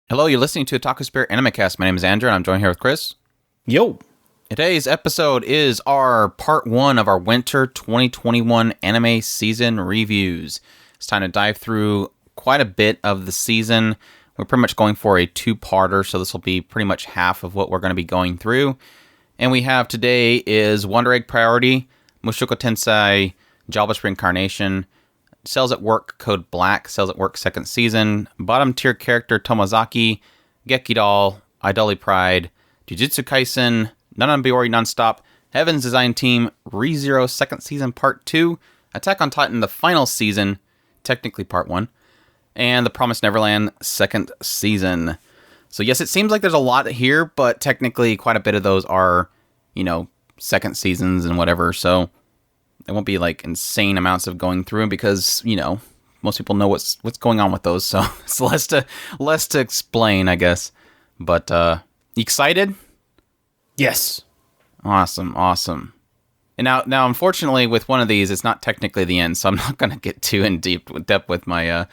Hello, you're listening to Otaku Spirit Animecast. My name is Andrew, and I'm joined here with Chris. Yo. Today's episode is our part one of our winter 2021 anime season reviews. It's time to dive through quite a bit of the season. We're pretty much going for a two-parter, so this will be pretty much half of what we're going to be going through. And we have today is Wonder Egg Priority, Mushoku Tensei, Jobless Reincarnation, Cells at Work Code Black, Cells at Work second season, bottom tier character Tomozaki, Gekidol, Idoly Pride, Jujutsu Kaisen, Non Biyori Nonstop, Heaven's Design Team, ReZero second season part 2, Attack on Titan the final season, technically part 1, and The Promised Neverland second season. So yes, it seems like there's a lot here, but technically quite a bit of those are, second seasons and whatever, so there won't be like insane amounts of going through because, most people know what's going on with those, so it's less to explain, I guess. But you excited? Yes. Awesome. And now unfortunately with one of these it's not technically the end, so I'm not going to get too in depth with my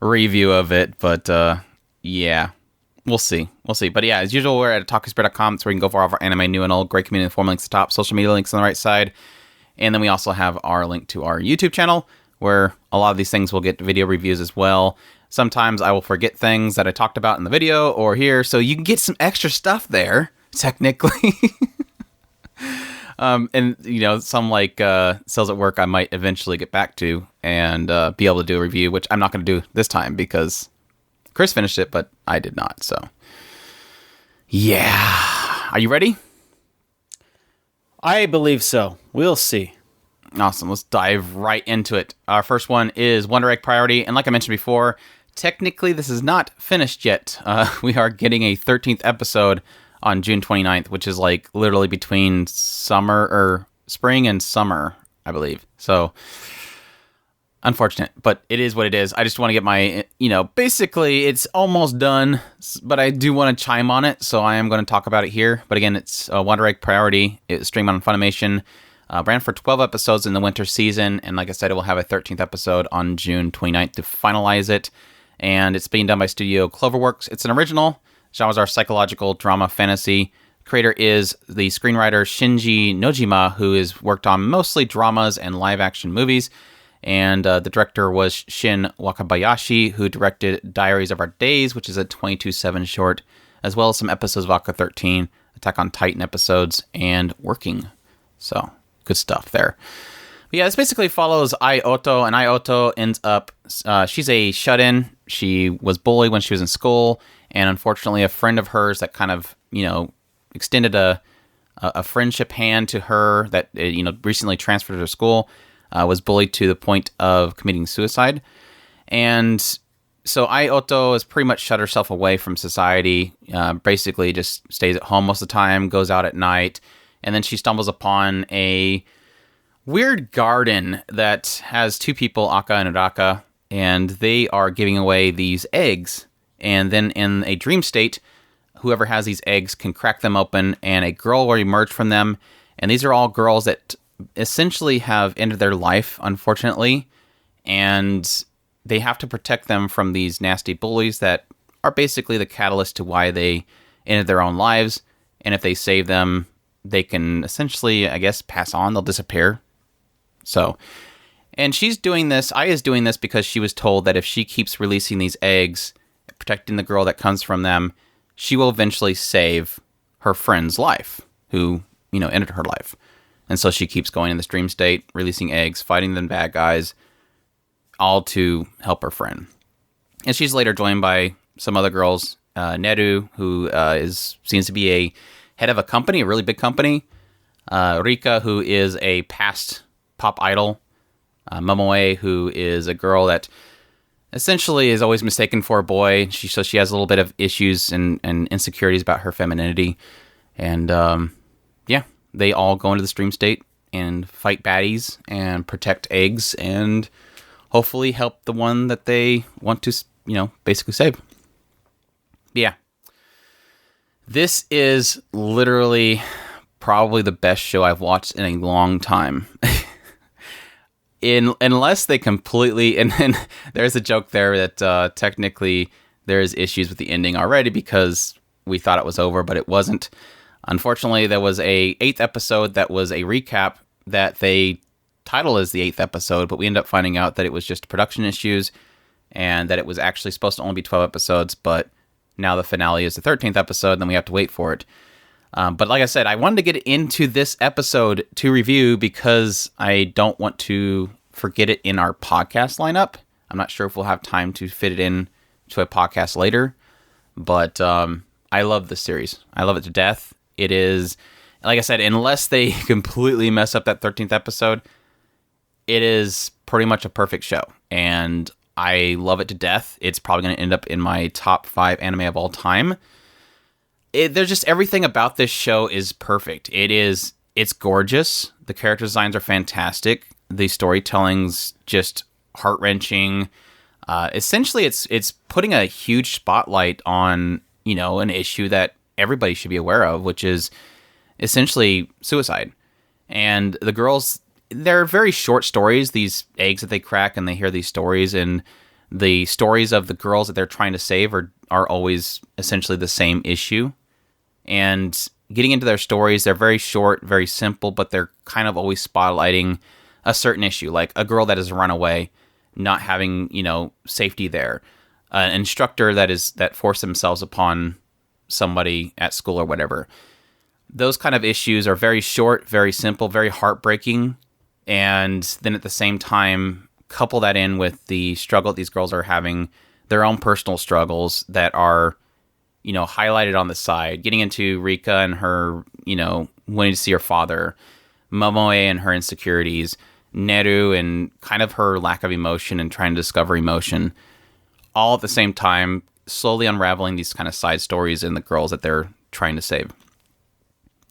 review of it, but yeah. We'll see. But yeah, as usual, we're at otakuspirit.com. That's where you can go for all of our anime, new and old. Great community forum links at the top. Social media links on the right side. And then we also have our link to our YouTube channel, where a lot of these things will get video reviews as well. Sometimes I will forget things that I talked about in the video or here, so you can get some extra stuff there, technically. And, some like Cells at Work I might eventually get back to and be able to do a review, which I'm not going to do this time because Chris finished it, but I did not, so. Yeah. Are you ready? I believe so. We'll see. Awesome. Let's dive right into it. Our first one is Wonder Egg Priority. And like I mentioned before, technically this is not finished yet. We are getting a 13th episode on June 29th, which is like literally between spring and summer, I believe. So unfortunate, but it is what it is. I just want to get my, basically it's almost done, but I do want to chime on it, so I am going to talk about it here. But again, it's Wonder Egg Priority. It's streamed on Funimation, ran for 12 episodes in the winter season, and like I said, it will have a 13th episode on June 29th to finalize it, and it's being done by Studio Cloverworks. It's an original. Genres are psychological, drama, fantasy. Creator is the screenwriter Shinji Nojima, who has worked on mostly dramas and live-action movies. And the director was Shin Wakabayashi, who directed Diaries of Our Days, which is a 22/7 short, as well as some episodes of Aka 13, Attack on Titan episodes, and Working. So, good stuff there. But yeah, this basically follows Ai Oto, and Ai Oto ends up, she's a shut-in. She was bullied when she was in school, and unfortunately a friend of hers that kind of, extended a friendship hand to her that, recently transferred to her school, was bullied to the point of committing suicide. And so Ai Oto has pretty much shut herself away from society, basically just stays at home most of the time, goes out at night, and then she stumbles upon a weird garden that has two people, Aka and Uraka, and they are giving away these eggs. And then in a dream state, whoever has these eggs can crack them open, and a girl will emerge from them. And these are all girls that essentially have ended their life, unfortunately, and they have to protect them from these nasty bullies that are basically the catalyst to why they ended their own lives. And if they save them, they can essentially, I guess, pass on. They'll disappear. So, and she's doing this, Ai is doing this because she was told that if she keeps releasing these eggs, protecting the girl that comes from them, she will eventually save her friend's life, who, ended her life. And so she keeps going in this dream state, releasing eggs, fighting the bad guys, all to help her friend. And she's later joined by some other girls, Neru, who seems to be a head of a company, a really big company, Rika, who is a past pop idol, Momoe, who is a girl that essentially is always mistaken for a boy. So she has a little bit of issues and insecurities about her femininity. And they all go into the stream state and fight baddies and protect eggs and hopefully help the one that they want to, basically save. Yeah. This is literally probably the best show I've watched in a long time. Unless they completely, and there's a joke there that technically there's issues with the ending already because we thought it was over, but it wasn't. Unfortunately, there was a 8th episode that was a recap that they title as the 8th episode, but we ended up finding out that it was just production issues and that it was actually supposed to only be 12 episodes, but now the finale is the 13th episode, and then we have to wait for it. But like I said, I wanted to get into this episode to review because I don't want to forget it in our podcast lineup. I'm not sure if we'll have time to fit it in to a podcast later, but I love this series. I love it to death. It is, like I said, unless they completely mess up that 13th episode, it is pretty much a perfect show, and I love it to death. It's probably going to end up in my top 5 anime of all time. There's just everything about this show is perfect. It's gorgeous. The character designs are fantastic. The storytelling's just heart-wrenching. Essentially, it's putting a huge spotlight on, an issue that everybody should be aware of, which is essentially suicide. And the girls, they're very short stories, these eggs that they crack, and they hear these stories, and the stories of the girls that they're trying to save are always essentially the same issue. And getting into their stories, they're very short, very simple, but they're kind of always spotlighting a certain issue, like a girl that has run away, not having, safety there, an instructor that forced themselves upon somebody at school or whatever. Those kind of issues are very short, very simple, very heartbreaking, and then at the same time, couple that in with the struggle that these girls are having, their own personal struggles that are, highlighted on the side, getting into Rika and her, wanting to see her father, Momoe and her insecurities, Neru and kind of her lack of emotion and trying to discover emotion, all at the same time, slowly unraveling these kind of side stories in the girls that they're trying to save.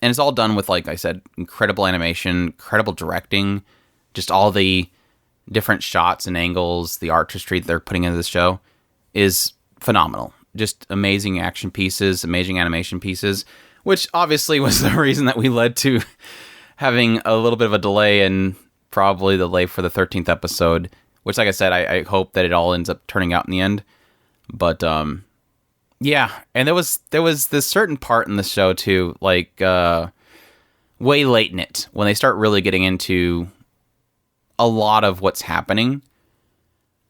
And it's all done with, like I said, incredible animation, incredible directing, just all the different shots and angles, the artistry that they're putting into the show is phenomenal. Just amazing action pieces, amazing animation pieces, which obviously was the reason that we led to having a little bit of a delay and probably the delay for the 13th episode, which, like I said, I hope that it all ends up turning out in the end. But, yeah, and there was this certain part in the show, too, like, way late in it, when they start really getting into a lot of what's happening.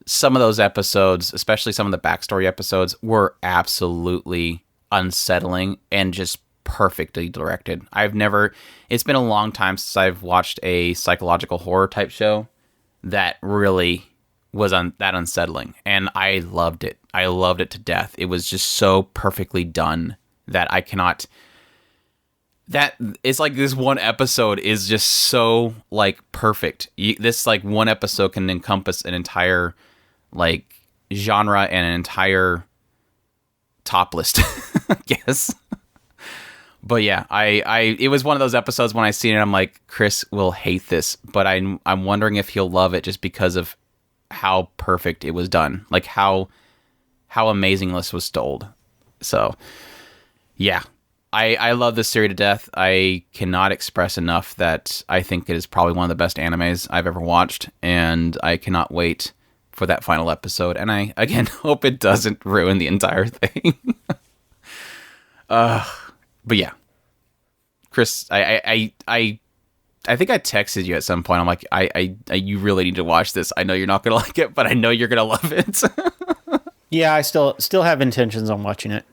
Some of those episodes, especially some of the backstory episodes, were absolutely unsettling and just perfectly directed. It's been a long time since I've watched a psychological horror type show that really was that unsettling, and I loved it. I loved it to death. It was just so perfectly done that I cannot... That it's like this one episode is just so like perfect. This like one episode can encompass an entire like genre and an entire top list, I guess. But yeah, it was one of those episodes when I seen it, I'm like, Chris will hate this, but I'm wondering if he'll love it just because of how perfect it was done, like how amazing this was told. So yeah. I love this series to death. I cannot express enough that I think it is probably one of the best animes I've ever watched, and I cannot wait for that final episode. And I, again, hope it doesn't ruin the entire thing. But yeah. Chris, I think I texted you at some point. I'm like, you really need to watch this. I know you're not going to like it, but I know you're going to love it. Yeah, I still have intentions on watching it.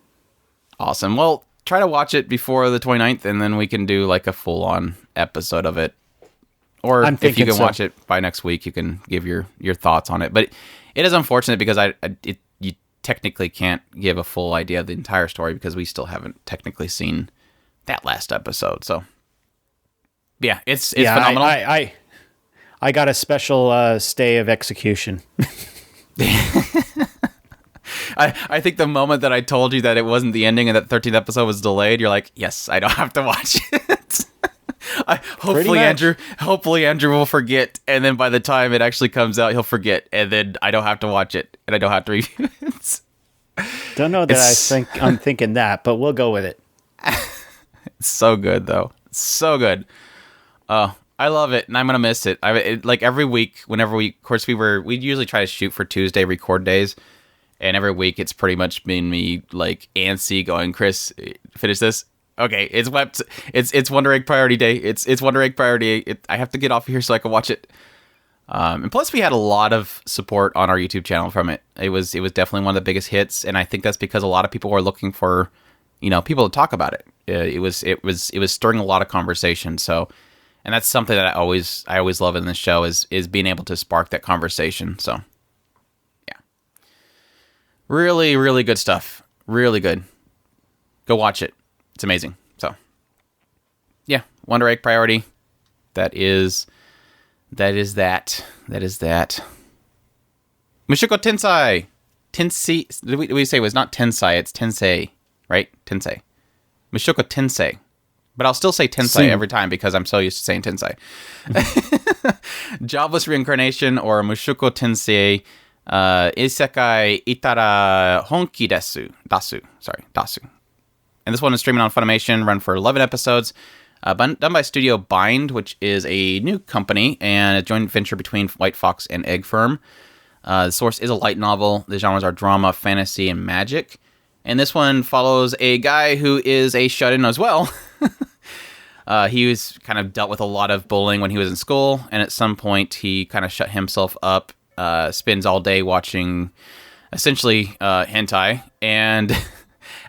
Awesome. Well, try to watch it before the 29th, and then we can do like a full-on episode of it. Or if you can watch it by next week, you can give your thoughts on it. But it is unfortunate because you technically can't give a full idea of the entire story because we still haven't technically seen that last episode. So yeah, it's phenomenal. I got a special stay of execution. I think the moment that I told you that it wasn't the ending and that 13th episode was delayed, you're like, yes, I don't have to watch it. Hopefully Andrew will forget, and then by the time it actually comes out, he'll forget, and then I don't have to watch it, and I don't have to review it. Don't know that I'm thinking that, but we'll go with it. It's so good, though. It's so good. I love it, and I'm gonna miss it. Like every week, whenever we usually try to shoot for Tuesday record days. And every week it's pretty much been me like antsy going, Chris, finish this. Okay, it's Wonder Egg Priority Day. It's Wonder Egg Priority. I have to get off here so I can watch it. And plus, we had a lot of support on our YouTube channel from it. It was definitely one of the biggest hits, and I think that's because a lot of people were looking for, people to talk about it. It was stirring a lot of conversation. So, and that's something that I always love in this show is being able to spark that conversation. So, yeah, really, really good stuff. Really good. Go watch it. It's amazing. So, yeah, Wonder Egg Priority. That is that. Mushoku Tensei. Tensei. Did we say it was not Tensei? It's Tensei, right? Tensei. Mushoku Tensei. But I'll still say Tensei every time because I'm so used to saying Tensei. Jobless Reincarnation or Mushoku Tensei. Isekai Itara Honki Dasu. And this one is streaming on Funimation, run for 11 episodes. Done by Studio Bind, which is a new company and a joint venture between White Fox and Egg Firm. The source is a light novel. The genres are drama, fantasy, and magic. And this one follows a guy who is a shut-in as well. He was kind of dealt with a lot of bullying when he was in school, and at some point he kind of shut himself up, spends all day watching essentially hentai, and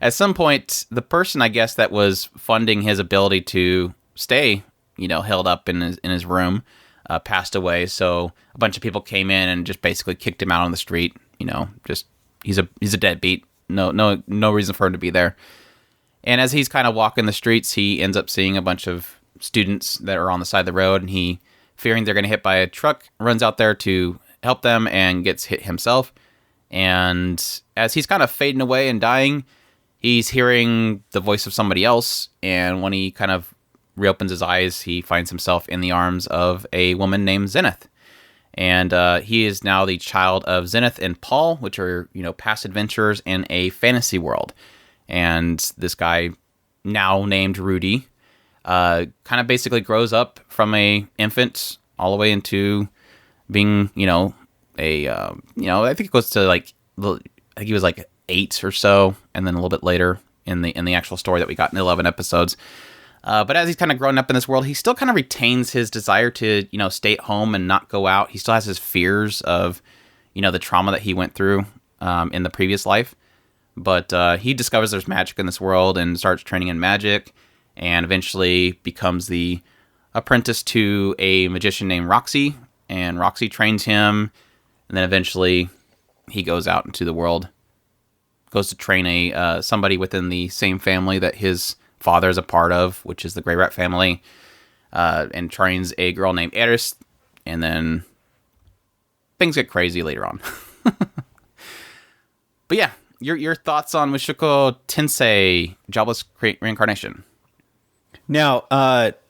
at some point the person, I guess, that was funding his ability to stay, held up in his room, passed away. So a bunch of people came in and just basically kicked him out on the street. Just he's a deadbeat. No reason for him to be there. And as he's kind of walking the streets, he ends up seeing a bunch of students that are on the side of the road, and he, fearing they're going to hit by a truck, runs out there to help them and gets hit himself. And as he's kind of fading away and dying, he's hearing the voice of somebody else, and when he kind of reopens his eyes, he finds himself in the arms of a woman named Zenith. And he is now the child of Zenith and Paul, which are, past adventurers in a fantasy world. And this guy, now named Rudy, kind of basically grows up from a infant all the way into being, I think it goes to I think he was 8 or so, and then a little bit later in the actual story that we got in 11 episodes. But as he's kind of grown up in this world, he still kind of retains his desire to, stay at home and not go out. He still has his fears of, the trauma that he went through in the previous life. But he discovers there's magic in this world and starts training in magic, and eventually becomes the apprentice to a magician named Roxy. And Roxy trains him, and then eventually he goes out into the world, goes to train somebody within the same family that his father is a part of, which is the Grey Rat family, and trains a girl named Eris, and then things get crazy later on. But yeah, your thoughts on Mushoku Tensei Jobless Reincarnation? Now,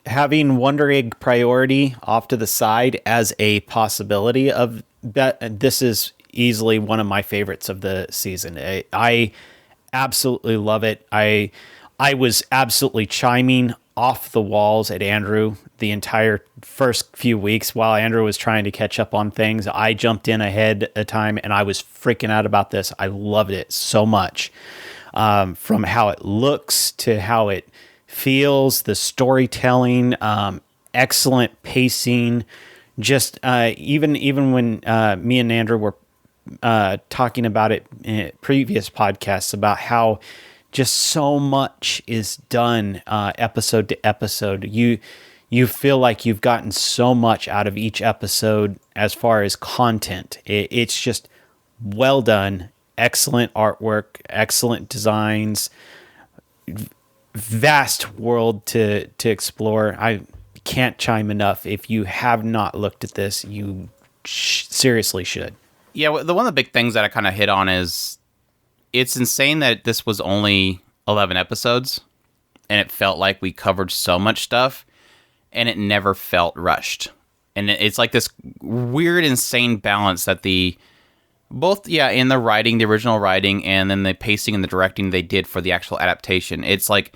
having Wonder Egg Priority off to the side as a possibility of that, this is easily one of my favorites of the season. I absolutely love it. I was absolutely chiming off the walls at Andrew the entire first few weeks while Andrew was trying to catch up on things. I jumped in ahead of time, and I was freaking out about this. I loved it so much, from how it looks to how it feels, the storytelling, excellent pacing. Just even when me and Andrew were talking about it in previous podcasts about how just so much is done episode to episode. You feel like you've gotten so much out of each episode as far as content. It's just well done, excellent artwork, excellent designs, vast world to explore. I can't chime enough. If you have not looked at this, you seriously should. Yeah, one of the big things that I kind of hit on is it's insane that this was only 11 episodes, and it felt like we covered so much stuff, and it never felt rushed. And it's like this weird, insane balance that in the writing, the original writing, and then the pacing and the directing they did for the actual adaptation. It's like,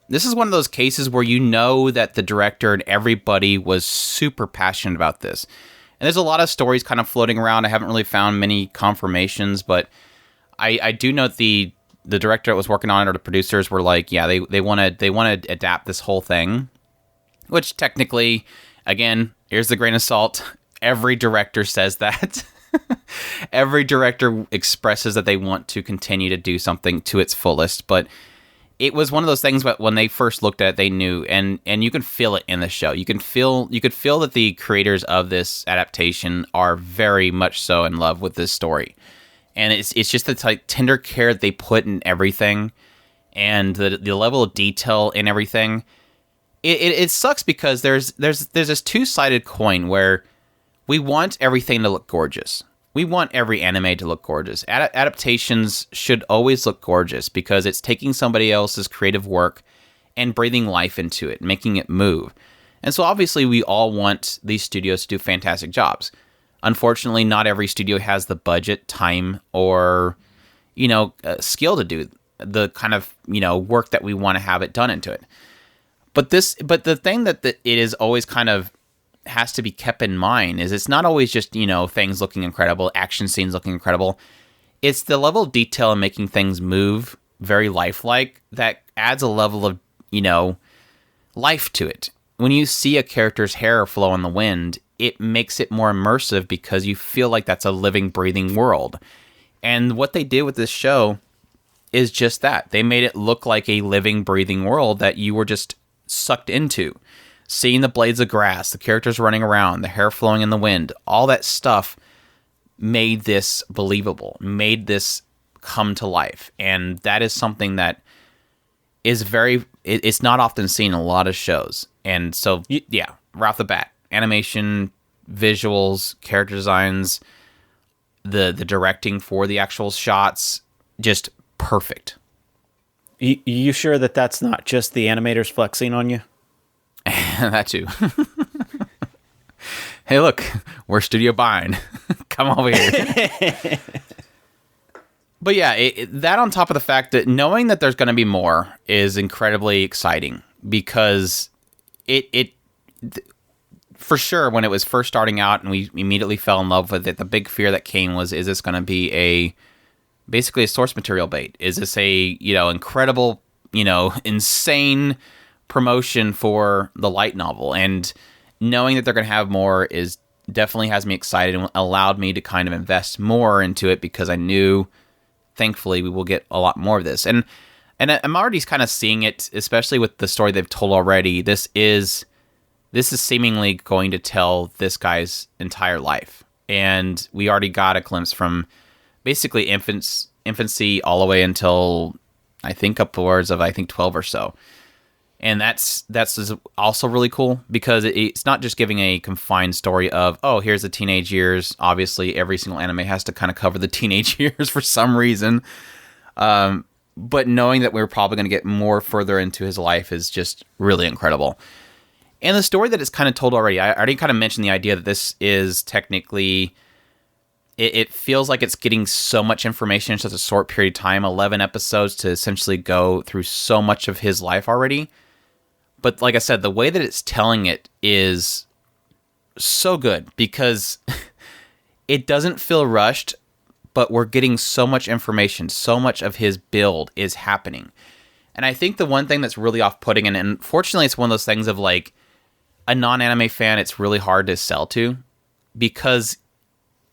this is one of those cases where that the director and everybody was super passionate about this. And there's a lot of stories kind of floating around. I haven't really found many confirmations, but I do note the director that was working on it, or the producers, were like, yeah, they want to adapt this whole thing, which technically, again, here's the grain of salt. Every director says that. Every director expresses that they want to continue to do something to its fullest, but it was one of those things. But when they first looked at it, they knew, and you can feel it in the show. You could feel that the creators of this adaptation are very much so in love with this story, and it's just the tender care they put in everything, and the level of detail in everything. It sucks because there's this two-sided coin where we want everything to look gorgeous. We want every anime to look gorgeous. Adaptations should always look gorgeous because it's taking somebody else's creative work and breathing life into it, making it move. And so obviously we all want these studios to do fantastic jobs. Unfortunately, not every studio has the budget, time, or skill to do the kind of work that we want to have it done into it. But the thing that it is always kind of has to be kept in mind is it's not always just, things looking incredible, action scenes looking incredible. It's the level of detail in making things move very lifelike that adds a level of, life to it. When you see a character's hair flow in the wind, it makes it more immersive because you feel like that's a living, breathing world. And what they did with this show is just that. They made it look like a living, breathing world that you were just sucked into. Seeing the blades of grass, the characters running around, the hair flowing in the wind, all that stuff made this believable, made this come to life. And that is something that is it's not often seen in a lot of shows. And so, yeah, right off the bat, animation, visuals, character designs, the directing for the actual shots, just perfect. You sure that that's not just the animators flexing on you? That too. Hey, look, we're studio buying. Come over here. But yeah, that on top of the fact that knowing that there's going to be more is incredibly exciting because it for sure, when it was first starting out and we immediately fell in love with it, the big fear that came was, is this going to be basically a source material bait? Is this a, incredible, insane promotion for the light novel? And knowing that they're going to have more is definitely has me excited and allowed me to kind of invest more into it because I knew, thankfully, we will get a lot more of this. And I'm already kind of seeing it, especially with the story they've told already. This is seemingly going to tell this guy's entire life. And we already got a glimpse from basically infancy all the way until I think upwards of 12 or so. And that's also really cool because it's not just giving a confined story of, oh, here's the teenage years. Obviously, every single anime has to kind of cover the teenage years for some reason. But knowing that we're probably going to get more further into his life is just really incredible. And the story that is kind of told already, I already kind of mentioned the idea that this is technically, it feels like it's getting so much information in such a short period of time, 11 episodes to essentially go through so much of his life already. But like I said, the way that it's telling it is so good because it doesn't feel rushed, but we're getting so much information, so much of his build is happening. And I think the one thing that's really off-putting, and unfortunately it's one of those things of like a non-anime fan, it's really hard to sell to because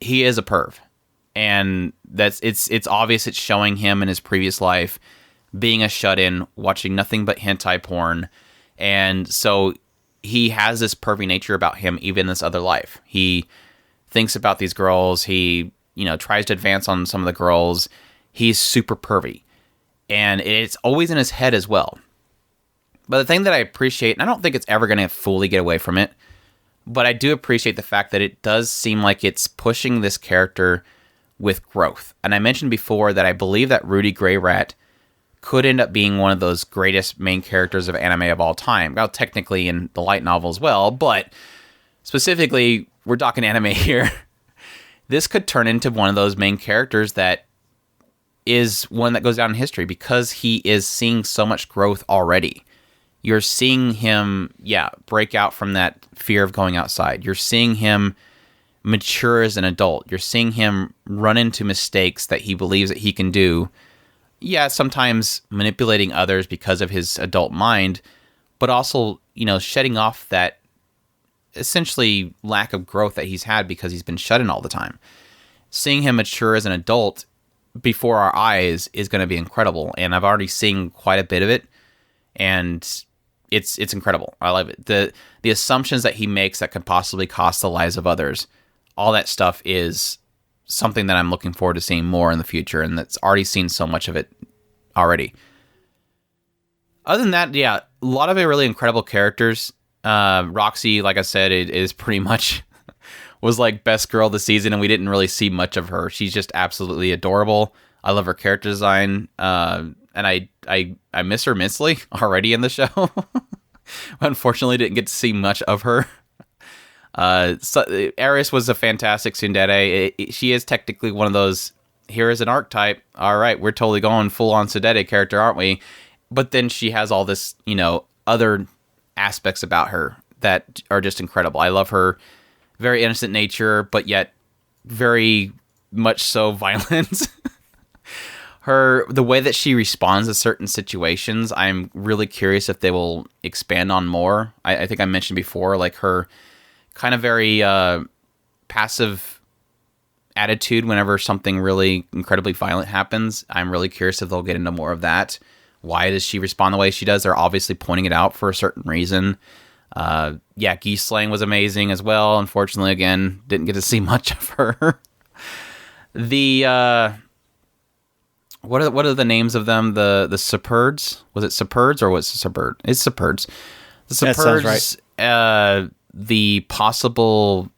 he is a perv. And it's obvious it's showing him in his previous life being a shut-in, watching nothing but hentai porn. And so he has this pervy nature about him even in this other life. He thinks about these girls. He, tries to advance on some of the girls. He's super pervy. And it's always in his head as well. But the thing that I appreciate, and I don't think it's ever going to fully get away from it, but I do appreciate the fact that it does seem like it's pushing this character with growth. And I mentioned before that I believe that Rudy Greyrat could end up being one of those greatest main characters of anime of all time. Well, technically in the light novel as well, but specifically, we're talking anime here. This could turn into one of those main characters that is one that goes down in history because he is seeing so much growth already. You're seeing him, break out from that fear of going outside. You're seeing him mature as an adult. You're seeing him run into mistakes that he believes that he can do. Yeah, sometimes manipulating others because of his adult mind, but also, shedding off that essentially lack of growth that he's had because he's been shut in all the time. Seeing him mature as an adult before our eyes is going to be incredible, and I've already seen quite a bit of it, and it's incredible. I love it. The assumptions that he makes that could possibly cost the lives of others, all that stuff is something that I'm looking forward to seeing more in the future, and that's already seen so much of it already. Other than that, yeah, a lot of it really incredible characters. Roxy, like I said, it is pretty much was like best girl of the season, and we didn't really see much of her. She's just absolutely adorable. I love her character design, and I miss her immensely already in the show. Unfortunately, didn't get to see much of her. So Eris was a fantastic tsundere. She is technically one of those, here is an archetype. All right, we're totally going full-on tsundere character, aren't we? But then she has all this, other aspects about her that are just incredible. I love her very innocent nature, but yet very much so violent. The way that she responds to certain situations, I'm really curious if they will expand on more. I think I mentioned before, like her kind of very passive attitude whenever something really incredibly violent happens. I'm really curious if they'll get into more of that. Why does she respond the way she does? They're obviously pointing it out for a certain reason. Geese slaying was amazing as well. Unfortunately, again, didn't get to see much of her. What are the names of them? The Superds? Was it Superds or was it Superd? It's Superds. The Superds. That sounds right. The possible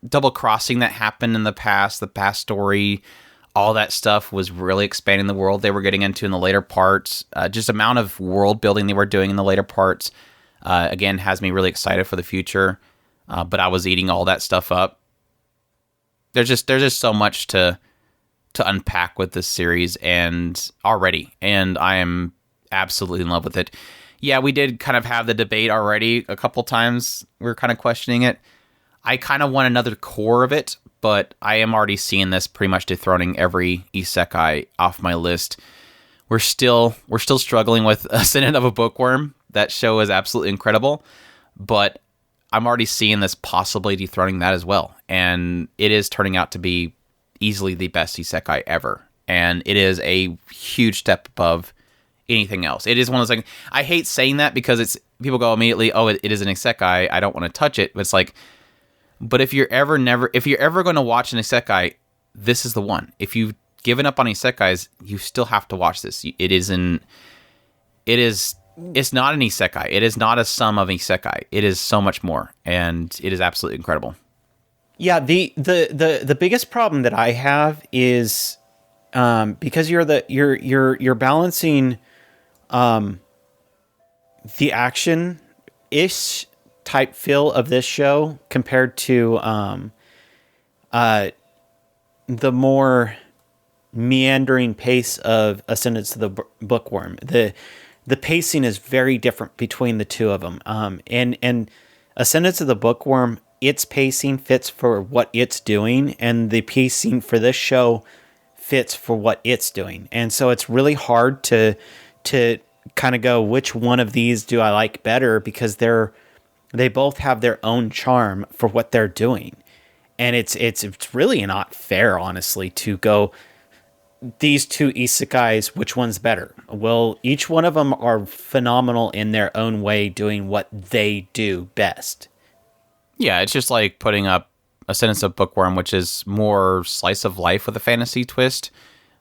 double crossing that happened in the past story, all that stuff was really expanding the world they were getting into in the later parts. Just amount of world building they were doing in the later parts, again, has me really excited for the future. But I was eating all that stuff up. There's just so much to unpack with this series and I am absolutely in love with it. Yeah, we did kind of have the debate already a couple times. We were kind of questioning it. I kind of want another core of it, but I am already seeing this pretty much dethroning every isekai off my list. We're still struggling with Ascendant of a Bookworm. That show is absolutely incredible, but I'm already seeing this possibly dethroning that as well. And it is turning out to be easily the best isekai ever. And it is a huge step above anything else. It is one of those things. I hate saying that because people go immediately, oh, it is an isekai, I don't want to touch it. But it's like, but if you're ever going to watch an isekai, this is the one. If you've given up on isekais, you still have to watch this. It's not an isekai. It is not a sum of isekai. It is so much more, and it is absolutely incredible. Yeah, the biggest problem that I have is because you're balancing the action-ish type feel of this show compared to the more meandering pace of Ascendance of the Bookworm. The pacing is very different between the two of them. And Ascendance of the Bookworm, its pacing fits for what it's doing, and the pacing for this show fits for what it's doing. And so it's really hard to kind of go, which one of these do I like better, because they both have their own charm for what they're doing. And it's really not fair, honestly, to go, these two isekais, which one's better? Well, each one of them are phenomenal in their own way, doing what they do best. Yeah, it's just like putting up Ascendance of Bookworm, which is more slice of life with a fantasy twist,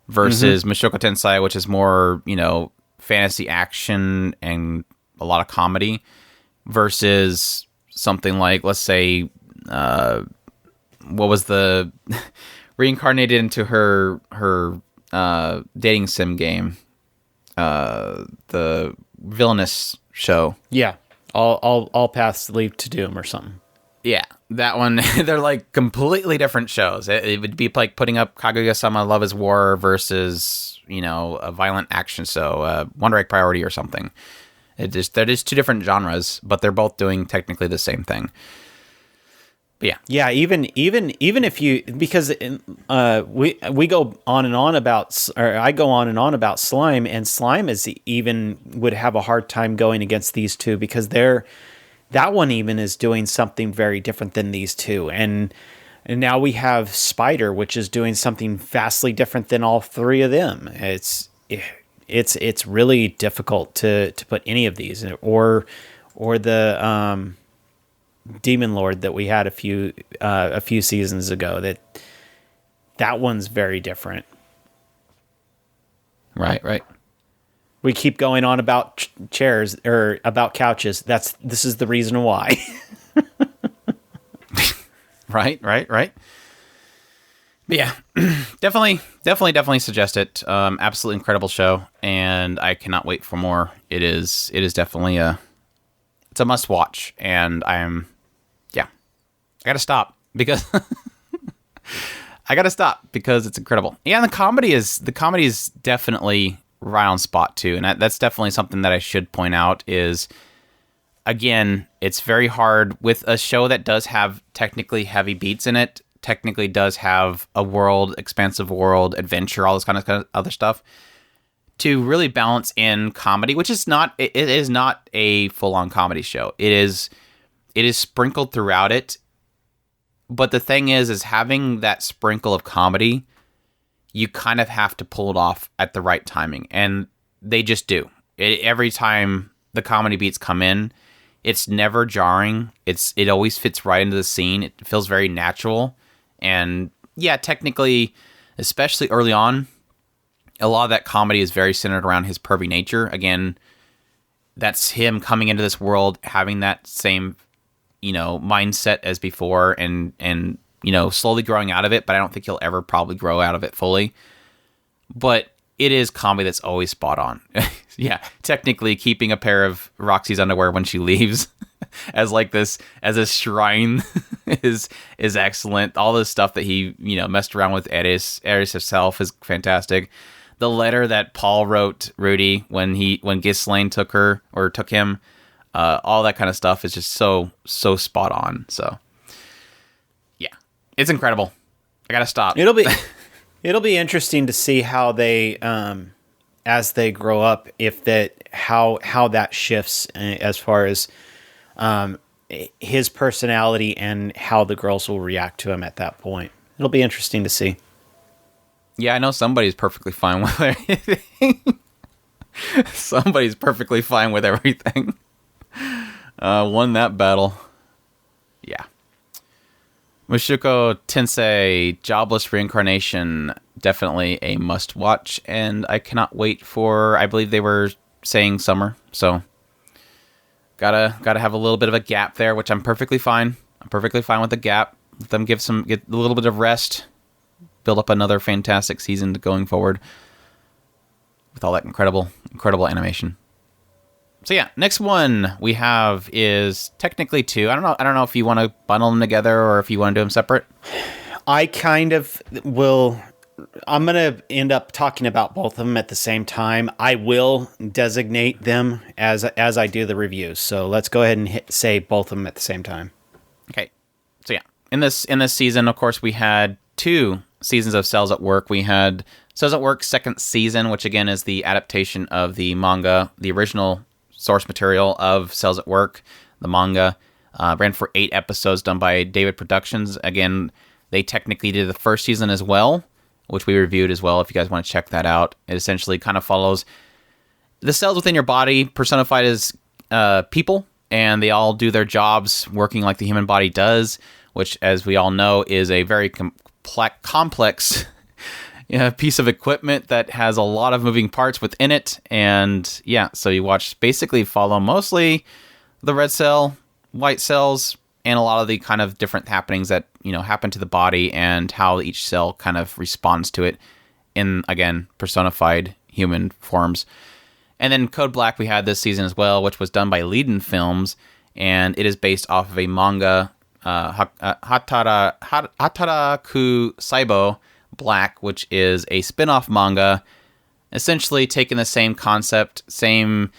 versus Mushoku Tensei, which is more, fantasy action and a lot of comedy, versus something like, let's say, what was the reincarnated into her dating sim game, the villainous show. Yeah, all paths lead to doom or something. Yeah, that one. They're like completely different shows. It would be like putting up Kaguya-sama Love is War versus, a violent action show, Wonder Egg Priority or something. They're just two different genres, but they're both doing technically the same thing. But yeah. Yeah, even if you, because we go on and on about, or I go on and on about slime, and slime is even would have a hard time going against these two, because that one even is doing something very different than these two, and now we have Spider, which is doing something vastly different than all three of them. It's really difficult to put any of these, or the Demon Lord that we had a few seasons ago. That one's very different. Right. We keep going on about chairs or about couches. This is the reason why. Right. But yeah, definitely suggest it. Absolutely incredible show, and I cannot wait for more. It is definitely it's a must watch, and I gotta stop because it's incredible. Yeah, and the comedy is definitely right on spot too, and that's definitely something that I should point out is, again, it's very hard with a show that does have technically heavy beats in it, technically does have a world, expansive world, adventure, all this kind of other stuff, to really balance in comedy, which is not, it is not a full-on comedy show. It is sprinkled throughout it. But the thing is having that sprinkle of comedy, you kind of have to pull it off at the right timing. And they just do. Every time the comedy beats come in, it's never jarring. It always fits right into the scene. It feels very natural. And yeah, technically, especially early on, a lot of that comedy is very centered around his pervy nature. Again, that's him coming into this world, having that same, mindset as before, and slowly growing out of it, but I don't think he'll ever probably grow out of it fully. But it is comedy that's always spot on. Yeah, technically keeping a pair of Roxy's underwear when she leaves as a shrine is excellent. All the stuff that he, messed around with Eris herself is fantastic. The letter that Paul wrote Rudy when Ghislaine took him, all that kind of stuff is just so spot on. So yeah, it's incredible. I gotta stop. It'll be interesting to see how they, as they grow up, how that shifts as far as his personality and how the girls will react to him at that point. It'll be interesting to see. Yeah, I know somebody's perfectly fine with everything. Somebody's perfectly fine with everything. Won that battle. Yeah. Mushoku Tensei, Jobless Reincarnation, definitely a must-watch, and I cannot wait for, I believe they were saying summer, so gotta have a little bit of a gap there, which I'm perfectly fine. I'm perfectly fine with the gap. Let them get a little bit of rest, build up another fantastic season going forward with all that incredible animation. So yeah, next one we have is technically two. I don't know if you want to bundle them together or if you want to do them separate. I kind of will. I'm going to end up talking about both of them at the same time. I will designate them as I do the reviews. So let's go ahead and say both of them at the same time. Okay. So yeah, in this season, of course, we had 2 seasons of Cells at Work. We had Cells at Work second season, which again is the adaptation of the manga, the original source material of Cells at Work. The manga ran for 8 episodes, done by David Productions. Again, they technically did the first season as well, which we reviewed as well, if you guys want to check that out. It essentially kind of follows the cells within your body personified as people, and they all do their jobs working like the human body does, which, as we all know, is a very complex piece of equipment that has a lot of moving parts within it. And yeah, so you follow mostly the red cell, white cells, and a lot of the kind of different happenings that, happen to the body and how each cell kind of responds to it in, again, personified human forms. And then Code Black we had this season as well, which was done by Leiden Films, and it is based off of a manga, Hataraku Saibo Black, which is a spin-off manga, essentially taking the same concept, same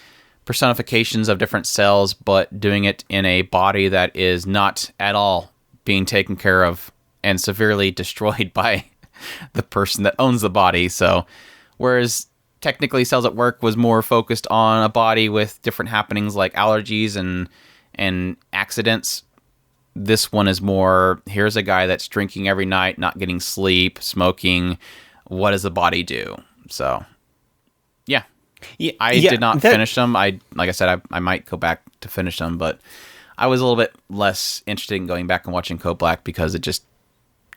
personifications of different cells, but doing it in a body that is not at all being taken care of and severely destroyed by the person that owns the body. So, whereas technically Cells at Work was more focused on a body with different happenings like allergies and accidents, this one is more, here's a guy that's drinking every night, not getting sleep, smoking. What does the body do? So, yeah. I did not finish them. Like I said, I might go back to finish them, but I was a little bit less interested in going back and watching Code Black because it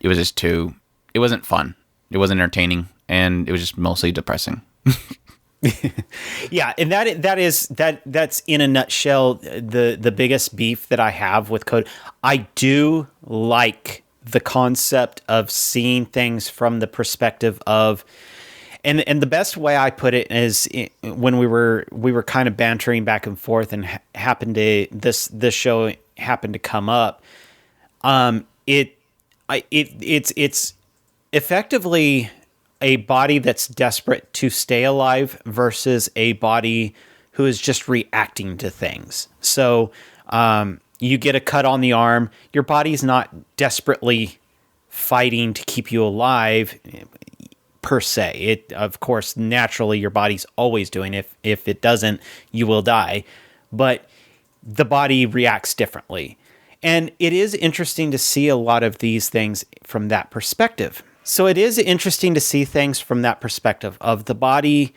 wasn't fun. It wasn't entertaining, and it was just mostly depressing. Yeah, and that's in a nutshell the biggest beef that I have with Code. I do like the concept of seeing things from the perspective of, and the best way I put it is when we were kind of bantering back and forth, and this show happened to come up. It's effectively a body that's desperate to stay alive versus a body who is just reacting to things. So you get a cut on the arm. Your body's not desperately fighting to keep you alive per se. It, of course, naturally your body's always doing it. If it doesn't, you will die. But the body reacts differently. And it is interesting to see a lot of these things from that perspective. So it is interesting to see things from that perspective of the body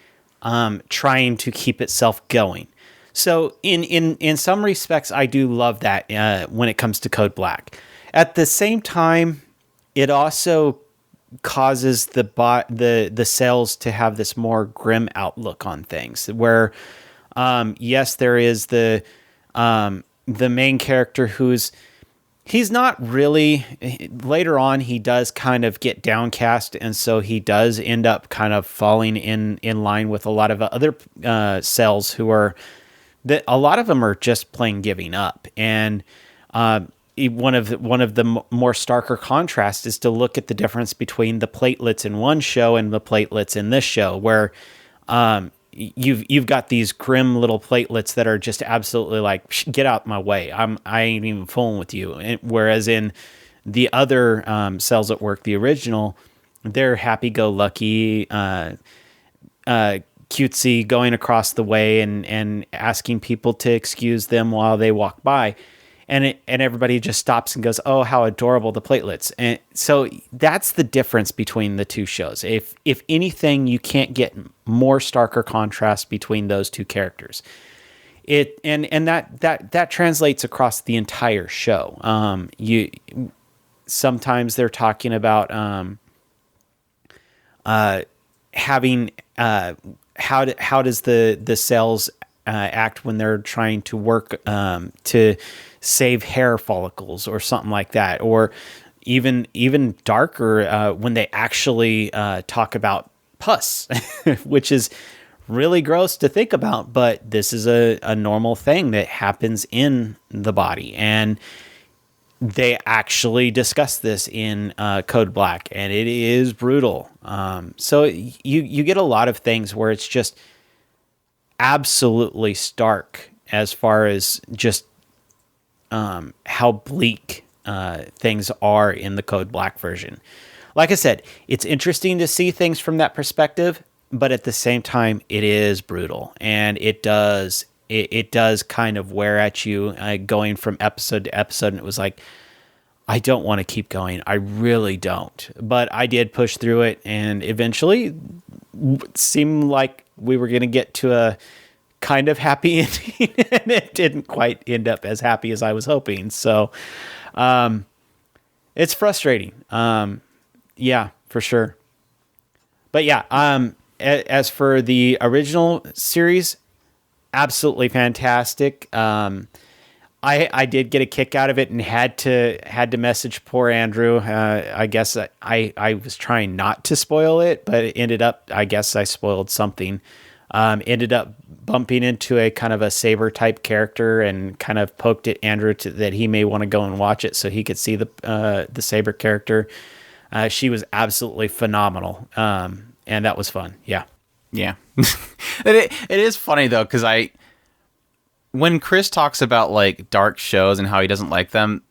trying to keep itself going. So in some respects, I do love that when it comes to Code Black. At the same time, it also causes the cells to have this more grim outlook on things. Where yes, there is the main character he's not really, later on he does kind of get downcast, and so he does end up kind of falling in line with a lot of other cells who are, that a lot of them are just plain giving up. And one of the more starker contrasts is to look at the difference between the platelets in one show and the platelets in this show, where you've got these grim little platelets that are just absolutely like, get out my way. I ain't even fooling with you. Whereas in the other Cells at Work, the original, they're happy-go-lucky, cutesy, going across the way and asking people to excuse them while they walk by. And everybody just stops and goes, oh, how adorable, the platelets. And so that's the difference between the two shows. If anything, you can't get more starker contrast between those two characters. That translates across the entire show. Sometimes they're talking about having how does the cells act when they're trying to work to save hair follicles or something like that, or even darker when they actually talk about pus, which is really gross to think about, but this is a normal thing that happens in the body, and they actually discuss this in Code Black, and it is brutal. So you get a lot of things where it's just absolutely stark as far as just how bleak things are in the Code Black version. Like I said, it's interesting to see things from that perspective, but at the same time, it is brutal, and it does kind of wear at you going from episode to episode. And it was like, I don't want to keep going. I really don't. But I did push through it, and eventually it seemed like we were going to get to a kind of happy ending, and it didn't quite end up as happy as I was hoping. So it's frustrating. Yeah, for sure. But yeah, as for the original series, absolutely fantastic. I did get a kick out of it and had to message poor Andrew. I guess I was trying not to spoil it, but it ended up, I guess I spoiled something. Ended up bumping into a kind of a Saber type character and kind of poked at Andrew that he may want to go and watch it so he could see the Saber character. She was absolutely phenomenal. And that was fun. Yeah. Yeah. It is funny though, because when Chris talks about like dark shows and how he doesn't like them,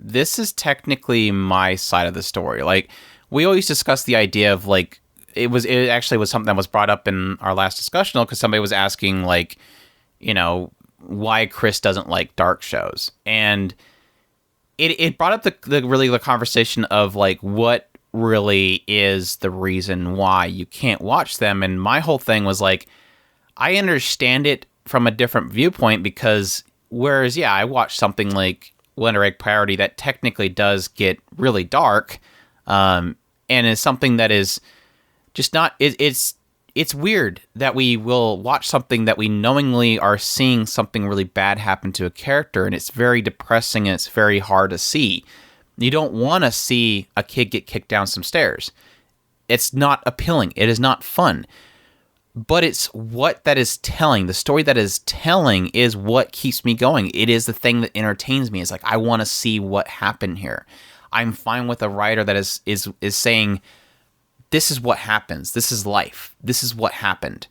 this is technically my side of the story. Like, we always discuss the idea of, like, it actually was something that was brought up in our last discussion, because somebody was asking, like, you know, why Chris doesn't like dark shows. And it brought up the conversation of, like, what really is the reason why you can't watch them. And my whole thing was, like, I understand it from a different viewpoint, because whereas, yeah, I watched something like Wonder Egg Priority that technically does get really dark, and is something that is just not, it's weird that we will watch something that we knowingly are seeing something really bad happen to a character, and it's very depressing and it's very hard to see. You don't want to see a kid get kicked down some stairs. It's not appealing. It is not fun. But it's what that is telling. The story that is telling is what keeps me going. It is the thing that entertains me. It's like, I want to see what happened here. I'm fine with a writer that is saying, this is what happens. This is life. This is what happened.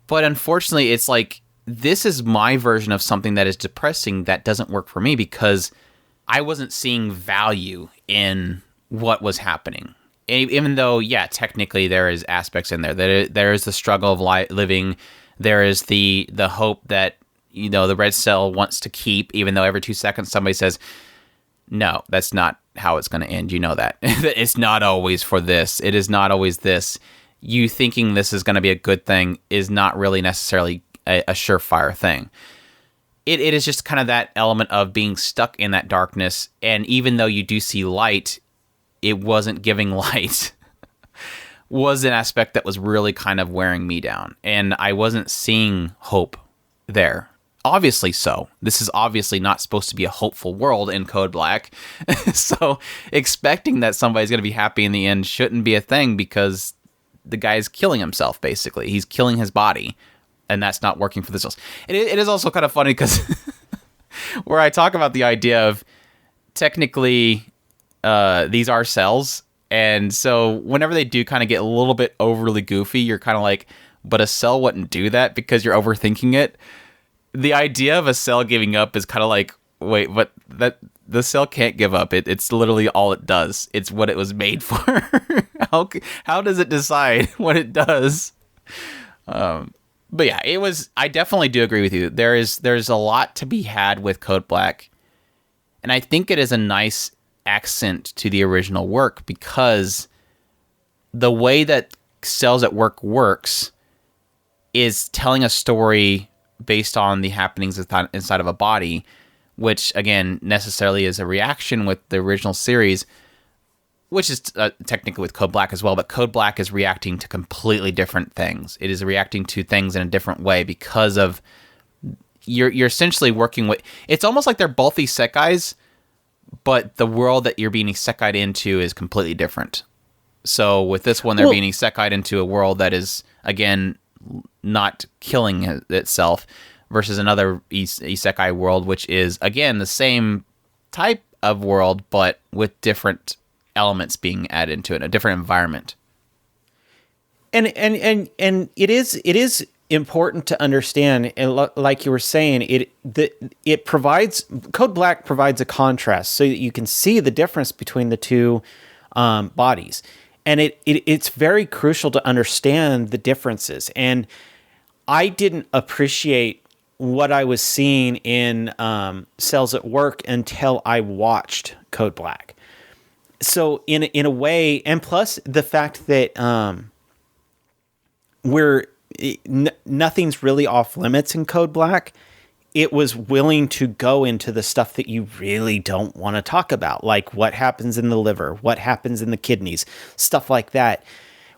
But unfortunately, it's like, this is my version of something that is depressing that doesn't work for me, because I wasn't seeing value in what was happening. Even though, yeah, technically there is aspects in there. There is the struggle of living. There is the hope that, you know, the red cell wants to keep, even though every 2 seconds somebody says, no, that's not how it's going to end. You know that. It's not always for this. It is not always this. You thinking this is going to be a good thing is not really necessarily a surefire thing. It is just kind of that element of being stuck in that darkness. And even though you do see light, it wasn't giving light. Was an aspect that was really kind of wearing me down. And I wasn't seeing hope there. Obviously so. This is obviously not supposed to be a hopeful world in Code Black. So expecting that somebody's going to be happy in the end shouldn't be a thing, because the guy's killing himself, basically. He's killing his body. And that's not working for the cells. It is also kind of funny, because where I talk about the idea of technically these are cells. And so whenever they do kind of get a little bit overly goofy, you're kind of like, but a cell wouldn't do that because you're overthinking it. The idea of a cell giving up is kind of like, wait, but the cell can't give up. It's literally all it does. It's what it was made for. How does it decide what it does? But yeah, I definitely do agree with you. There's a lot to be had with Code Black. And I think it is a nice accent to the original work, because the way that Cells at Work works is telling a story based on the happenings inside of a body, which again necessarily is a reaction with the original series, which is technically with Code Black as well, but Code Black is reacting to completely different things. It is reacting to things in a different way, because of you're essentially working with, it's almost like they're both isekais, but the world that you're being isekai'd into is completely different. So with this one, they're being isekai'd into a world that is, again, not killing itself, versus another isekai world, which is, again, the same type of world, but with different elements being added into it, a different environment. And it is important to understand, and like you were saying, it provides, Code Black provides a contrast so that you can see the difference between the two bodies, and it's very crucial to understand the differences. And I didn't appreciate what I was seeing in Cells at Work until I watched Code Black. So in a way, and plus the fact that nothing's really off limits in Code Black, it was willing to go into the stuff that you really don't want to talk about, like what happens in the liver, what happens in the kidneys, stuff like that,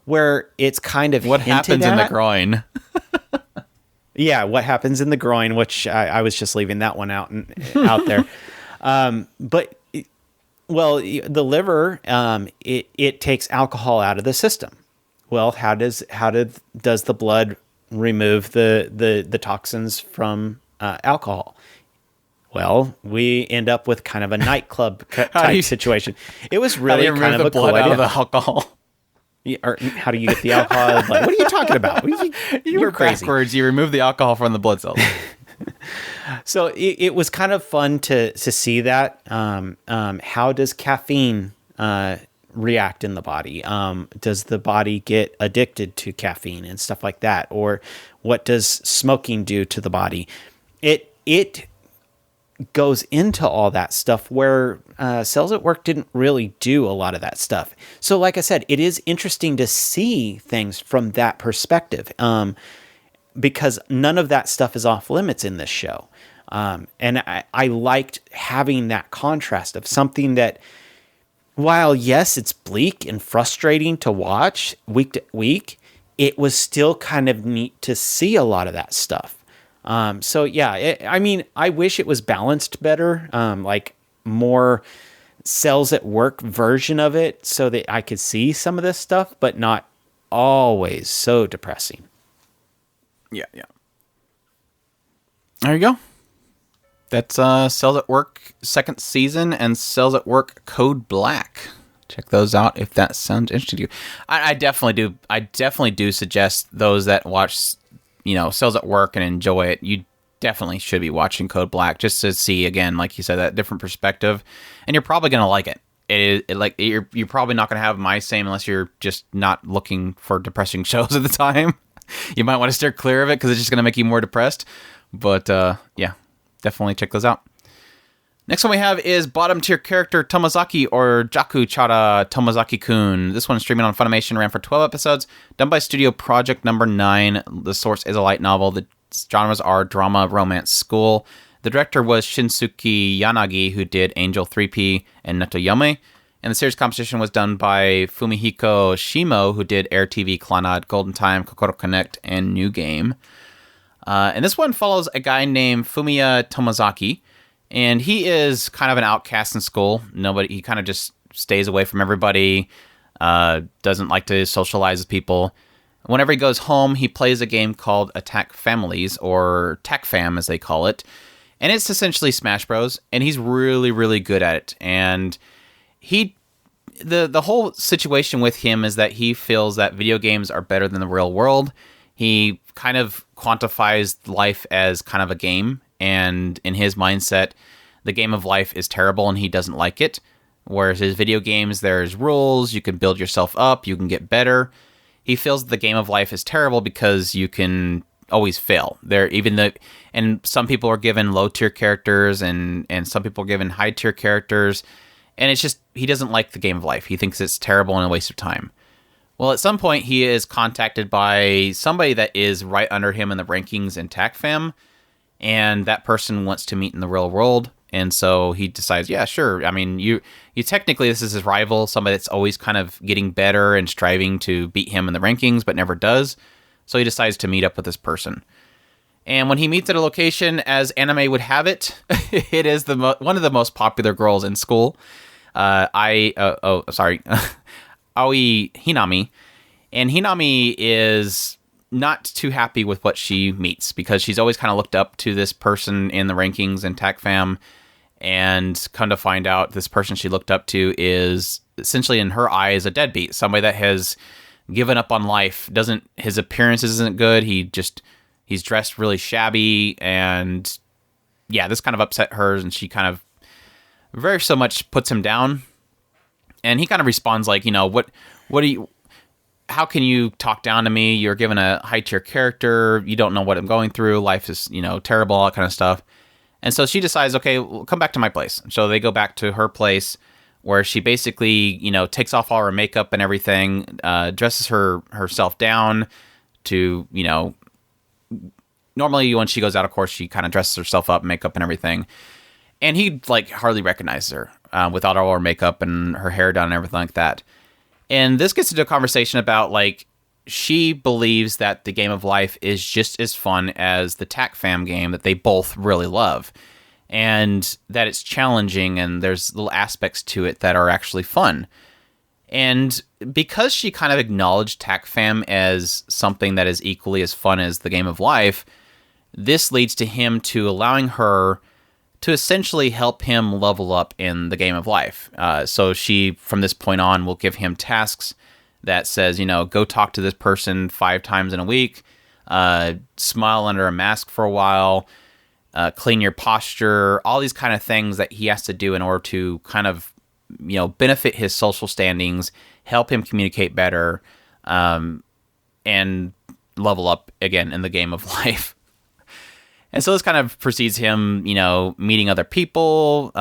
where it's kind of what happens in the groin. Yeah, what happens in the groin, which I was just leaving that one out there. But well, the liver, it takes alcohol out of the system. Well, how does the blood remove the toxins from alcohol? Well, we end up with kind of a nightclub type situation. It was really kind of a cool idea. Out of the alcohol. Or how do you get the alcohol? Like, what are you talking about? You're crazy. Backwards. You remove the alcohol from the blood cells. So it was kind of fun to see that. How does caffeine react in the body? Does the body get addicted to caffeine and stuff like that? Or what does smoking do to the body? It goes into all that stuff where Cells at Work didn't really do a lot of that stuff. So like I said, it is interesting to see things from that perspective. Because none of that stuff is off limits in this show. And I liked having that contrast of something that, while yes, it's bleak and frustrating to watch week to week, it was still kind of neat to see a lot of that stuff. So yeah, I wish it was balanced better, like more Cells at Work version of it so that I could see some of this stuff, but not always so depressing. Yeah. There you go. That's Cells at Work second season and Cells at Work Code Black. Check those out if that sounds interesting to you. I definitely do. I definitely do suggest those that watch, Cells at Work and enjoy it. You definitely should be watching Code Black just to see, again, like you said, that different perspective, and you're probably gonna like it. You're probably not gonna have my same unless you're just not looking for depressing shows at the time. You might want to steer clear of it because it's just going to make you more depressed. But yeah, definitely check those out. Next one we have is bottom tier character Tomozaki or Jaku Chara Tomozaki-kun. This one is streaming on Funimation, ran for 12 episodes, done by Studio Project Number 9. The source is a light novel. The genres are drama, romance, school. The director was Shinsuke Yanagi, who did Angel 3P and Netoyome. And the series composition was done by Fumihiko Shimo, who did Air TV, Clannad, Golden Time, Kokoro Connect, and New Game. And this one follows a guy named Fumiya Tomozaki, and he is kind of an outcast in school. He kind of just stays away from everybody, doesn't like to socialize with people. Whenever he goes home, he plays a game called Attack Families, or TACFAM as they call it. And it's essentially Smash Bros. And he's really, really good at it. And the whole situation with him is that he feels that video games are better than the real world. He kind of quantifies life as kind of a game, and in his mindset, the game of life is terrible and he doesn't like it. Whereas his video games, there's rules, you can build yourself up, you can get better. He feels the game of life is terrible because you can always fail. And some people are given low tier characters and some people are given high tier characters. And it's just, he doesn't like the game of life. He thinks it's terrible and a waste of time. Well, at some point, he is contacted by somebody that is right under him in the rankings in TACFAM, and that person wants to meet in the real world. And so he decides, yeah, sure. I mean, you technically, this is his rival, somebody that's always kind of getting better and striving to beat him in the rankings, but never does. So he decides to meet up with this person. And when he meets at a location, as anime would have it, it is one of the most popular girls in school. Aoi Hinami. And Hinami is not too happy with what she meets because she's always kind of looked up to this person in the rankings in TACFAM, and come to find out this person she looked up to is essentially in her eyes a deadbeat, somebody that has given up on life. His appearance isn't good. He's dressed really shabby, and yeah, this kind of upset her, and she kind of very so much puts him down. And he kind of responds like, how can you talk down to me? You're given a high tier character. You don't know what I'm going through. Life is, terrible, all that kind of stuff. And so she decides, okay, well, come back to my place. So they go back to her place where she basically, takes off all her makeup and everything, dresses herself down to, normally when she goes out, of course, she kind of dresses herself up, makeup and everything. And he hardly recognizes her without all her makeup and her hair done and everything like that. And this gets into a conversation about she believes that the game of life is just as fun as the TACFAM game that they both really love, and that it's challenging and there's little aspects to it that are actually fun. And because she kind of acknowledged TACFAM as something that is equally as fun as the game of life, this leads to him to allowing her to essentially help him level up in the game of life. So she, from this point on, will give him tasks that says, go talk to this person 5 times in a week, smile under a mask for a while, clean your posture, all these kind of things that he has to do in order to kind of, benefit his social standings, help him communicate better, and level up again in the game of life. And so this kind of precedes him, meeting other people.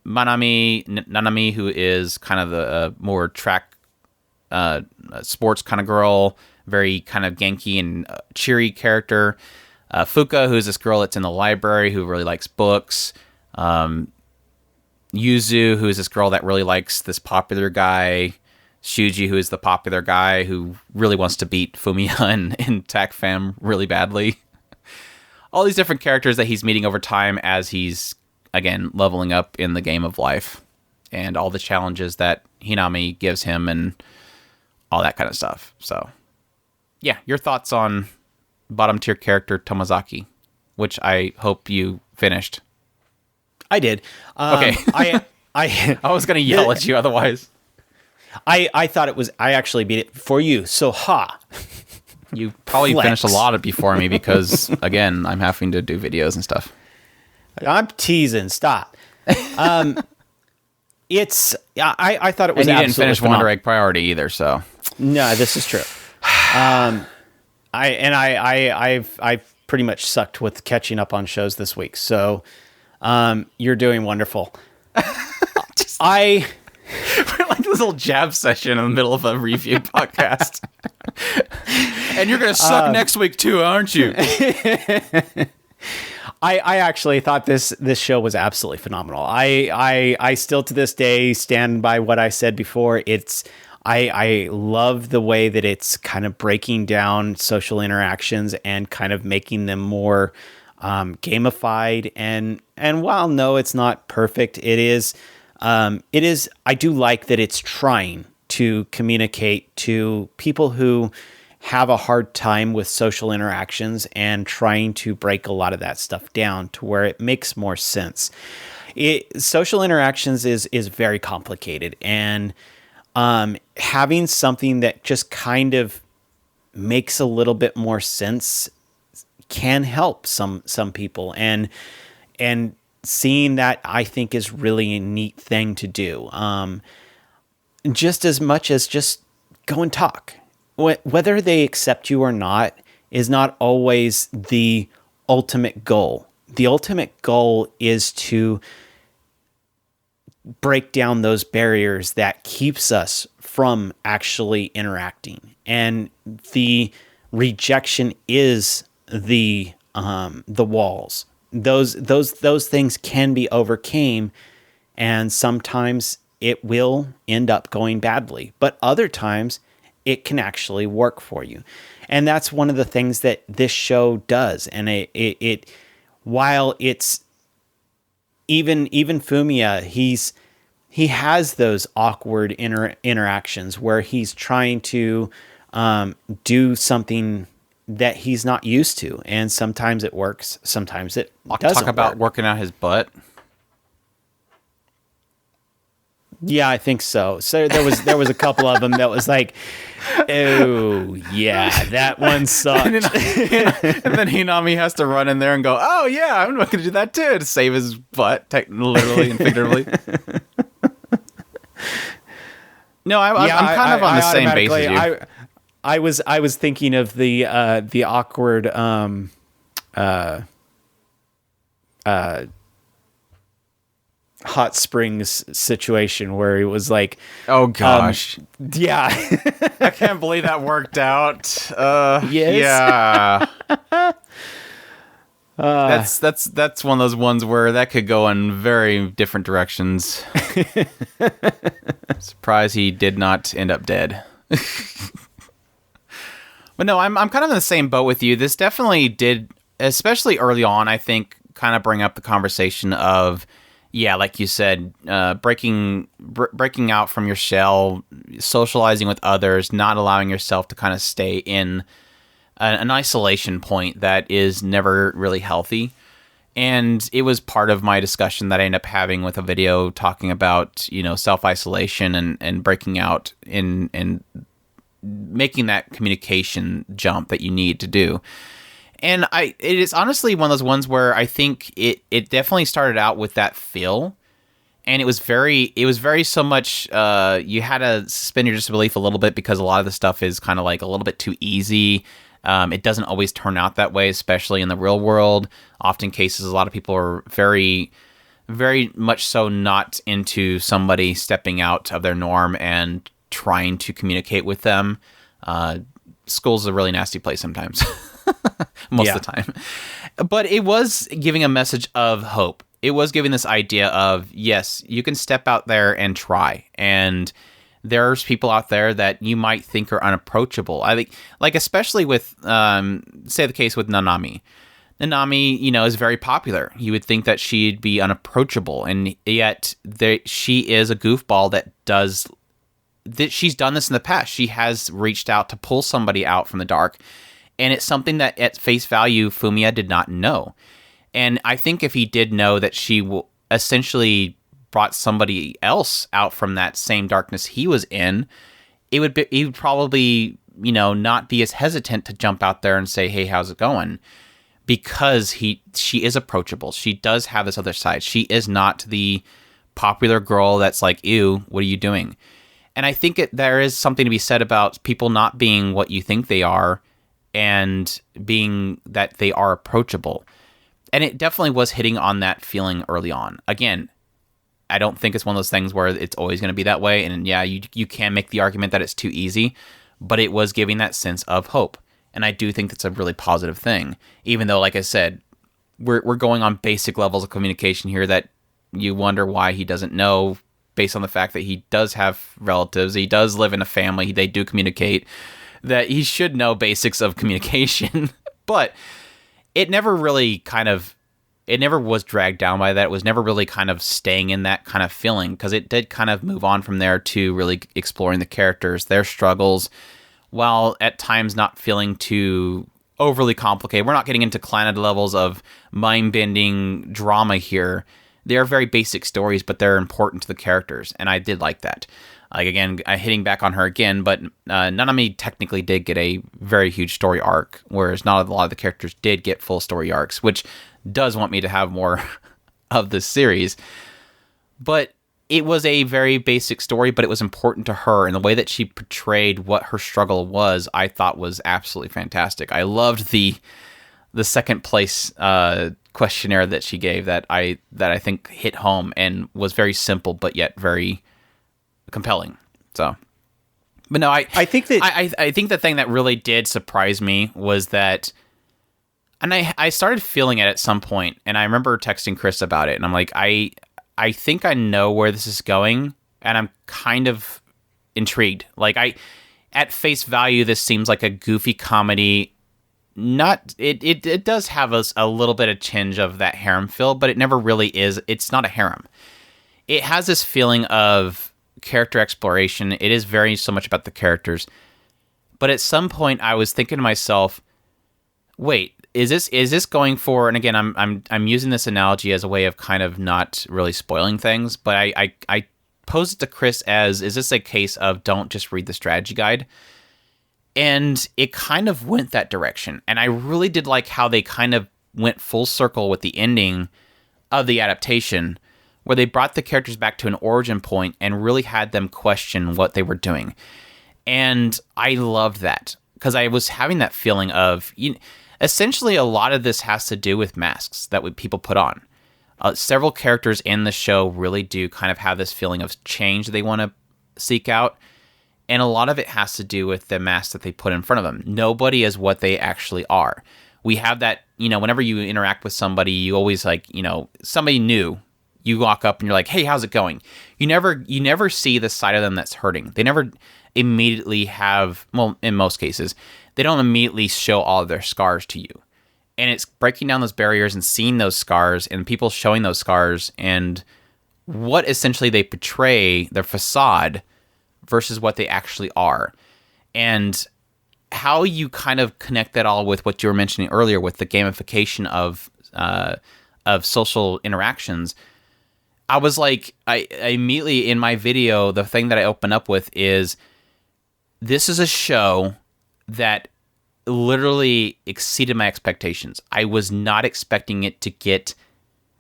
Nanami, who is kind of the more track sports kind of girl, very kind of Genki and cheery character. Fuka, who's this girl that's in the library who really likes books. Yuzu, who is this girl that really likes this popular guy. Shuji, who is the popular guy who really wants to beat Fumiya in TAC Fam really badly. All these different characters that he's meeting over time as he's, again, leveling up in the game of life. And all the challenges that Hinami gives him and all that kind of stuff. So, yeah, your thoughts on bottom tier character Tomozaki, which I hope you finished. I did. Okay. I was going to yell at you otherwise. I thought it was, I actually beat it for you. So, You probably finished a lot of it before me because, again, I'm having to do videos and stuff. I'm teasing. Stop. I thought it was and you didn't finish Wonder Egg Priority either, so. No, this is true. I've pretty much sucked with catching up on shows this week. So, you're doing wonderful. We're like this little jab session in the middle of a review podcast. And you're going to suck next week too, aren't you? I actually thought this show was absolutely phenomenal. I still to this day stand by what I said before. I love the way that it's kind of breaking down social interactions and kind of making them more gamified. And while no, it's not perfect, it is. I do like that it's trying to communicate to people who have a hard time with social interactions and trying to break a lot of that stuff down to where it makes more sense. Social interactions is very complicated, and having something that just kind of makes a little bit more sense can help some people, and seeing that, I think, is really a neat thing to do. Just as much as just go and talk. Whether they accept you or not is not always the ultimate goal. The ultimate goal is to break down those barriers that keeps us from actually interacting. And the rejection is the walls. Those things can be overcame, and sometimes it will end up going badly, but other times it can actually work for you. And that's one of the things that this show does. And it while it's even Fumiya, he has those awkward interactions where he's trying to do something that he's not used to, and sometimes it works, sometimes it doesn't. Talk about working out his butt. Yeah, I think so. So there was a couple of them that was like, oh yeah, that one sucked. and then Hinami has to run in there and go, oh yeah, I'm going to do that too, to save his butt, literally and figuratively. No, I'm kind of on the same base as you. I was thinking of the awkward hot springs situation where it was like, oh gosh, yeah, I can't believe that worked out. Yes. Yeah. That's one of those ones where that could go in very different directions. Surprised he did not end up dead. But no, I'm kind of in the same boat with you. This definitely did, especially early on, I think, kind of bring up the conversation of, yeah, like you said, breaking out from your shell, socializing with others, not allowing yourself to kind of stay in an isolation point that is never really healthy. And it was part of my discussion that I ended up having with a video talking about, self-isolation and breaking out and making that communication jump that you need to do. And it is honestly one of those ones where I think it definitely started out with that feel, and it was very so much, you had to suspend your disbelief a little bit because a lot of the stuff is kind of like a little bit too easy. It doesn't always turn out that way, especially in the real world. Often cases, a lot of people are very, very much so not into somebody stepping out of their norm and trying to communicate with them. School's a really nasty place sometimes. Most of the time. But it was giving a message of hope. It was giving this idea of, yes, you can step out there and try. And there's people out there that you might think are unapproachable. I think, like, especially with, say the case with Nanami. Nanami, is very popular. You would think that she'd be unapproachable. And yet she is a goofball that she's done this in the past. She has reached out to pull somebody out from the dark. And it's something that at face value, Fumiya did not know. And I think if he did know that she essentially brought somebody else out from that same darkness he was in, he would probably, not be as hesitant to jump out there and say, hey, how's it going? Because she is approachable. She does have this other side. She is not the popular girl that's like, ew, what are you doing? And I think there is something to be said about people not being what you think they are, and being that they are approachable. And it definitely was hitting on that feeling early on. Again, I don't think it's one of those things where it's always going to be that way. And yeah, you can make the argument that it's too easy, but it was giving that sense of hope. And I do think that's a really positive thing. Even though, like I said, we're going on basic levels of communication here that you wonder why he doesn't know, based on the fact that he does have relatives, he does live in a family, they do communicate, that he should know basics of communication. But it never really it never was dragged down by that. It was never really kind of staying in that kind of feeling, because it did kind of move on from there to really exploring the characters, their struggles, while at times not feeling too overly complicated. We're not getting into Clannad levels of mind-bending drama here. They are very basic stories, but they're important to the characters, and I did like that. Like, again, hitting back on her again, but Nanami technically did get a very huge story arc, whereas not a lot of the characters did get full story arcs, which does want me to have more of this series. But it was a very basic story, but it was important to her, and the way that she portrayed what her struggle was, I thought was absolutely fantastic. I loved the second place questionnaire that she gave that I think hit home and was very simple, but yet very compelling. So, but no, I think that I think the thing that really did surprise me was that, and I started feeling it at some point, and I remember texting Chris about it, and I'm like, I think I know where this is going, and I'm kind of intrigued. Like, at face value, this seems like a goofy comedy. It does have a little bit of tinge of that harem feel, but it never really is. It's not a harem. It has this feeling of character exploration. It is very so much about the characters. But at some point, I was thinking to myself, wait, is this going for? And again, I'm using this analogy as a way of kind of not really spoiling things. But I posed it to Chris as, is this a case of don't just read the strategy guide? And it kind of went that direction. And I really did like how they kind of went full circle with the ending of the adaptation, where they brought the characters back to an origin point and really had them question what they were doing. And I loved that, because I was having that feeling of, essentially a lot of this has to do with masks that people put on. Several characters in the show really do kind of have this feeling of change they want to seek out. And a lot of it has to do with the mask that they put in front of them. Nobody is what they actually are. We have that, whenever you interact with somebody, you always somebody new. You walk up and you're like, hey, how's it going? You never see the side of them that's hurting. They never immediately have, well, in most cases, they don't immediately show all of their scars to you. And it's breaking down those barriers and seeing those scars and people showing those scars and what essentially they portray, their facade, versus what they actually are. And how you kind of connect that all with what you were mentioning earlier with the gamification of social interactions. I was like, I immediately in my video, the thing that I open up with is, this is a show that literally exceeded my expectations. I was not expecting it to get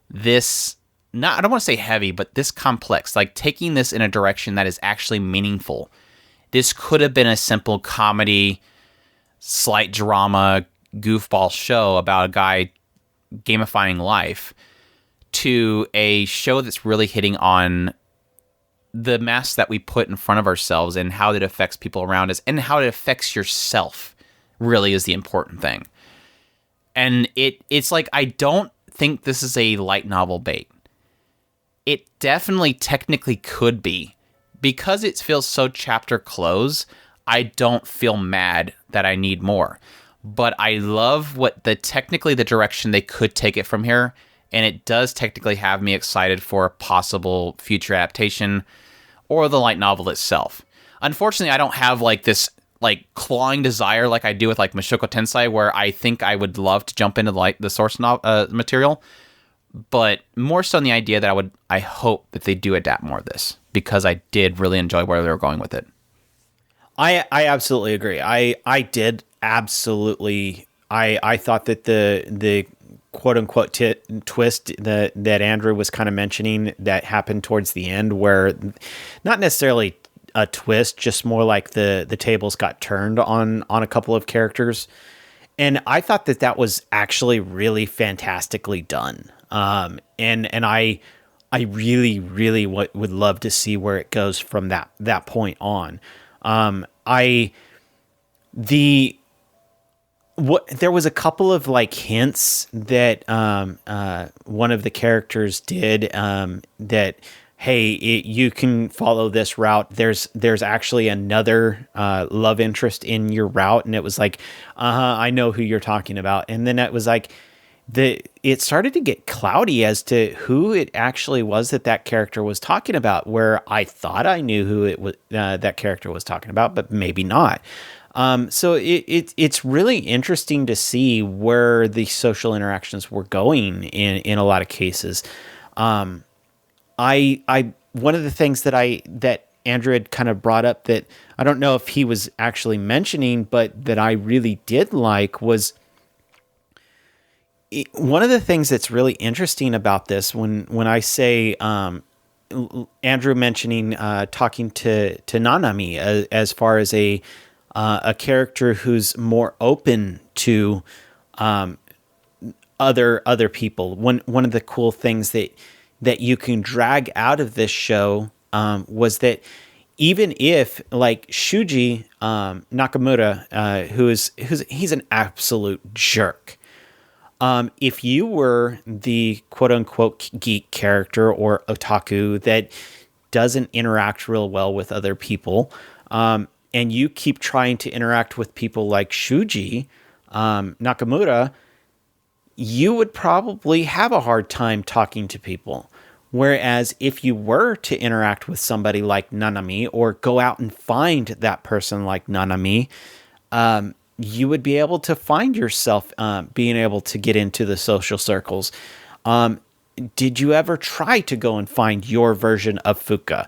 this, not, I don't want to say heavy, but this complex, like taking this in a direction that is actually meaningful. This could have been a simple comedy, slight drama, goofball show about a guy gamifying life, to a show that's really hitting on the masks that we put in front of ourselves and how it affects people around us and how it affects yourself really is the important thing. And it's like, I don't think this is a light novel bait. It definitely technically could be. Because it feels so chapter close, I don't feel mad that I need more. But I love technically the direction they could take it from here, and it does technically have me excited for a possible future adaptation or the light novel itself. Unfortunately, I don't have like this like clawing desire like I do with like Mushoku Tensei, where I think I would love to jump into like the source material, but more so in the idea that I hope that they do adapt more of this, because I did really enjoy where they were going with it. I absolutely agree. I did absolutely. I thought that the quote unquote twist that Andrew was kind of mentioning that happened towards the end, where not necessarily a twist, just more like the tables got turned on a couple of characters. And I thought that was actually really fantastically done. And I really would love to see where it goes from that point on. There was a couple of like hints that one of the characters did that, hey, you can follow this route. There's actually another love interest in your route, and it was like, I know who you're talking about. And then it was like it started to get cloudy as to who it actually was that character was talking about. Where I thought I knew who it was that character was talking about, but maybe not. So it's really interesting to see where the social interactions were going in a lot of cases. One of the things that Andrew had kind of brought up that I don't know if he was actually mentioning, but that I really did like was one of the things that's really interesting about this when I say, Andrew mentioning, talking to Nanami as far as a character who's more open to other people. One of the cool things that you can drag out of this show was that even if like Shuji Nakamura, he's an absolute jerk. If you were the quote unquote geek character or otaku that doesn't interact real well with other people, and you keep trying to interact with people like Shuji Nakamura, you would probably have a hard time talking to people. Whereas if you were to interact with somebody like Nanami, or go out and find that person like Nanami, you would be able to find yourself being able to get into the social circles. Did you ever try to go and find your version of Fuka?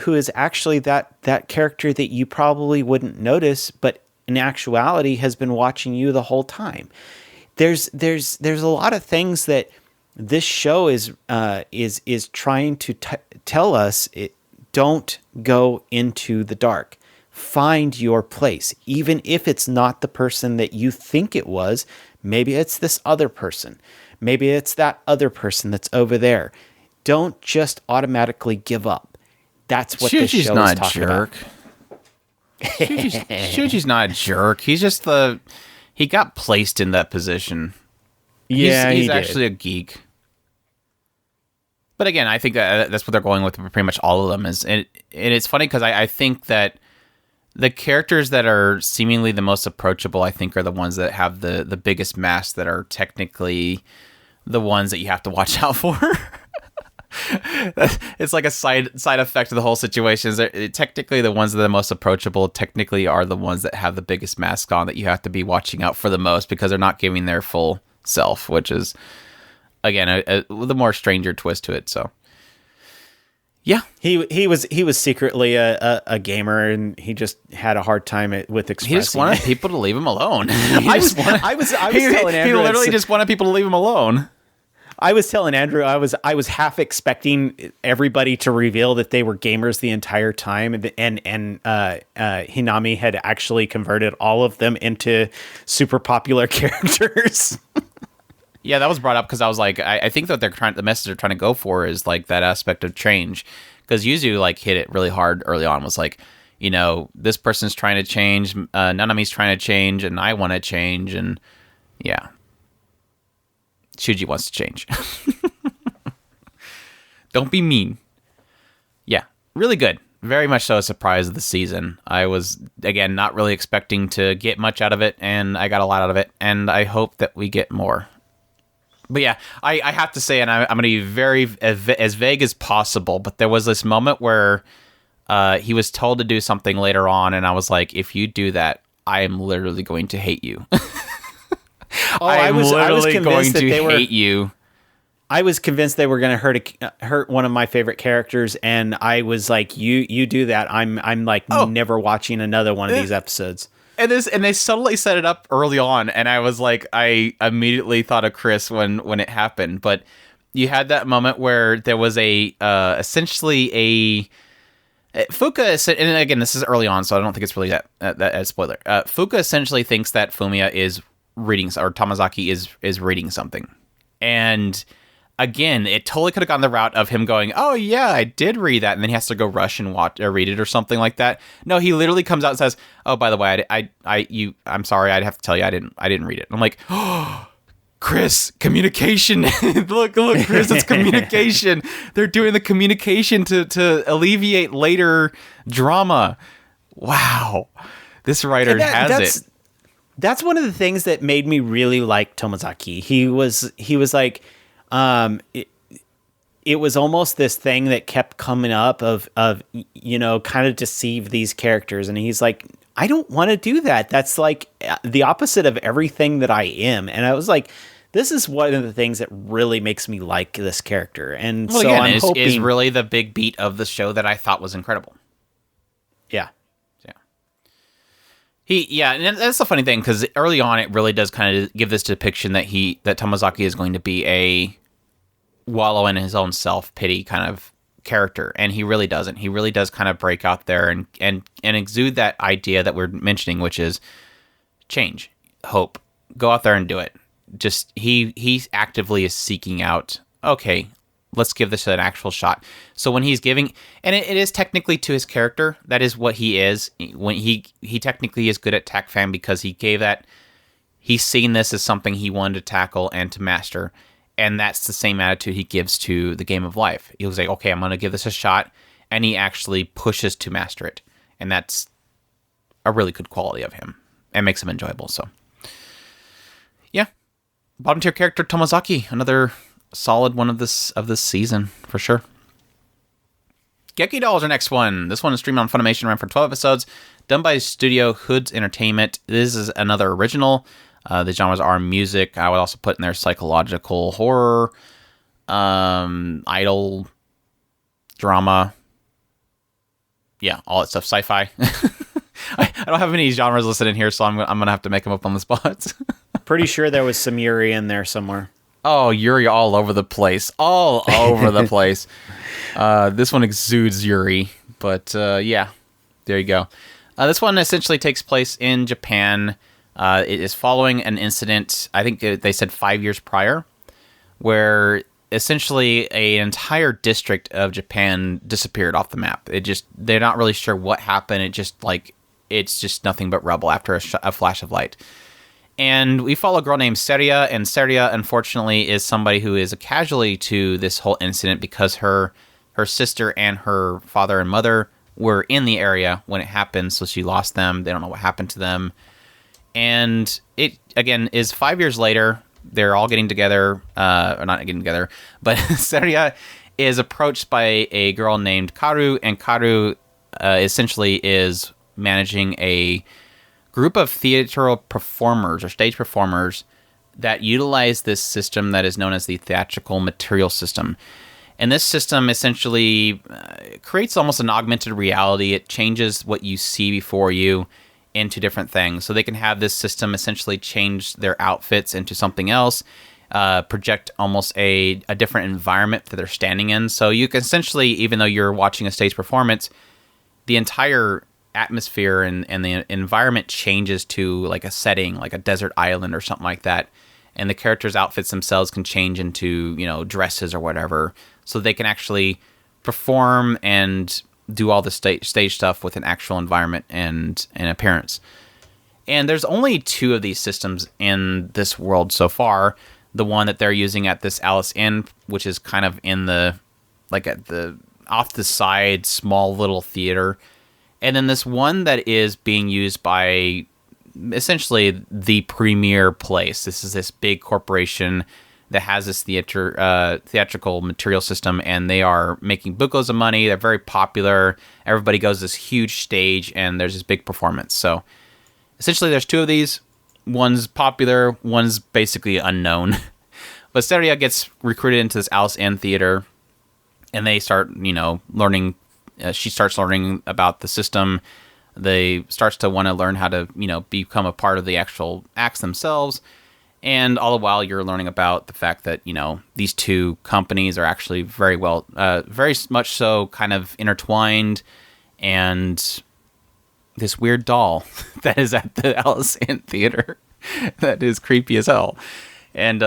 Who is actually that character that you probably wouldn't notice, but in actuality has been watching you the whole time. There's a lot of things that this show is trying to tell us. Don't go into the dark. Find your place, even if it's not the person that you think it was. Maybe it's this other person. Maybe it's that other person that's over there. Don't just automatically give up. That's what this show is talking about. Shuji's not a jerk. He's just he got placed in that position. Yeah, he's actually a geek. But again, I think that's what they're going with pretty much all of them. And it's funny because I think that the characters that are seemingly the most approachable, I think, are the ones that have the biggest masks, that are technically the ones that you have to watch out for. It's like a side effect of the whole situation. Technically, the ones that are the most approachable technically are the ones that have the biggest mask on, that you have to be watching out for the most, because they're not giving their full self, which is, again, the more stranger twist to it. So Yeah. He was secretly a gamer, and he just had a hard time with expressing. He just wanted people to leave him alone. I was telling Andrew, he literally just wanted people to leave him alone. I was telling Andrew, I was half expecting everybody to reveal that they were gamers the entire time, and Hinami had actually converted all of them into super popular characters. Yeah, that was brought up because I was like, I think that the message they're trying to go for is like that aspect of change, because Yuzu like hit it really hard early on. Was like, you know, this person's trying to change, Nanami's trying to change, and I want to change, and yeah. Shuji wants to change. Don't be mean. Yeah, really good. Very much so a surprise of the season. I was, again, not really expecting to get much out of it, and I got a lot out of it, and I hope that we get more. But yeah, I have to say, and I'm going to be very as vague as possible, but there was this moment where he was told to do something later on, and I was like, if you do that, I am literally going to hate you. I was convinced that they hate you. I was convinced they were going to hurt one of my favorite characters, and I was like, "You do that, I'm like never watching another one of these episodes." And they subtly set it up early on, and I was like, I immediately thought of Chris when it happened. But you had that moment where there was essentially a Fuka, and again, this is early on, so I don't think it's really that a spoiler. Fuka essentially thinks that Fumiya is reading, or Tomozaki is reading something, and again, it totally could have gone the route of him going, "Oh yeah, I did read that," and then he has to go rush and watch or read it or something like that. No, he literally comes out and says, "Oh, by the way, I'm sorry, I'd have to tell you, I didn't read it." And I'm like, "Oh, Chris, communication! look, Chris, it's communication. They're doing the communication to alleviate later drama. Wow, this writer has it." That's one of the things that made me really like Tomozaki. He was like, it was almost this thing that kept coming up of you know, kind of deceive these characters, and he's like, I don't want to do that. That's like the opposite of everything that I am. And I was like, this is one of the things that really makes me like this character. And well, so again, I'm hoping is really the big beat of the show that I thought was incredible. Yeah. And that's the funny thing, because early on it really does kind of give this depiction that Tomozaki is going to be a wallow in his own self-pity kind of character, and he really doesn't. He really does kind of break out there and exude that idea that we're mentioning, which is change, hope, go out there and do it. Just he actively is seeking out, okay, let's give this an actual shot. So when he's giving, and it is technically to his character, that is what he is. When he technically is good at tac fan, because he gave that, he's seen this as something he wanted to tackle and to master. And that's the same attitude he gives to the game of life. He was like, okay, I'm going to give this a shot. And he actually pushes to master it. And that's a really good quality of him. And makes him enjoyable. So, yeah. Bottom tier character, Tomozaki. Another solid one of this season, for sure. Gekidol is our next one. This one is streamed on Funimation, ran for 12 episodes. Done by Studio Hoods Entertainment. This is another original. The genres are music. I would also put in there psychological horror, idol, drama. Yeah, all that stuff. Sci-fi. I don't have any genres listed in here, so I'm gonna have to make them up on the spot. Pretty sure there was some Yuri in there somewhere. Oh, Yuri all over the place. All over the place. This one exudes Yuri, but yeah, there you go. This one essentially takes place in Japan. It is following an incident, I think they said 5 years prior, where essentially an entire district of Japan disappeared off the map. They're not really sure what happened. It's just nothing but rubble after a flash of light. And we follow a girl named Seria, and Seria, unfortunately, is somebody who is a casualty to this whole incident because her sister and her father and mother were in the area when it happened, so she lost them. They don't know what happened to them. And it, again, is 5 years later. They're all getting together, or not getting together, but Seria is approached by a girl named Karu, and Karu essentially is managing a group of theatrical performers or stage performers that utilize this system that is known as the theatrical material system. And this system essentially creates almost an augmented reality. It changes what you see before you into different things. So they can have this system essentially change their outfits into something else, project almost a different environment that they're standing in. So you can essentially, even though you're watching a stage performance, the entire atmosphere and the environment changes to like a setting, like a desert island or something like that. And the characters' outfits themselves can change into, dresses or whatever. So they can actually perform and do all the stage stuff with an actual environment and an appearance. And there's only 2 of these systems in this world so far. The one that they're using at this Alice Inn, which is kind of in the, like at the off the side, small little theater. And then this one that is being used by essentially the premier place. This is this big corporation that has this theatrical material system, and they are making bookloads of money. They're very popular. Everybody goes to this huge stage, and there's this big performance. So essentially there's 2 of these. One's popular, one's basically unknown. But Seria gets recruited into this Alice Inn theater, and they start, learning. She starts learning about the system. They starts to want to learn how to, become a part of the actual acts themselves. And all the while, you're learning about the fact that, these 2 companies are actually very much so kind of intertwined. And this weird doll that is at the Alice Inn theater that is creepy as hell. And,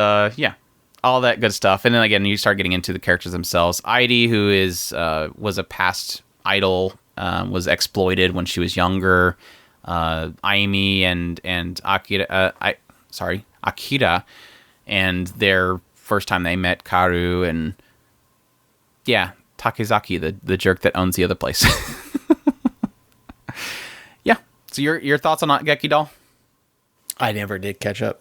all that good stuff. And then again, you start getting into the characters themselves. Idy, who was a past idol, was exploited when she was younger. Aimi and Akira, and their first time they met, Karu, and Takezaki, the jerk that owns the other place. Yeah. So your thoughts on Gekidol? I never did catch up.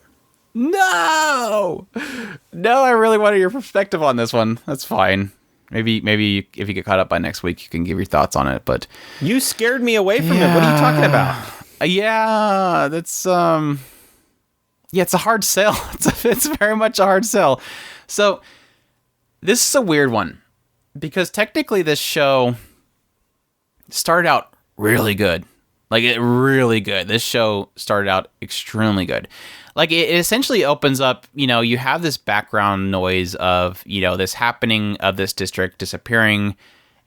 No, I really wanted your perspective on this one. That's fine. Maybe if you get caught up by next week, you can give your thoughts on it. But you scared me away from it. What are you talking about? Yeah, that's it's a hard sell. It's very much a hard sell. So this is a weird one because technically this show started out really good. Really good. This show started out extremely good. It essentially opens up, you have this background noise of, this happening of this district disappearing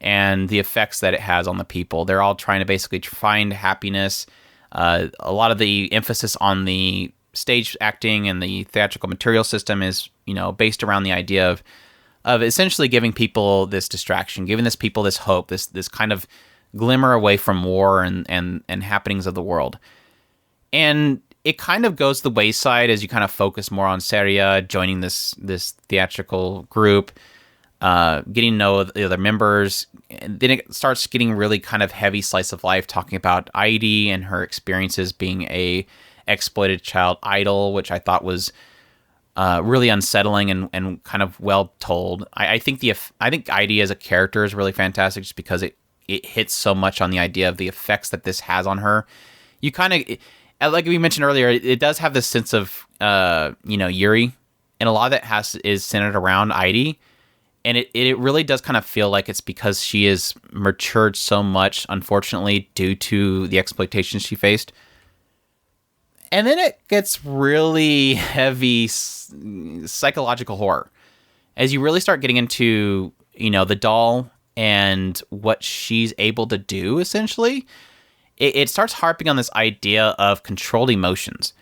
and the effects that it has on the people. They're all trying to basically find happiness. A lot of the emphasis on the stage acting and the theatrical material system is, based around the idea of essentially giving people this distraction, giving this people this hope, this kind of glimmer away from war and happenings of the world. And it kind of goes the wayside as you kind of focus more on Seria joining this theatrical group, getting to know the other members. And then it starts getting really kind of heavy slice of life, talking about Idy and her experiences being a exploited child idol, which I thought was really unsettling and kind of well told. I think Idy as a character is really fantastic just because it hits so much on the idea of the effects that this has on her. You kind of, like we mentioned earlier, it does have this sense of, Yuri, and a lot of that is centered around Idy, and it really does kind of feel like it's because she is matured so much, unfortunately, due to the exploitation she faced. And then it gets really heavy psychological horror as you really start getting into, the doll and what she's able to do, essentially. It starts harping on this idea of controlled emotions.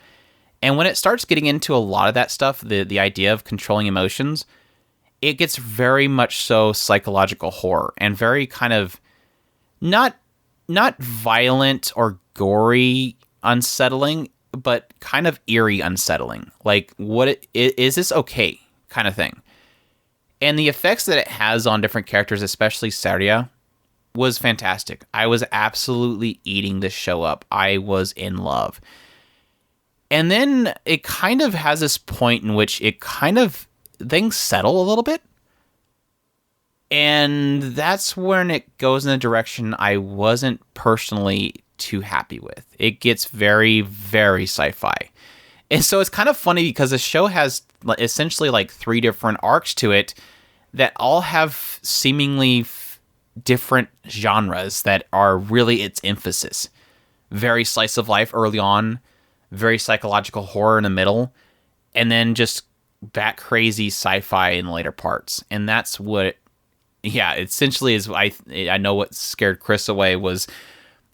And when it starts getting into a lot of that stuff, the idea of controlling emotions, it gets very much so psychological horror and very kind of not violent or gory unsettling, but kind of eerie unsettling. Is this okay kind of thing? And the effects that it has on different characters, especially Seria, was fantastic. I was absolutely eating this show up. I was in love. And then it kind of has this point in which things settle a little bit. And that's when it goes in a direction I wasn't personally too happy with. It gets very, very sci-fi. And so it's kind of funny because the show has essentially 3 different arcs to it that all have seemingly different genres that are really its emphasis. Very slice of life early on, very psychological horror in the middle, and then just bat crazy sci-fi in the later parts. And that's what, essentially is, I know what scared Chris away was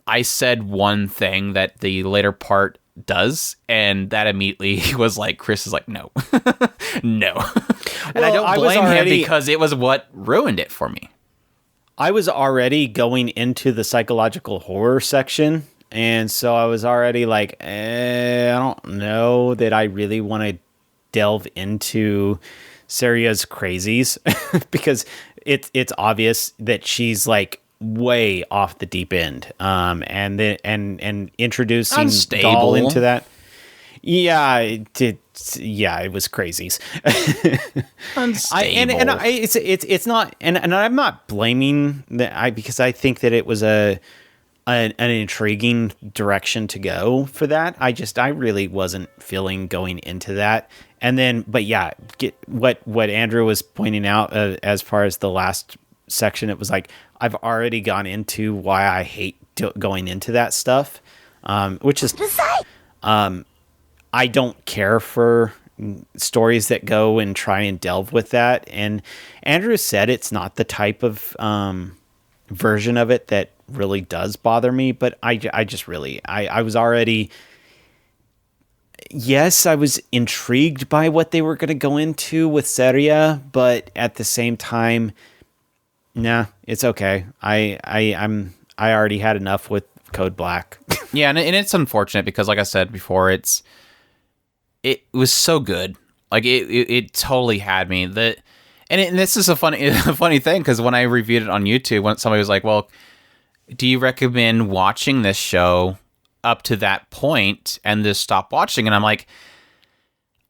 I said one thing that the later part does, and that immediately was like, Chris is like, no. No. And I don't blame him because it was what ruined it for me. I was already going into the psychological horror section, and so I was already like, I don't know that I really want to delve into Seria's crazies because it's obvious that she's like way off the deep end, and introducing Unstable. Doll into that. Yeah, it was crazies. Unstable. It's not, and I'm not blaming because I think that it was an intriguing direction to go for that. I really wasn't feeling going into that. And then, but yeah, what Andrew was pointing out as far as the last section, it was like, I've already gone into why I hate going into that stuff, which is, I don't care for stories that go and try and delve with that. And Andrew said it's not the type of version of it that really does bother me, but I just really, I was already, yes, I was intrigued by what they were going to go into with Seria, but at the same time, nah, it's okay. I already had enough with Code Black. Yeah, and it's unfortunate because, like I said before, it was so good. Like it totally had me. And this is a funny thing because when I reviewed it on YouTube, when somebody was like, "Well, do you recommend watching this show up to that point and just stop watching?" And I'm like,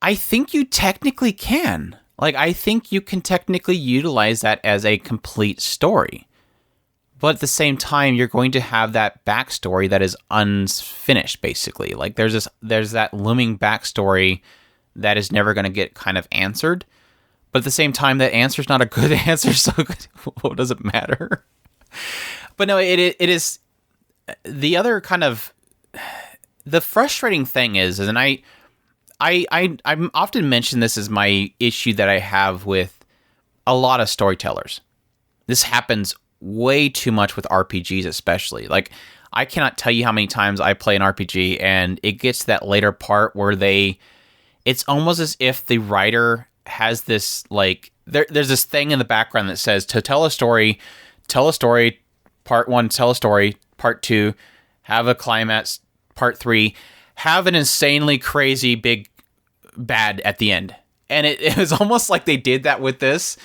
I think you technically can. Like, I think you can technically utilize that as a complete story. But at the same time, you're going to have that backstory that is unfinished, basically. Like, there's that looming backstory that is never going to get kind of answered. But at the same time, that answer's not a good answer, so what does it matter? But no, it is... The other kind of... The frustrating thing is, and I often mention this as my issue that I have with a lot of storytellers. This happens way too much with RPGs, especially. Like, I cannot tell you how many times I play an RPG and it gets to that later part where it's almost as if the writer has this, like, there's this thing in the background that says, to tell a story, part 1, tell a story, part 2, have a climax, part 3, have an insanely crazy big bad at the end. And it was almost like they did that with this.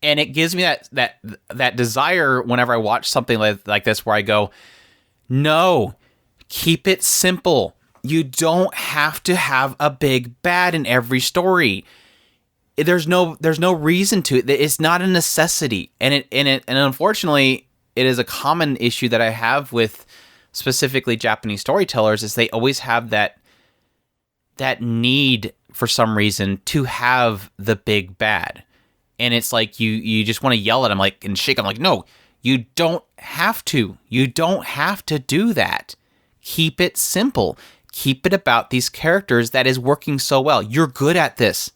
And it gives me that desire whenever I watch something like this where I go, no, keep it simple. You don't have to have a big bad in every story. There's no reason to it. It's not a necessity. And unfortunately, it is a common issue that I have with specifically Japanese storytellers is they always have that need for some reason to have the big bad. And it's like you just want to yell at them and shake them like, no, you don't have to. You don't have to do that. Keep it simple. Keep it about these characters that is working so well. You're good at this.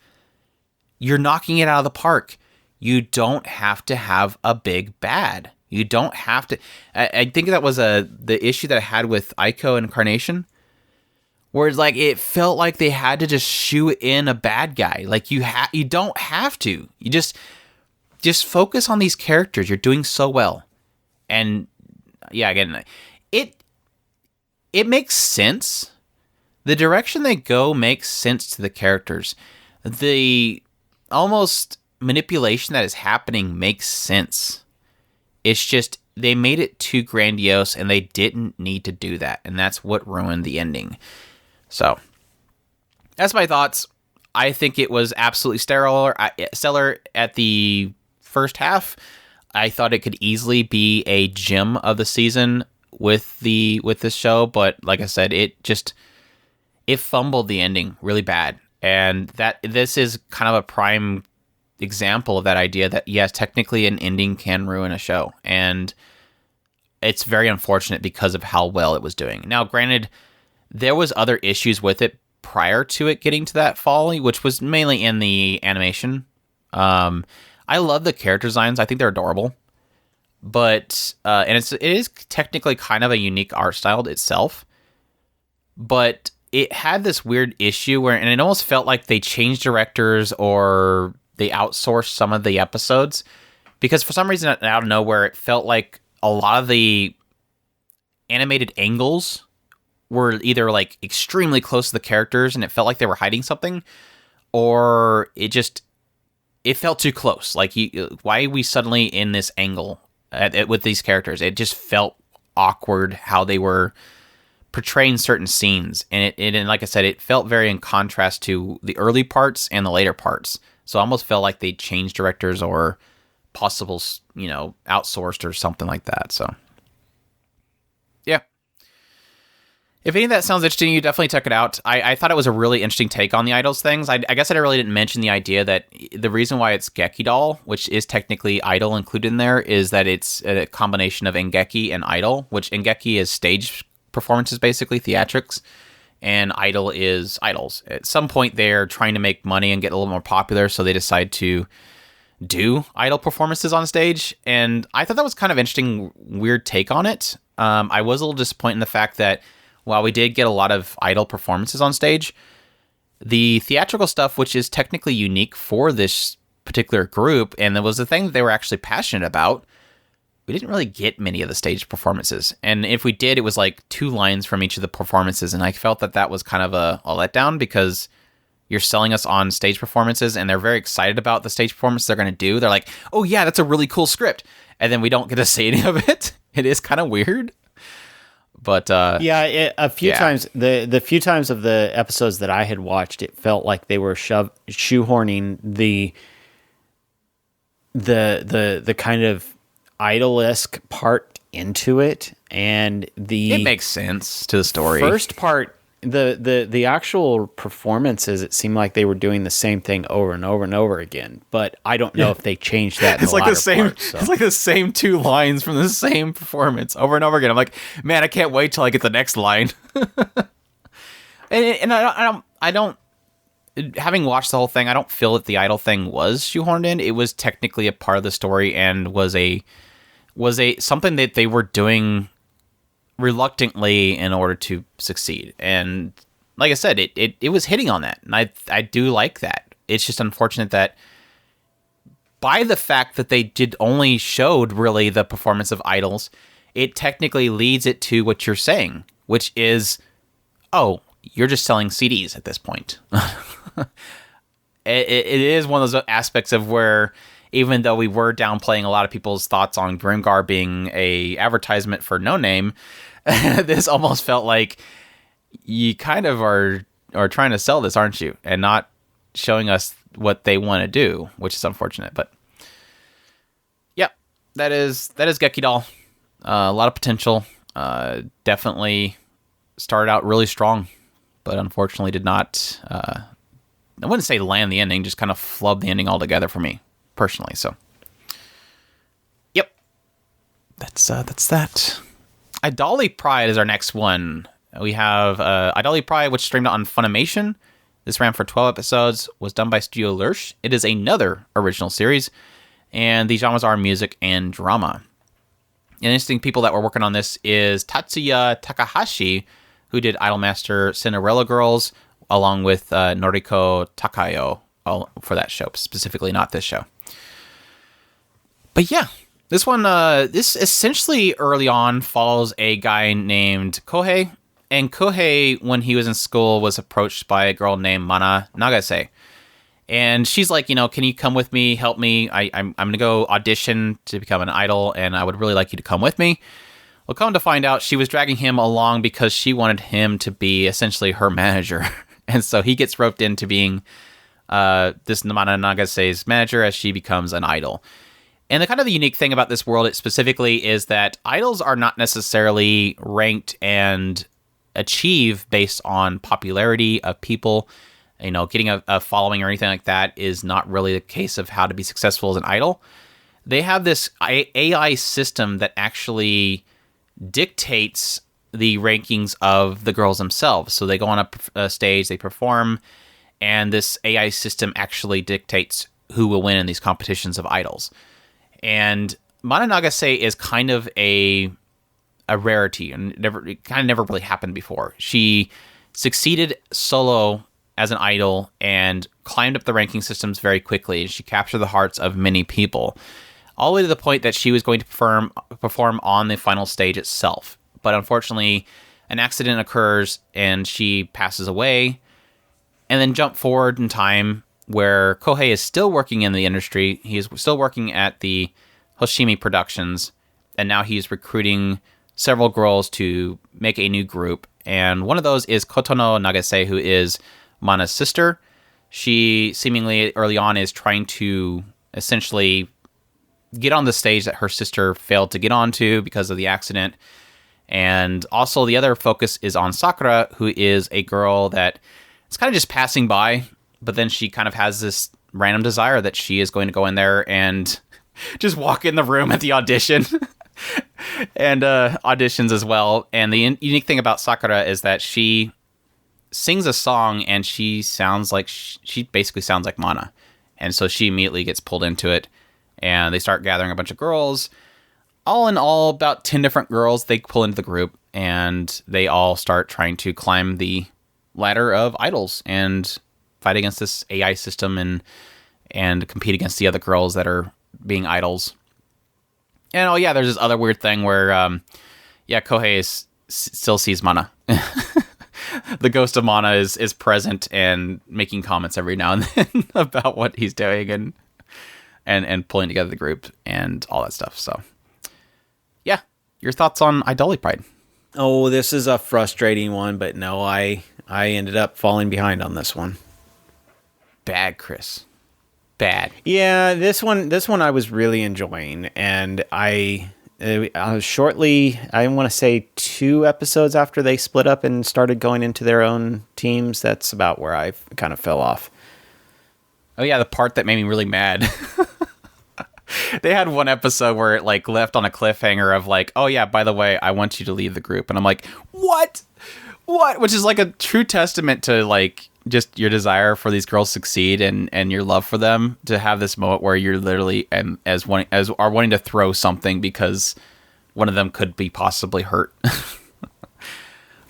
You're knocking it out of the park. You don't have to have a big bad. You don't have to. I think that was the issue that I had with Ico Incarnation, where it's like it felt like they had to just shoe in a bad guy. Like you don't have to. You just focus on these characters. You're doing so well, and yeah, again, it makes sense. The direction they go makes sense to the characters. The almost manipulation that is happening makes sense. It's just they made it too grandiose, and they didn't need to do that, and that's what ruined the ending. So, that's my thoughts. I think it was absolutely stellar at the first half. I thought it could easily be a gem of the season with this show, but like I said, it fumbled the ending really bad. And this is kind of a prime example of that idea that, yes, technically an ending can ruin a show. And it's very unfortunate because of how well it was doing. Now, granted, there was other issues with it prior to it getting to that folly, which was mainly in the animation. I love the character designs. I think they're adorable. But, and it is technically kind of a unique art style itself. But it had this weird issue where, and it almost felt like they changed directors or they outsourced some of the episodes. Because for some reason, out of nowhere, it felt like a lot of the animated angles were either like extremely close to the characters and it felt like they were hiding something, or it felt too close. Like, why are we suddenly in this angle with these characters? It just felt awkward how they were portraying certain scenes, and and like I said, it felt very in contrast to the early parts and the later parts. So I almost felt like they changed directors or possible, outsourced or something like that. So yeah, if any of that sounds interesting, you definitely check it out. I thought it was a really interesting take on the idols things. I guess I really didn't mention the idea that the reason why it's Gekidol, which is technically idol included in there, is that it's a combination of Engeki and idol, which Engeki is stage performances, basically theatrics, and idol is idols. At some point they're trying to make money and get a little more popular, so they decide to do idol performances on stage, and I thought that was kind of interesting, weird take on it. I was a little disappointed in the fact that while we did get a lot of idol performances on stage, the theatrical stuff, which is technically unique for this particular group, and it was the thing that they were actually passionate about, we didn't really get many of the stage performances. And if we did, it was like 2 lines from each of the performances. And I felt that was kind of a letdown, because you're selling us on stage performances and they're very excited about the stage performance they're going to do. They're like, oh yeah, that's a really cool script. And then we don't get to see any of it. It is kind of weird. But a few times, the few times of the episodes that I had watched, it felt like they were shoehorning the kind of idol-esque part into it, and it makes sense to the story. First part, the actual performances, it seemed like they were doing the same thing over and over and over again. But I don't know if they changed that. It's like the same. It's like the same 2 lines from the same performance over and over again. I'm like, man, I can't wait till I get the next line. and I don't. Having watched the whole thing, I don't feel that the idol thing was shoehorned in. It was technically a part of the story and was a something that they were doing reluctantly in order to succeed. And like I said, it was hitting on that, and I do like that. It's just unfortunate that by the fact that they did only showed really the performance of idols, it technically leads it to what you're saying, which is, oh, you're just selling CDs at this point. It is one of those aspects of where, even though we were downplaying a lot of people's thoughts on Grimgar being a advertisement for No Name, this almost felt like you kind of are trying to sell this, aren't you? And not showing us what they want to do, which is unfortunate. But yeah, that is Gekidol. A lot of potential. Definitely started out really strong, but unfortunately did not. I wouldn't say land the ending, just kind of flub the ending altogether for me personally. So, yep, that's that. Idoly Pride is our next one. We have Idoly Pride, which streamed on Funimation. This ran for 12 episodes, was done by Studio Lurch. It is another original series, and the genres are music and drama. And interesting people that were working on this is Tatsuya Takahashi, who did Idolmaster Cinderella Girls, along with Noriko Takayo for that show, specifically not this show. But yeah, this one, this essentially early on follows a guy named Kohei. And Kohei, when he was in school, was approached by a girl named Mana Nagase. And she's like, can you come with me, help me? I'm going to go audition to become an idol, and I would really like you to come with me. Well, come to find out, she was dragging him along because she wanted him to be essentially her manager. And so he gets roped into being this Mana Nagase's manager as she becomes an idol. And the kind of the unique thing about this world specifically is that idols are not necessarily ranked and achieve based on popularity of people. getting a following or anything like that is not really the case of how to be successful as an idol. They have this AI system that actually dictates the rankings of the girls themselves. So they go on a stage, they perform, and this AI system actually dictates who will win in these competitions of idols. And Mana Nagase is kind of a rarity, and it kind of never really happened before. She succeeded solo as an idol and climbed up the ranking systems very quickly. She captured the hearts of many people, all the way to the point that she was going to perform on the final stage itself. But unfortunately, an accident occurs and she passes away. And then jump forward in time where Kohei is still working in the industry. He is still working at the Hoshimi Productions, and now he's recruiting several girls to make a new group. And one of those is Kotono Nagase, who is Mana's sister. She seemingly early on is trying to essentially get on the stage that her sister failed to get onto because of the accident. And also the other focus is on Sakura, who is a girl that is kind of just passing by, but then she kind of has this random desire that she is going to go in there and just walk in the room at the audition and auditions as well. And the unique thing about Sakura is that she sings a song and she sounds like she basically sounds like Mana. And so she immediately gets pulled into it, and they start gathering a bunch of girls. All in all, about 10 different girls they pull into the group, and they all start trying to climb the ladder of idols and fight against this AI system and compete against the other girls that are being idols. And oh yeah, there's this other weird thing where Kohei still sees Mana. The ghost of Mana is present and making comments every now and then about what he's doing and pulling together the group and all that stuff. So yeah, your thoughts on Idoly Pride? Oh, this is a frustrating one, but no, I ended up falling behind on this one. Bad, Chris. Bad. Yeah, this one I was really enjoying, and I was shortly, I want to say 2 episodes after they split up and started going into their own teams. That's about where I kind of fell off. Oh yeah, the part that made me really mad. They had one episode where it like left on a cliffhanger of like, oh yeah, by the way, I want you to leave the group. And I'm like, what? Which is like a true testament to like just your desire for these girls to succeed and your love for them, to have this moment where you're literally wanting to throw something because one of them could be possibly hurt.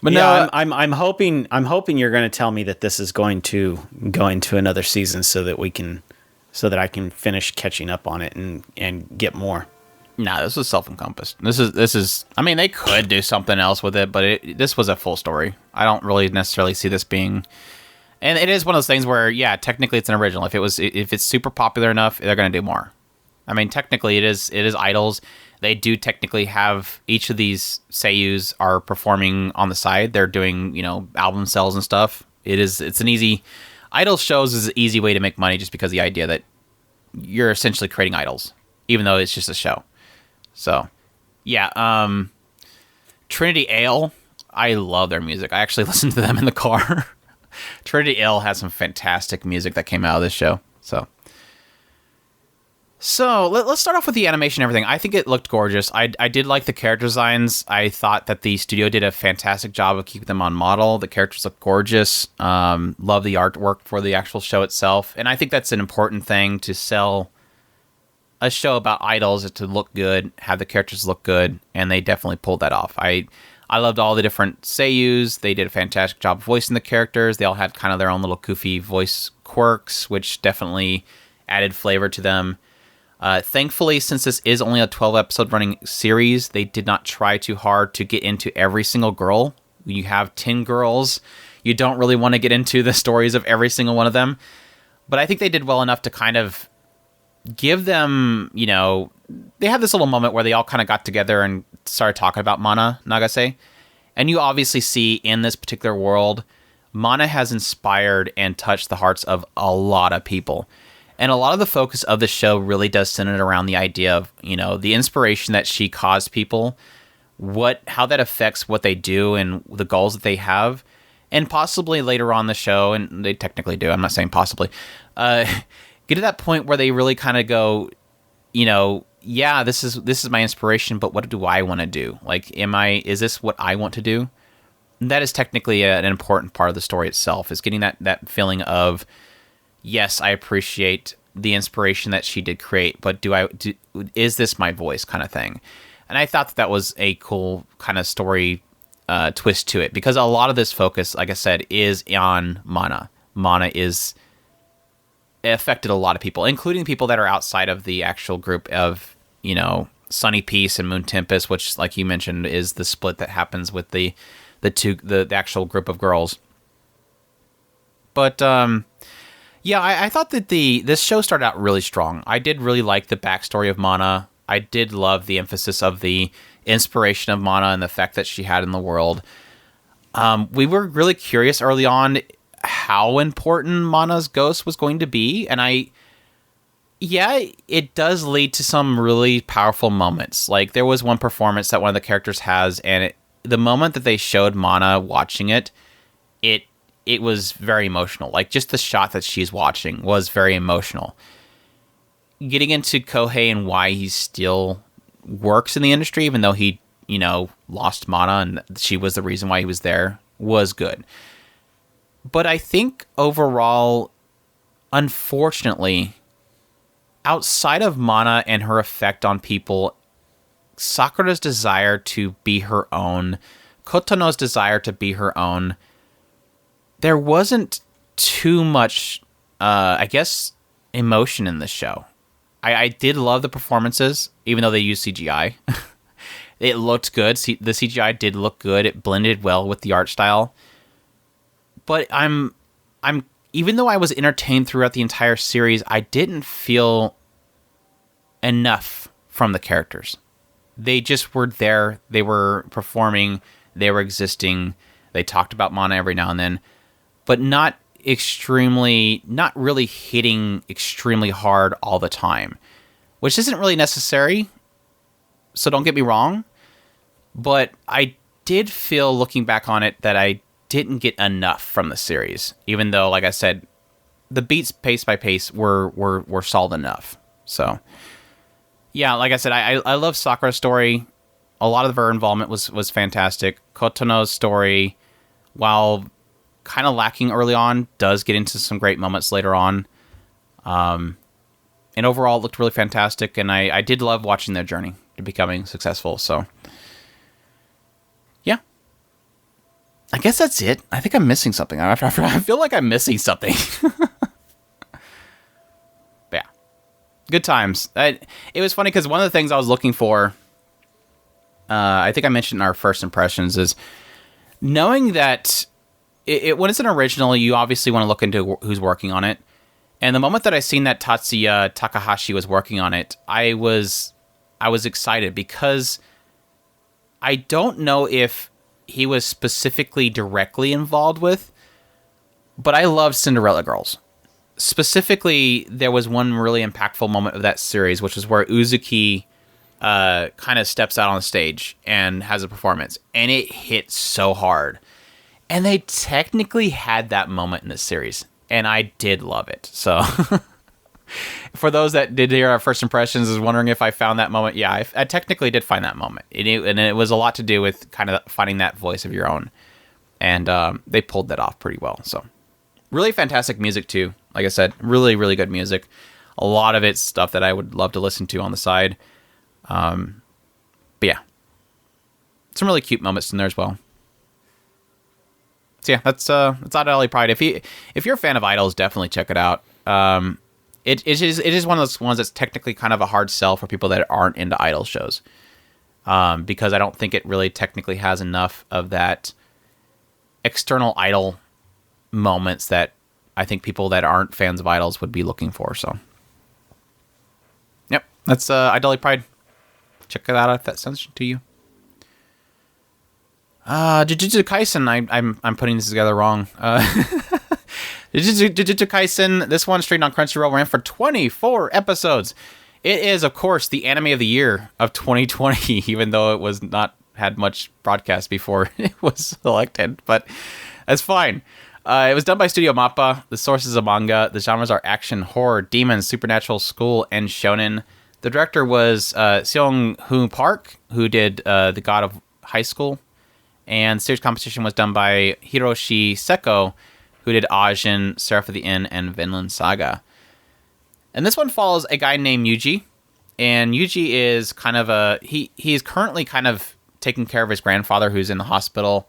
But yeah, no, I'm hoping you're going to tell me that this is going to go into another season so that I can finish catching up on it and get more. Nah, this was self-encompassed. This is. I mean, they could do something else with it, but this was a full story. I don't really necessarily see this being. And it is one of those things where, yeah, technically it's an original. If it's super popular enough, they're going to do more. I mean, technically it is idols. They do technically have each of these seiyus are performing on the side. They're doing, album sales and stuff. It's an easy. Idol shows is an easy way to make money just because of the idea that you're essentially creating idols, even though it's just a show. So, yeah. Trinity Ale, I love their music. I actually listened to them in the car. Trinity Ale has some fantastic music that came out of this show. So let's start off with the animation and everything. I think it looked gorgeous. I did like the character designs. I thought that the studio did a fantastic job of keeping them on model. The characters look gorgeous. Love the artwork for the actual show itself. And I think that's an important thing to sell a show about idols, is to look good, have the characters look good, and they definitely pulled that off. I loved all the different seiyus. They did a fantastic job voicing the characters. They all had kind of their own little goofy voice quirks, which definitely added flavor to them. Thankfully, since this is only a 12-episode running series, they did not try too hard to get into every single girl. You have 10 girls. You don't really want to get into the stories of every single one of them. But I think they did well enough to kind of give them, they had this little moment where they all kind of got together and started talking about Mana Nagase. And you obviously see in this particular world, Mana has inspired and touched the hearts of a lot of people. And a lot of the focus of the show really does center around the idea of, the inspiration that she caused people, how that affects what they do and the goals that they have. and possibly later on the show, and they technically do, I'm not saying possibly, get to that point where they really kind of go, yeah, this is my inspiration, but what do I want to do? Like, is this what I want to do? And that is technically an important part of the story itself, is getting that feeling of, yes, I appreciate the inspiration that she did create, but is this my voice kind of thing? And I thought that was a cool kind of story twist to it, because a lot of this focus, like I said, is on Mana. Mana it affected a lot of people, including people that are outside of the actual group of, Sunny Peace and Moon Tempest, which, like you mentioned, is the split that happens with the actual group of girls. But yeah, I thought that this show started out really strong. I did really like the backstory of Mana. I did love the emphasis of the inspiration of Mana and the effect that she had in the world. We were really curious early on how important Mana's ghost was going to be, and it does lead to some really powerful moments. Like, there was one performance that one of the characters has, and the moment that they showed Mana watching it was very emotional. Like, just the shot that she's watching was very emotional. Getting into Kohei and why he still works in the industry, even though he, lost Mana and she was the reason why he was there, was good. But I think overall, unfortunately, outside of Mana and her effect on people, Sakura's desire to be her own, Kotono's desire to be her own, there wasn't too much, emotion in this show. I did love the performances, even though they used CGI. It looked good. The CGI did look good. It blended well with the art style. But I'm even though I was entertained throughout the entire series, I didn't feel enough from the characters. They just were there. They were performing. They were existing. They talked about Mana every now and then, but not really hitting extremely hard all the time, which isn't really necessary. So don't get me wrong, but I did feel, looking back on it, that I didn't get enough from the series, even though, like I said, the beats pace by pace were solid enough. So yeah, like I said, I love Sakura's story. A lot of her involvement was fantastic. Kotono's story, while kind of lacking early on, does get into some great moments later on. And overall, it looked really fantastic, and I did love watching their journey to becoming successful. So yeah, I guess that's it. I think I'm missing something. I feel like I'm missing something. But yeah, good times. It was funny because one of the things I was looking for, I think I mentioned in our first impressions, is knowing that when it's an original, you obviously want to look into who's working on it. And the moment that I seen that Tatsuya Takahashi was working on it, I was excited, because I don't know if he was specifically directly involved with, but I love Cinderella Girls. Specifically, there was one really impactful moment of that series, which is where Uzuki kind of steps out on stage and has a performance, and it hit so hard. And they technically had that moment in this series, and I did love it. So for those that did hear our first impressions, is wondering if I found that moment. Yeah, I technically did find that moment. And it was a lot to do with kind of finding that voice of your own. And they pulled that off pretty well. So really fantastic music too. Like I said, really, really good music. A lot of it's stuff that I would love to listen to on the side. But yeah, some really cute moments in there as well. So yeah, that's Idoly Pride. If you're a fan of idols, definitely check it out. It is one of those ones that's technically kind of a hard sell for people that aren't into idol shows, because I don't think it really technically has enough of that external idol moments that I think people that aren't fans of idols would be looking for. So yep, that's Idoly Pride. Check it out if that sounds to you. Jujutsu Kaisen, I'm putting this together wrong. Jujutsu Kaisen, this one straight on Crunchyroll, ran for 24 episodes. It is, of course, the anime of the year of 2020, even though it was not had much broadcast before it was selected. But That's fine. It was done by Studio Mappa. The source is a manga. The genres are action, horror, demon, supernatural, school, and shonen. The director was Seong-Hoon Park, who did The God of High School. And series composition was done by Hiroshi Seko, who did Ajin, Seraph of the Inn, and Vinland Saga. And this one follows a guy named Yuji. And Yuji is kind of he's currently kind of taking care of his grandfather who's in the hospital.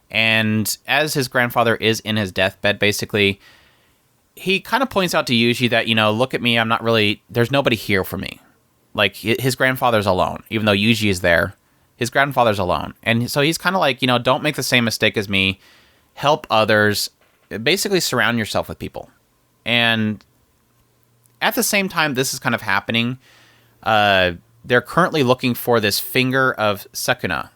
And as his grandfather is in his deathbed, basically, he kind of points out to Yuji that, look at me, there's nobody here for me. Like, his grandfather's alone, even though Yuji is there. His grandfather's alone. And so he's kind of like, don't make the same mistake as me. Help others. Basically, surround yourself with people. And at the same time this is kind of happening, they're currently looking for this finger of Sakuna.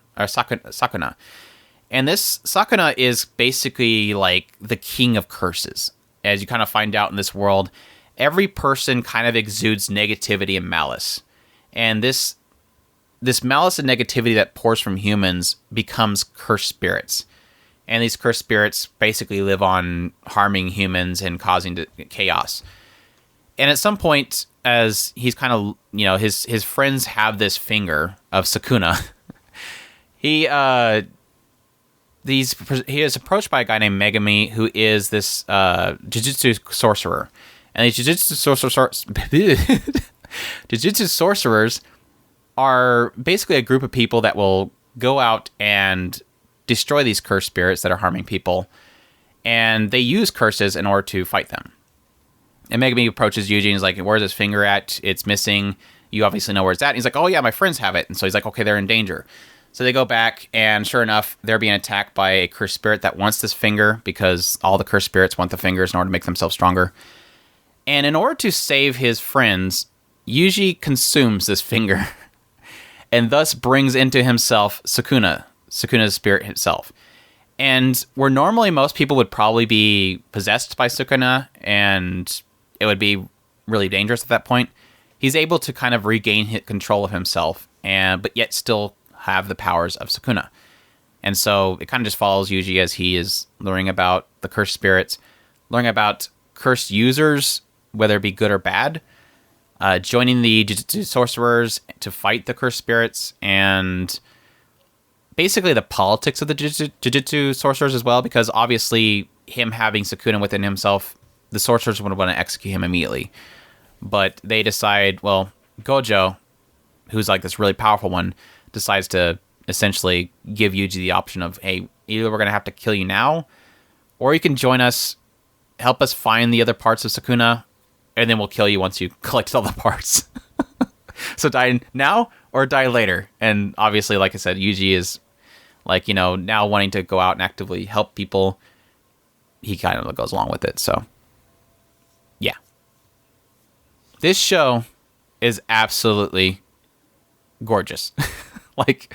And this Sakuna is basically like the king of curses. As you kind of find out in this world, every person kind of exudes negativity and malice. And this malice and negativity that pours from humans becomes cursed spirits. And these cursed spirits basically live on harming humans and causing chaos. And at some point, as he's kind of, his friends have this finger of Sakuna, he is approached by a guy named Megami, who is this Jujutsu sorcerer. And these Jujutsu sorcerers are basically a group of people that will go out and destroy these cursed spirits that are harming people. And they use curses in order to fight them. And Megami approaches Yuji and is like, where's his finger at? It's missing. You obviously know where it's at. And he's like, oh yeah, my friends have it. And so he's like, okay, they're in danger. So they go back, and sure enough, they're being attacked by a cursed spirit that wants this finger, because all the cursed spirits want the fingers in order to make themselves stronger. And in order to save his friends, Yuji consumes this finger, and thus brings into himself Sukuna's spirit himself. And where normally most people would probably be possessed by Sukuna, and it would be really dangerous at that point, he's able to kind of regain control of himself, but yet still have the powers of Sukuna. And so it kind of just follows Yuji as he is learning about the cursed spirits, learning about cursed users, whether it be good or bad, joining the Jujutsu sorcerers to fight the cursed spirits, and basically the politics of the Jujutsu sorcerers as well, because obviously him having Sukuna within himself, the sorcerers would want to execute him immediately. But they decide, well, Gojo, who's like this really powerful one, decides to essentially give Yuji the option of, hey, either we're going to have to kill you now, or you can join us, help us find the other parts of Sukuna, and then we'll kill you once you collect all the parts. So die now or die later. And obviously, like I said, Yuji is like, now wanting to go out and actively help people. He kind of goes along with it. So yeah, this show is absolutely gorgeous. Like,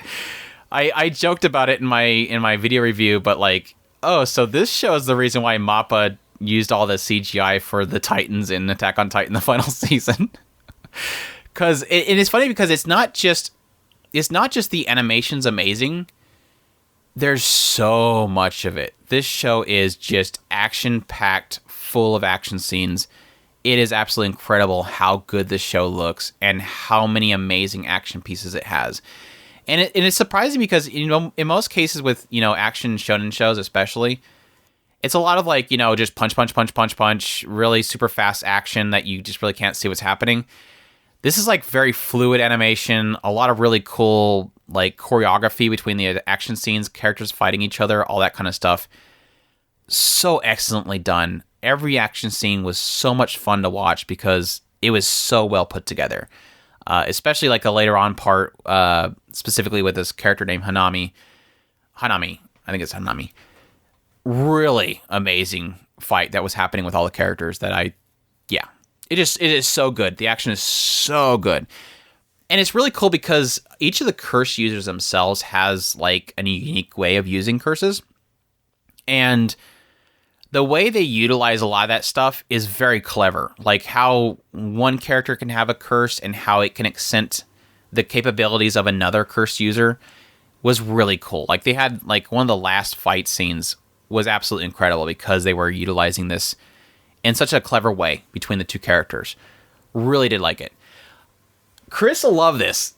I joked about it in my video review, but like, oh, so this show is the reason why Mappa used all the CGI for the Titans in Attack on Titan the final season. Because it is funny, because it's not just the animation's amazing. There's so much of it. This show is just action-packed, full of action scenes. It is absolutely incredible how good this show looks and how many amazing action pieces it has. And it's surprising because, in most cases with, action shonen shows especially, it's a lot of like, just punch, really super fast action that you just really can't see what's happening. This is like very fluid animation, a lot of really cool like choreography between the action scenes, characters fighting each other, all that kind of stuff. So excellently done. Every action scene was so much fun to watch because it was so well put together. Especially like the later on part, specifically with this character named Hanami. I think it's Hanami. Really amazing fight that was happening with all the characters it is so good. The action is so good. And it's really cool because each of the curse users themselves has like a unique way of using curses. And the way they utilize a lot of that stuff is very clever. Like how one character can have a curse and how it can accent the capabilities of another curse user was really cool. Like they had like one of the last fight scenes was absolutely incredible because they were utilizing this in such a clever way between the two characters. Really did like it. Chris will love this.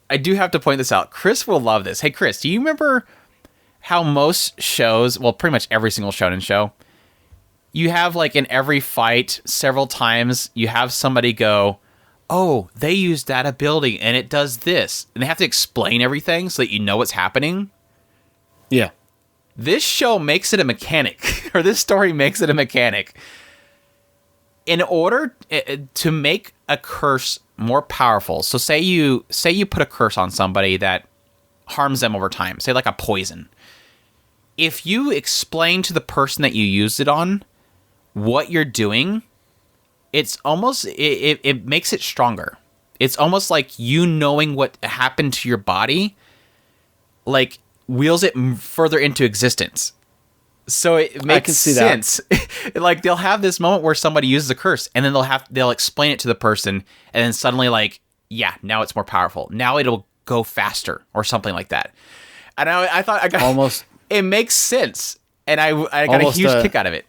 I do have to point this out. Chris will love this. Hey, Chris, do you remember how most shows, well, pretty much every single shonen show, you have like in every fight several times, you have somebody go, oh, they used that ability and it does this. And they have to explain everything so that you know what's happening. Yeah. This show makes it a mechanic, or this story makes it a mechanic. In order to make a curse more powerful, so say you put a curse on somebody that harms them over time, say like a poison. If you explain to the person that you used it on what you're doing, it's almost, it makes it stronger. It's almost like you knowing what happened to your body, like, wheels it further into existence. So it makes sense. Like, they'll have this moment where somebody uses a curse, and then they'll explain it to the person, and then suddenly, like, yeah, now it's more powerful. Now it'll go faster, or something like that. And I thought I got almost. It makes sense, and I got a huge kick out of it.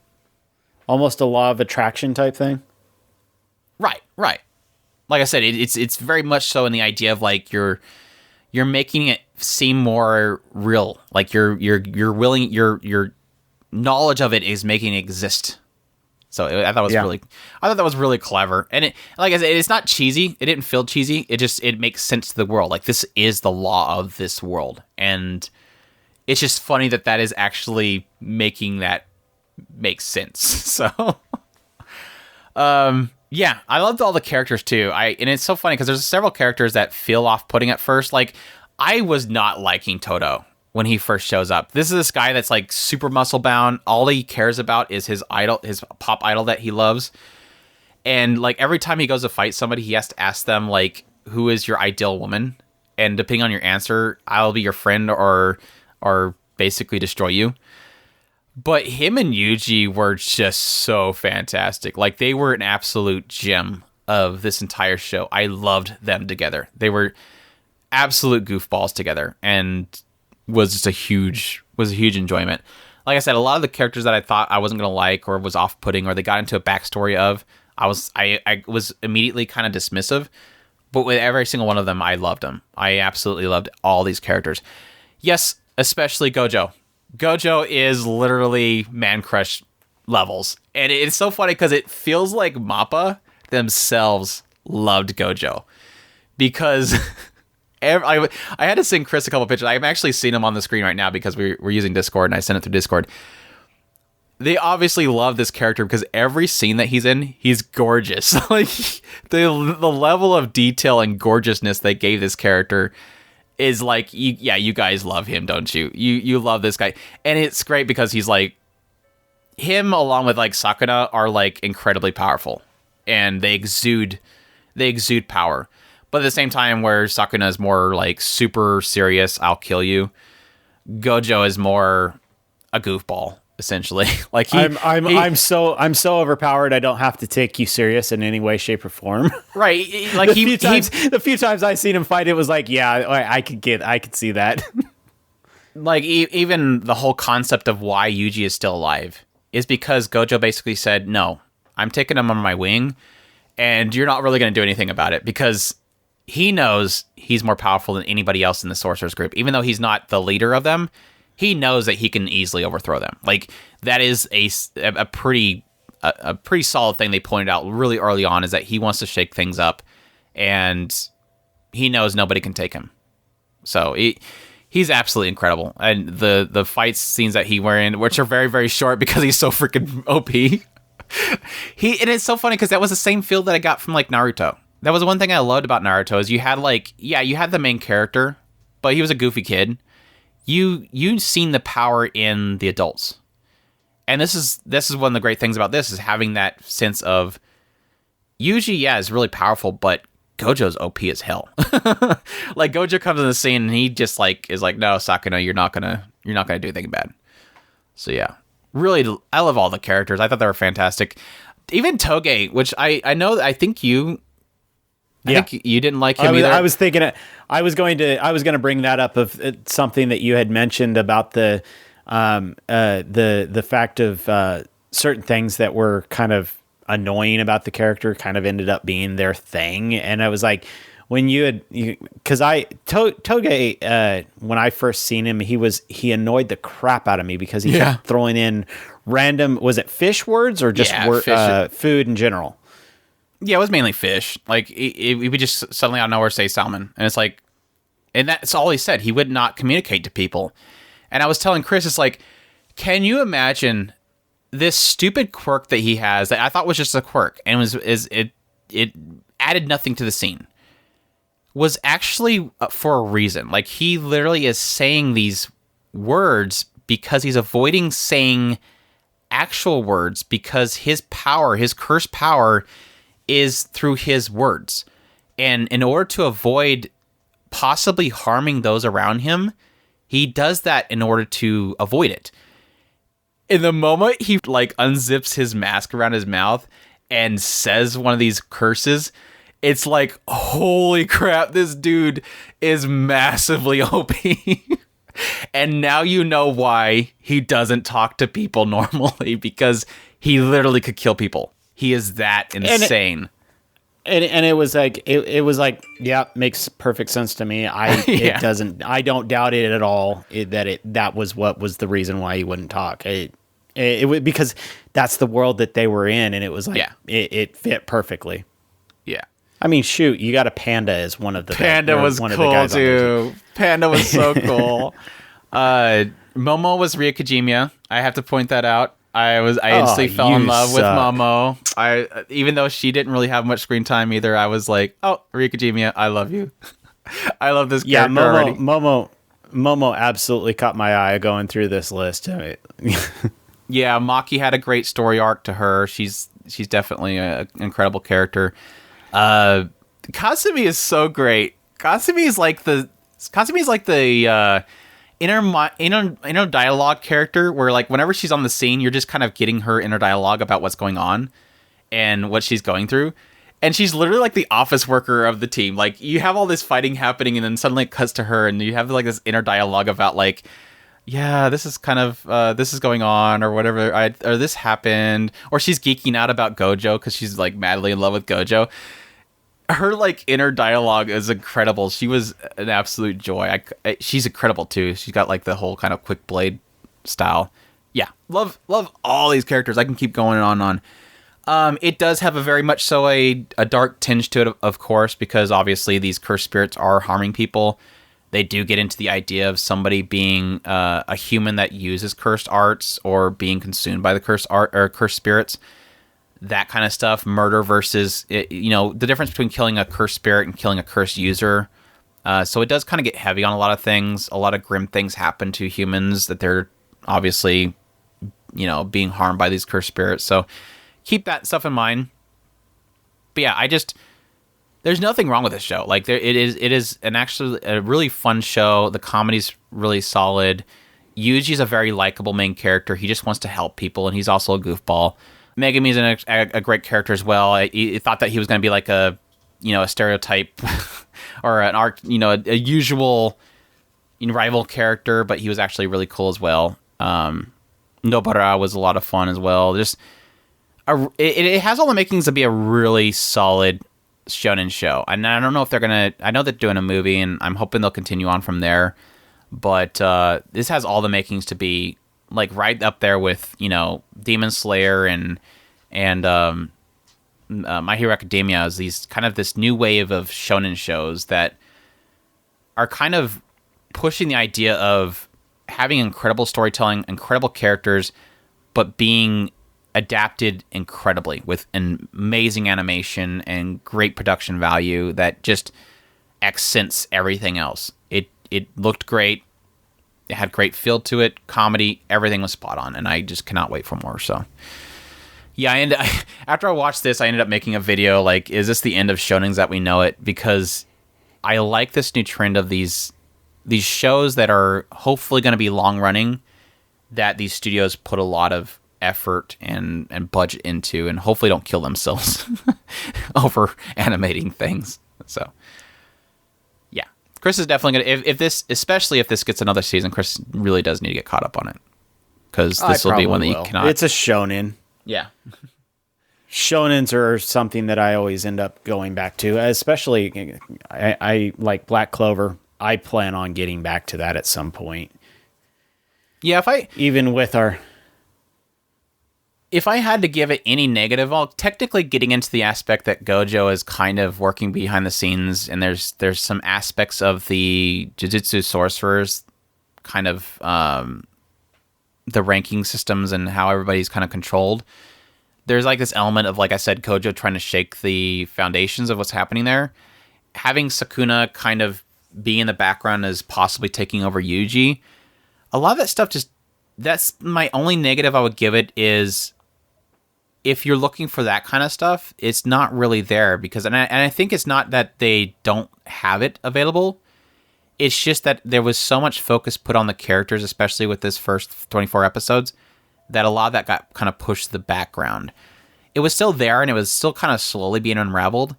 Almost a law of attraction type thing. Right. Like I said, it's very much so in the idea of like you're making it seem more real. Like you're willing, your knowledge of it is making it exist. So I thought that was really clever. And it, like I said, it's not cheesy. It didn't feel cheesy. It makes sense to the world. Like, this is the law of this world, and it's just funny that is actually making that make sense. So, yeah, I loved all the characters too. And it's so funny because there's several characters that feel off-putting at first. Like, I was not liking Todo when he first shows up. This is this guy that's like super muscle bound. All he cares about is his idol, his pop idol that he loves. And like every time he goes to fight somebody, he has to ask them like, who is your ideal woman? And depending on your answer, I'll be your friend or basically destroy you. But him and Yuji were just so fantastic. Like, they were an absolute gem of this entire show. I loved them together. They were absolute goofballs together, and was just a huge enjoyment. Like I said, a lot of the characters that I thought I wasn't gonna like or was off-putting or they got into a backstory of, I was immediately kind of dismissive. But with every single one of them, I loved them. I absolutely loved all these characters. Yes, especially Gojo. Gojo is literally man crush levels, and it's so funny because it feels like MAPPA themselves loved Gojo, because I had to send Chris a couple pictures. I'm actually seeing him on the screen right now because we're using Discord, and I sent it through Discord. They obviously love this character because every scene that he's in, he's gorgeous. Like, the level of detail and gorgeousness they gave this character is like, you guys love him, don't you? You love this guy. And it's great because he's like, him along with like Sakuna are like incredibly powerful, and they exude power. But at the same time, where Sakuna is more like super serious, I'll kill you, Gojo is more a goofball, essentially. Like, I'm so overpowered, I don't have to take you serious in any way, shape, or form. Right. Like, the few times I've seen him fight, it was like, yeah, I could see that. Like, even the whole concept of why Yuji is still alive is because Gojo basically said, no, I'm taking him under my wing, and you're not really going to do anything about it, because he knows he's more powerful than anybody else in the Sorcerers group. Even though he's not the leader of them, he knows that he can easily overthrow them. Like, that is a pretty solid thing they pointed out really early on, is that he wants to shake things up, and he knows nobody can take him. So he's absolutely incredible. And the fight scenes that he were in, which are very, very short because he's so freaking OP. And it's so funny because that was the same feel that I got from like Naruto. That was one thing I loved about Naruto, is you had like, yeah, you had the main character, but he was a goofy kid. You've seen the power in the adults. And this is one of the great things about this, is having that sense of, Yuji, yeah, is really powerful, but Gojo's OP as hell. Like, Gojo comes in the scene and he just like is like, no, Sakuna, you're not gonna do anything bad. So yeah, really, I love all the characters. I thought they were fantastic. Even Toge, which I think you didn't like him either. I was thinking I was going to bring that up, of something that you had mentioned about the The fact of certain things that were kind of annoying about the character kind of ended up being their thing. And I was like, when because Toge, when I first seen him, he annoyed the crap out of me because he kept throwing in random, was it fish words or just food in general? Yeah, it was mainly fish. Like, he would just suddenly out of nowhere say salmon. And it's like, and that's all he said. He would not communicate to people. And I was telling Chris, it's like, can you imagine this stupid quirk that he has that I thought was just a quirk and it added nothing to the scene, was actually for a reason. Like, he literally is saying these words because he's avoiding saying actual words because his power, his cursed power, is through his words. And in order to avoid possibly harming those around him, he does that in order to avoid it. In the moment he like unzips his mask around his mouth and says one of these curses, it's like, holy crap, this dude is massively OP. And now you know why he doesn't talk to people normally, because he literally could kill people. He is that insane. And it was like it was like, yeah, makes perfect sense to me. It doesn't. I don't doubt it at all. That was what was the reason why he wouldn't talk. It was because that's the world that they were in, and it was like it fit perfectly. Yeah. I mean, shoot, you got a panda as one of the Panda was cool too. Panda was so cool. Momo was Ria Kajimiya. I have to point that out. I instantly fell in love with Momo. Even though she didn't really have much screen time either, I was like, oh, Ria Kajimiya, I love you. I love this character already. Momo absolutely caught my eye going through this list. Yeah, Maki had a great story arc to her. She's definitely an incredible character. Kasumi is so great. Kasumi is like the inner dialogue character where, like, whenever she's on the scene, you're just kind of getting her inner dialogue about what's going on and what she's going through. And she's literally like the office worker of the team. Like, you have all this fighting happening, and then suddenly it cuts to her, and you have like this inner dialogue about like, yeah, this is kind of this is going on, or whatever, or this happened, or she's geeking out about Gojo because she's like madly in love with Gojo. Her like inner dialogue is incredible. She was an absolute joy. She's incredible too. She's got like the whole kind of quick blade style. Yeah, love all these characters. I can keep going on and on. It does have a very much so a dark tinge to it, of course, because obviously these cursed spirits are harming people. They do get into the idea of somebody being a human that uses cursed arts or being consumed by the cursed art or cursed spirits. That kind of stuff. Murder versus, the difference between killing a cursed spirit and killing a cursed user. So it does kind of get heavy on a lot of things. A lot of grim things happen to humans that they're obviously, being harmed by these cursed spirits. So keep that stuff in mind. But yeah, there's nothing wrong with this show. Like, it is actually a really fun show. The comedy's really solid. Yuji's a very likable main character. He just wants to help people, and he's also a goofball. Megumi's a great character as well. I thought that he was going to be like a stereotype or an arc, a usual rival character, but he was actually really cool as well. Nobara was a lot of fun as well. Just it has all the makings to be a really solid shonen show. And I don't know if they're going to, I know they're doing a movie, and I'm hoping they'll continue on from there. But this has all the makings to be like right up there with, Demon Slayer and My Hero Academia is this new wave of shonen shows that are kind of pushing the idea of having incredible storytelling, incredible characters, but being adapted incredibly with an amazing animation and great production value that just accents everything else. It looked great. It had great feel to it, comedy, everything was spot on, and I just cannot wait for more. So, yeah, after I watched this, I ended up making a video like, is this the end of shonens that we know it? Because I like this new trend of these shows that are hopefully going to be long running, that these studios put a lot of effort and budget into, and hopefully don't kill themselves over animating things. So, yeah. Chris is definitely going to, especially if this gets another season, Chris really does need to get caught up on it. because this will be one that you cannot. It's a shonen. Yeah. Shonens are something that I always end up going back to, especially I like Black Clover. I plan on getting back to that at some point. Yeah, if I had to give it any negative, well, technically getting into the aspect that Gojo is kind of working behind the scenes, and there's some aspects of the Jujutsu sorcerers, kind of the ranking systems and how everybody's kind of controlled. There's like this element of, like I said, Gojo trying to shake the foundations of what's happening there. Having Sukuna kind of be in the background as possibly taking over Yuji, a lot of that stuff that's my only negative I would give it is, if you're looking for that kind of stuff, it's not really there because, and I think it's not that they don't have it available. It's just that there was so much focus put on the characters, especially with this first 24 episodes, that a lot of that got kind of pushed to the background. It was still there and it was still kind of slowly being unraveled.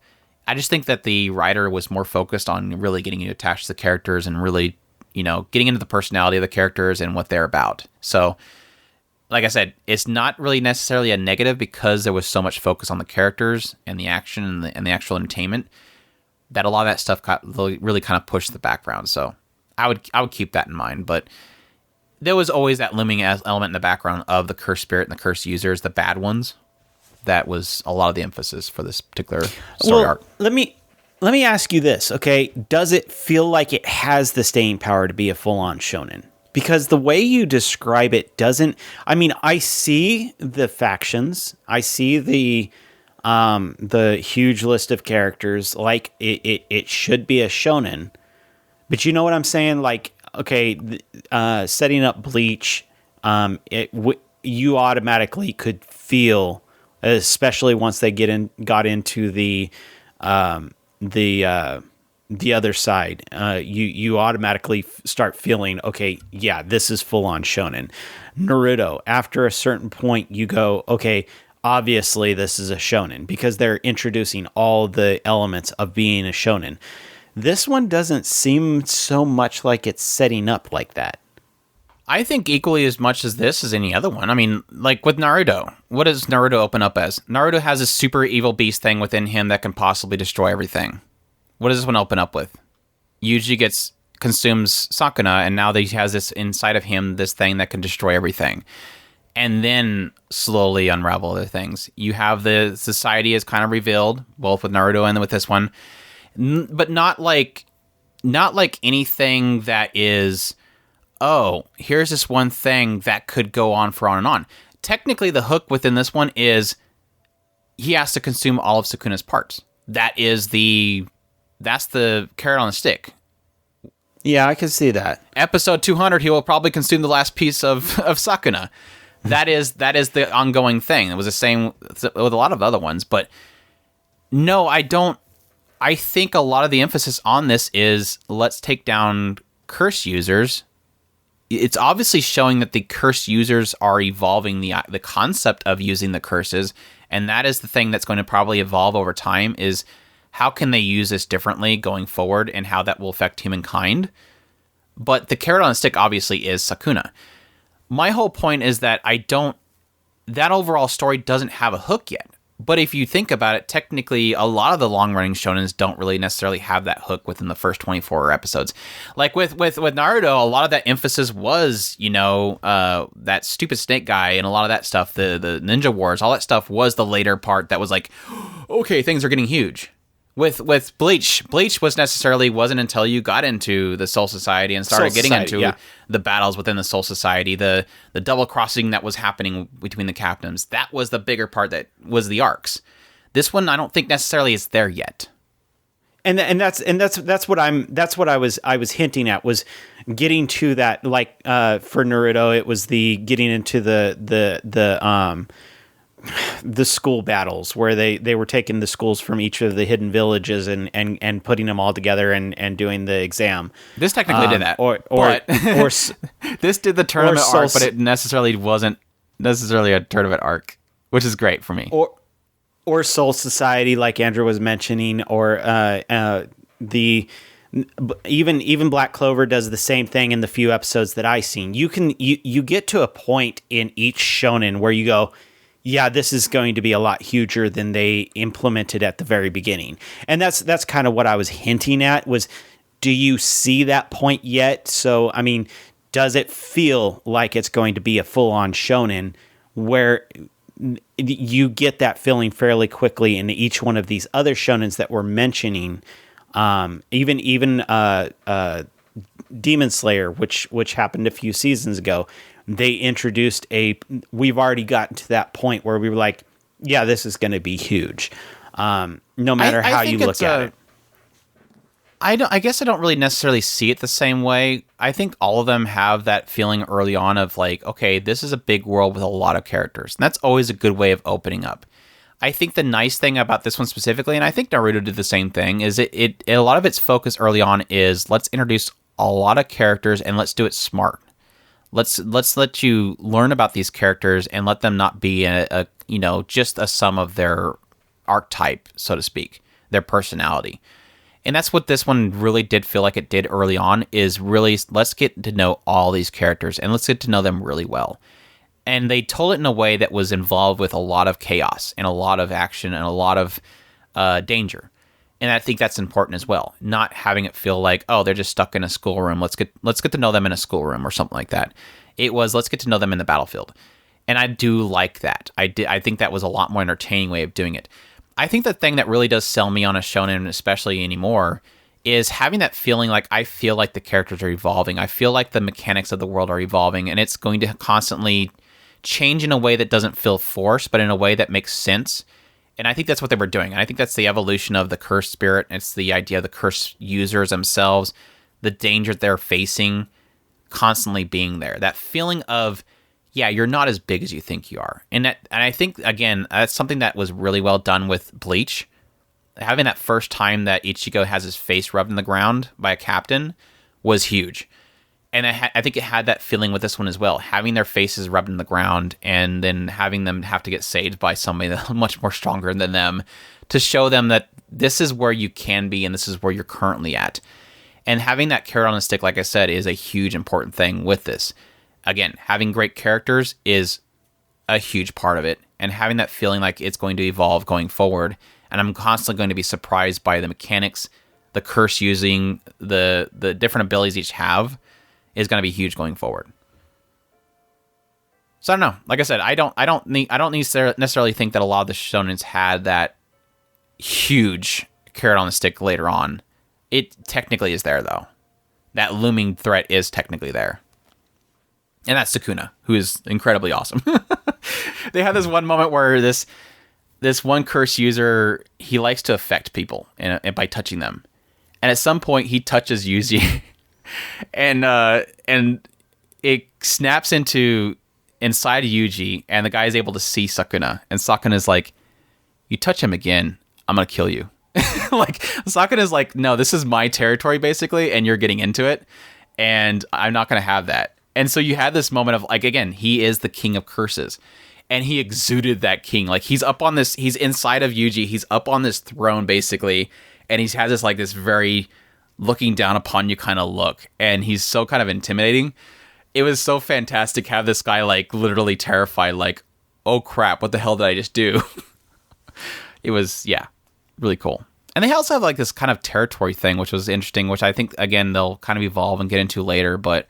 I just think that the writer was more focused on really getting you attached to the characters and really, getting into the personality of the characters and what they're about. So, like I said, it's not really necessarily a negative because there was so much focus on the characters and the action and the actual entertainment that a lot of that stuff got really kind of pushed to the background. So I would keep that in mind. But there was always that looming element in the background of the cursed spirit and the cursed users, the bad ones. That was a lot of the emphasis for this particular story arc. Let me ask you this, okay? Does it feel like it has the staying power to be a full-on shonen? Because the way you describe it doesn't... I mean, I see the factions. I see the huge list of characters. Like, it should be a shonen. But you know what I'm saying? Like, okay, setting up Bleach, you automatically could feel, especially once they got into the other side, you automatically start feeling, okay, yeah, this is full on shonen. Naruto, after a certain point, you go, okay, obviously this is a shonen because they're introducing all the elements of being a shonen. This one doesn't seem so much like it's setting up like that. I think equally as much as this as any other one. I mean, like with Naruto, what does Naruto open up as? Naruto has a super evil beast thing within him that can possibly destroy everything. What does this one open up with? Yuji consumes Sakuna, and now he has this inside of him, this thing that can destroy everything. And then slowly unravel other things. You have the society is kind of revealed, both with Naruto and with this one. But not like anything that is, oh, here's this one thing that could go on for on and on. Technically, the hook within this one is he has to consume all of Sukuna's parts. That's the carrot on the stick. Yeah, I can see that. Episode 200, he will probably consume the last piece of Sakuna. That is the ongoing thing. It was the same with a lot of other ones, but no, I don't. I think a lot of the emphasis on this is let's take down curse users. It's obviously showing that the curse users are evolving the concept of using the curses, and that is the thing that's going to probably evolve over time is how can they use this differently going forward and how that will affect humankind. But the carrot on the stick obviously is Sakuna. My whole point is that that overall story doesn't have a hook yet. But if you think about it, technically, a lot of the long-running shonens don't really necessarily have that hook within the first 24 episodes. Like with Naruto, a lot of that emphasis was, that stupid snake guy and a lot of that stuff, the ninja wars, all that stuff was the later part that was like, okay, things are getting huge. With Bleach wasn't until you got into the Soul Society and started getting into the battles within the Soul Society, the double crossing that was happening between the captains. That was the bigger part that was the arcs. This one I don't think necessarily is there yet. And that's what I was hinting at was getting to that, like for Naruto it was the getting into the school battles where they were taking the schools from each of the hidden villages and putting them all together and doing the exam. This technically did that. Or this did the tournament arc, but it necessarily wasn't necessarily a tournament arc, which is great for me. Or Soul Society, like Andrew was mentioning, or the even Black Clover does the same thing in the few episodes that I've seen. You get to a point in each shonen where you go, yeah, this is going to be a lot huger than they implemented at the very beginning. And that's kind of what I was hinting at was, do you see that point yet? So, I mean, does it feel like it's going to be a full-on shonen where you get that feeling fairly quickly in each one of these other shonens that we're mentioning? Even Demon Slayer, which happened a few seasons ago, they introduced we've already gotten to that point where we were like, yeah, this is going to be huge. No matter how you look at it. I guess I don't really necessarily see it the same way. I think all of them have that feeling early on of like, okay, this is a big world with a lot of characters. And that's always a good way of opening up. I think the nice thing about this one specifically, and I think Naruto did the same thing, is it a lot of its focus early on is let's introduce a lot of characters and let's do it smart. Let's let you learn about these characters and let them not be a just a sum of their archetype, so to speak, their personality. And that's what this one really did feel like it did early on, is really let's get to know all these characters and let's get to know them really well. And they told it in a way that was involved with a lot of chaos and a lot of action and a lot of danger. And I think that's important as well. Not having it feel like, oh, they're just stuck in a schoolroom. Let's get to know them in a schoolroom or something like that. It was, let's get to know them in the battlefield. And I do like that. I think that was a lot more entertaining way of doing it. I think the thing that really does sell me on a shonen, especially anymore, is having that feeling like I feel like the characters are evolving. I feel like the mechanics of the world are evolving, and it's going to constantly change in a way that doesn't feel forced, but in a way that makes sense. And I think that's what they were doing. And I think that's the evolution of the cursed spirit. It's the idea of the cursed users themselves, the danger they're facing, constantly being there. That feeling of, yeah, you're not as big as you think you are. And I think, again, that's something that was really well done with Bleach. Having that first time that Ichigo has his face rubbed in the ground by a captain was huge. And I think it had that feeling with this one as well. Having their faces rubbed in the ground and then having them have to get saved by somebody that's much more stronger than them to show them that this is where you can be and this is where you're currently at. And having that carrot on a stick, like I said, is a huge important thing with this. Again, having great characters is a huge part of it, and having that feeling like it's going to evolve going forward. And I'm constantly going to be surprised by the mechanics, the curse using, the different abilities each have is going to be huge going forward. So I don't know. Like I said, I don't necessarily think that a lot of the shonens had that huge carrot on the stick later on. It technically is there though. That looming threat is technically there. And that's Sukuna, who is incredibly awesome. They have this one moment where this one curse user, he likes to affect people and by touching them. And at some point, he touches Yuji, and it snaps inside Yuji, and the guy is able to see Sukuna. And Sukuna's like, "You touch him again, I'm gonna kill you." Like Sukuna's like, "No, this is my territory, basically, and you're getting into it, and I'm not gonna have that." And so you had this moment of like, again, he is the king of curses, and he exuded that king. Like he's inside of Yuji, he's up on this throne basically, and he has this like this very looking down upon you kind of look, and he's so kind of intimidating. It was so fantastic to have this guy like literally terrified, like, oh crap, what the hell did I just do? It was, yeah, really cool. And they also have like this kind of territory thing, which was interesting, which I think, again, they'll kind of evolve and get into later, but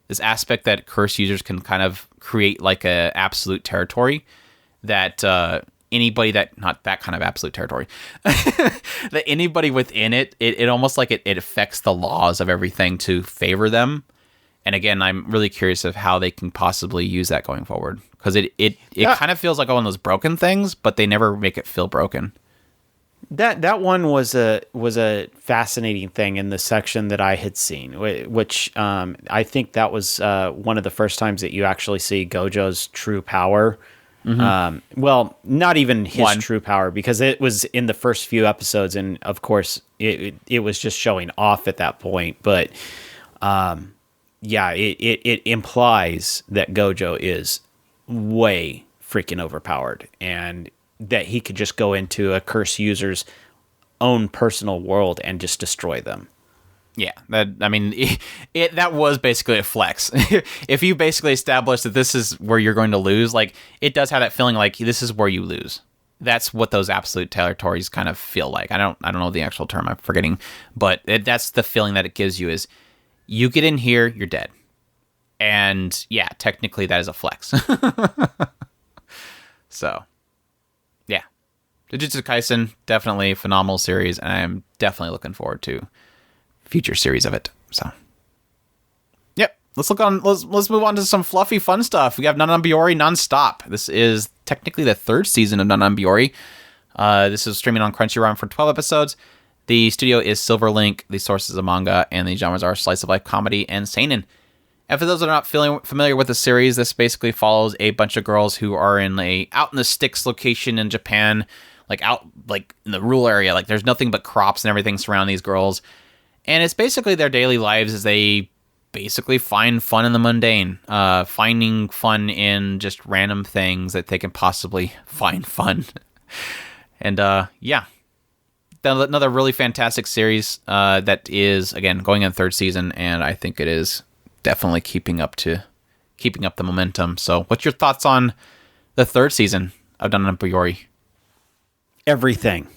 this aspect that curse users can kind of create like a absolute territory that anybody that, not that kind of absolute territory, that anybody within it almost like it affects the laws of everything to favor them. And again, I'm really curious of how they can possibly use that going forward, because it kind of feels like one of those broken things, but they never make it feel broken. That one was a fascinating thing in the section that I had seen, which I think that was one of the first times that you actually see Gojo's true power. Mm-hmm. Well, not even his true power, because it was in the first few episodes, and of course it was just showing off at that point. But yeah, it implies that Gojo is way freaking overpowered, and that he could just go into a curse user's own personal world and just destroy them. Yeah, that was basically a flex. If you basically establish that this is where you're going to lose, like, it does have that feeling like this is where you lose. That's what those absolute territories kind of feel like. I don't know the actual term, I'm forgetting, but that's the feeling that it gives you is you get in here, you're dead. And yeah, technically that is a flex. So, yeah. Jujutsu Kaisen, definitely a phenomenal series, and I am definitely looking forward to future series of it. So, yep. Let's move on to some fluffy fun stuff. We have Non Biyori Nonstop. This is technically the third season of Non Biyori. This is streaming on Crunchyroll for 12 episodes. The studio is Silverlink. The source is a manga, and the genres are slice of life comedy and seinen. And for those that are not familiar with the series, this basically follows a bunch of girls who are out in the sticks location in Japan, out in the rural area. Like, there's nothing but crops and everything surrounding these girls. And it's basically their daily lives as they basically find fun in the mundane, finding fun in just random things that they can possibly find fun. And yeah, another really fantastic series that is, again, going in third season, and I think it is definitely keeping up the momentum. So what's your thoughts on the third season of Non Biyori? Everything.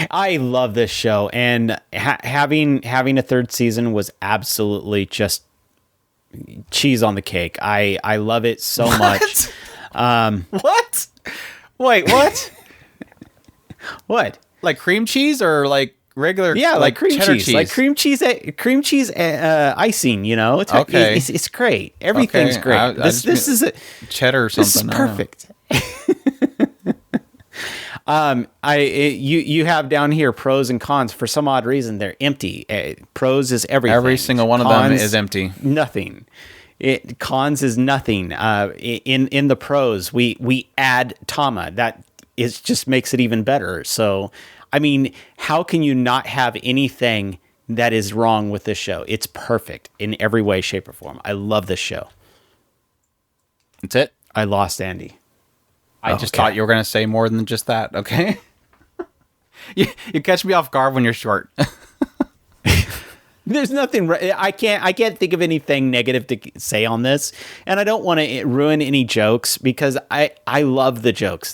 I love this show, and having a third season was absolutely just cheese on the cake. I love it so much. What? Wait, what? What? Like cream cheese or like regular? Yeah, like cream cheese. Like cream cheese icing. You know, it's great. Everything's great. This is cheddar or something. This is perfect. You have down here pros and cons. For some odd reason, they're empty. Pros is everything. Every single one of them is empty. Nothing. Cons is nothing. In the pros, we add Tama. That is just makes it even better. So, I mean, how can you not have anything that is wrong with this show? It's perfect in every way, shape, or form. I love this show. That's it? I lost Andy. I just thought you were going to say more than just that, okay? you catch me off guard when you're short. There's nothing. I can't think of anything negative to say on this, and I don't want to ruin any jokes because I love the jokes.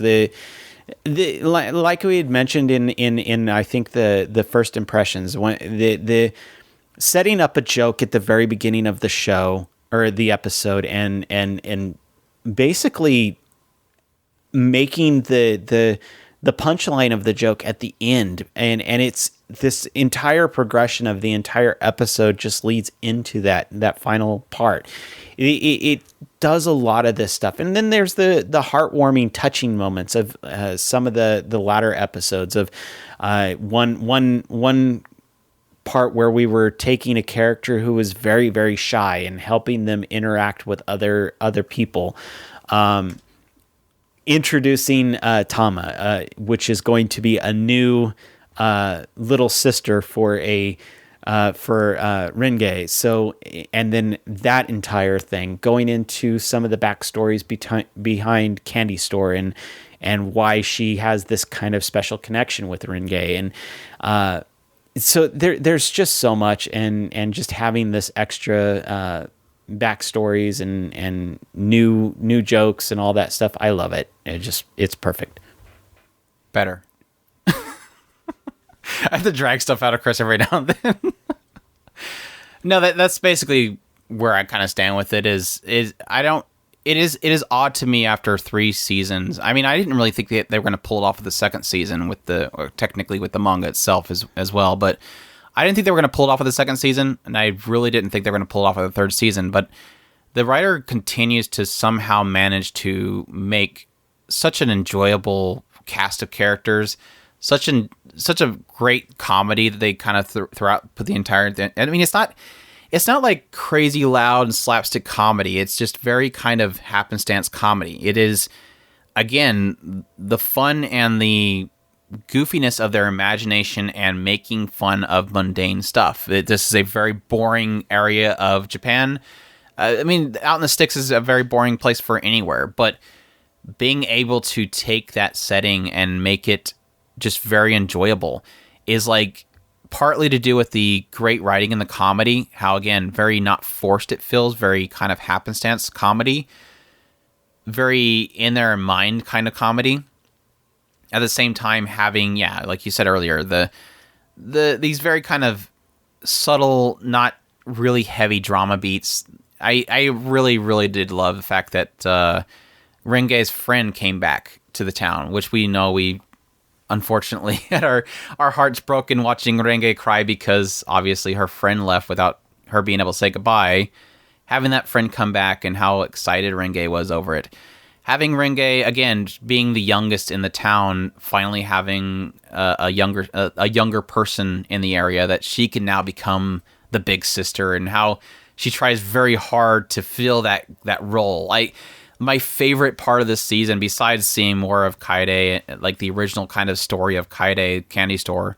Like we had mentioned in I think the first impressions, when the setting up a joke at the very beginning of the show or the episode, and basically making the punchline of the joke at the end, and it's this entire progression of the entire episode just leads into that final part. It does a lot of this stuff, and then there's the heartwarming, touching moments of some of the latter episodes of one part where we were taking a character who was very, very shy and helping them interact with other people. Introducing Tama, which is going to be a new little sister for Renge. So, and then that entire thing going into some of the backstories behind Candy Store and why she has this kind of special connection with Renge, and so there's just so much, and just having this extra backstories and new jokes and all that stuff. I love it. It's perfect. Better. I have to drag stuff out of Chris every now and then. No, that's basically where I kind of stand with it. It is odd to me after 3 seasons. I mean, I didn't really think they were going to pull it off with the second season technically with the manga itself as well, but I didn't think they were going to pull it off with the second season, and I really didn't think they were going to pull it off with the third season, but the writer continues to somehow manage to make such an enjoyable cast of characters, such a great comedy that they kind of put the entire thing. I mean, it's not like crazy loud and slapstick comedy. It's just very kind of happenstance comedy. It is, again, the fun and the goofiness of their imagination and making fun of mundane stuff. This is a very boring area of Japan. I mean, out in the sticks is a very boring place for anywhere, but being able to take that setting and make it just very enjoyable. is like partly to do with the great writing and the comedy. How, again, very not forced it feels, very kind of happenstance comedy, very in their mind kind of comedy. At the same time, having, like you said earlier, these very kind of subtle, not really heavy drama beats. I really, really did love the fact that Renge's friend came back to the town, which we know we unfortunately had our hearts broken watching Renge cry because obviously her friend left without her being able to say goodbye. Having that friend come back and how excited Renge was over it. Having Renge, again, being the youngest in the town, finally having a younger person in the area that she can now become the big sister, and how she tries very hard to fill that role. My favorite part of this season, besides seeing more of Kaede, like the original kind of story of Kaede Candy Store,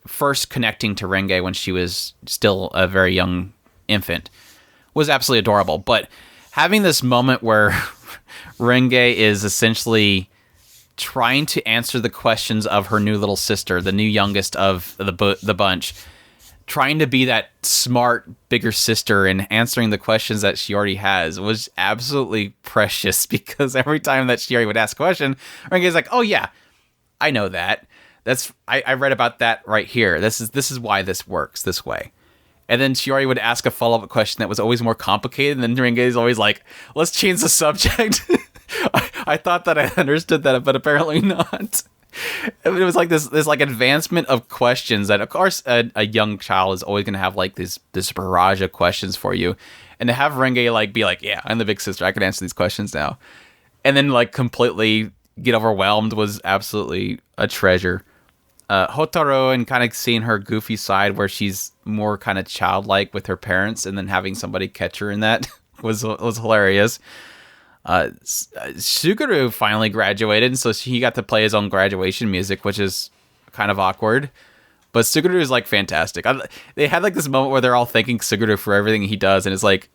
first connecting to Renge when she was still a very young infant, was absolutely adorable. But having this moment where Renge is essentially trying to answer the questions of her new little sister, the new youngest of the bunch, trying to be that smart, bigger sister and answering the questions that she already has, was absolutely precious, because every time that she already would ask a question, Renge's like, oh yeah, I know that. I read about that right here. This is why this works this way. And then Shiori would ask a follow-up question that was always more complicated, and then Renge's always like, let's change the subject. I thought that I understood that, but apparently not. It was like this like advancement of questions that, of course, a young child is always going to have like this barrage of questions for you. And to have Renge like be like, yeah, I'm the big sister, I can answer these questions now. And then like completely get overwhelmed was absolutely a treasure. Hotaru, and kind of seeing her goofy side where she's more kind of childlike with her parents, and then having somebody catch her in that was hilarious. Suguru finally graduated, and so he got to play his own graduation music, which is kind of awkward. But Suguru is like fantastic. They had like this moment where they're all thanking Suguru for everything he does, and it's like,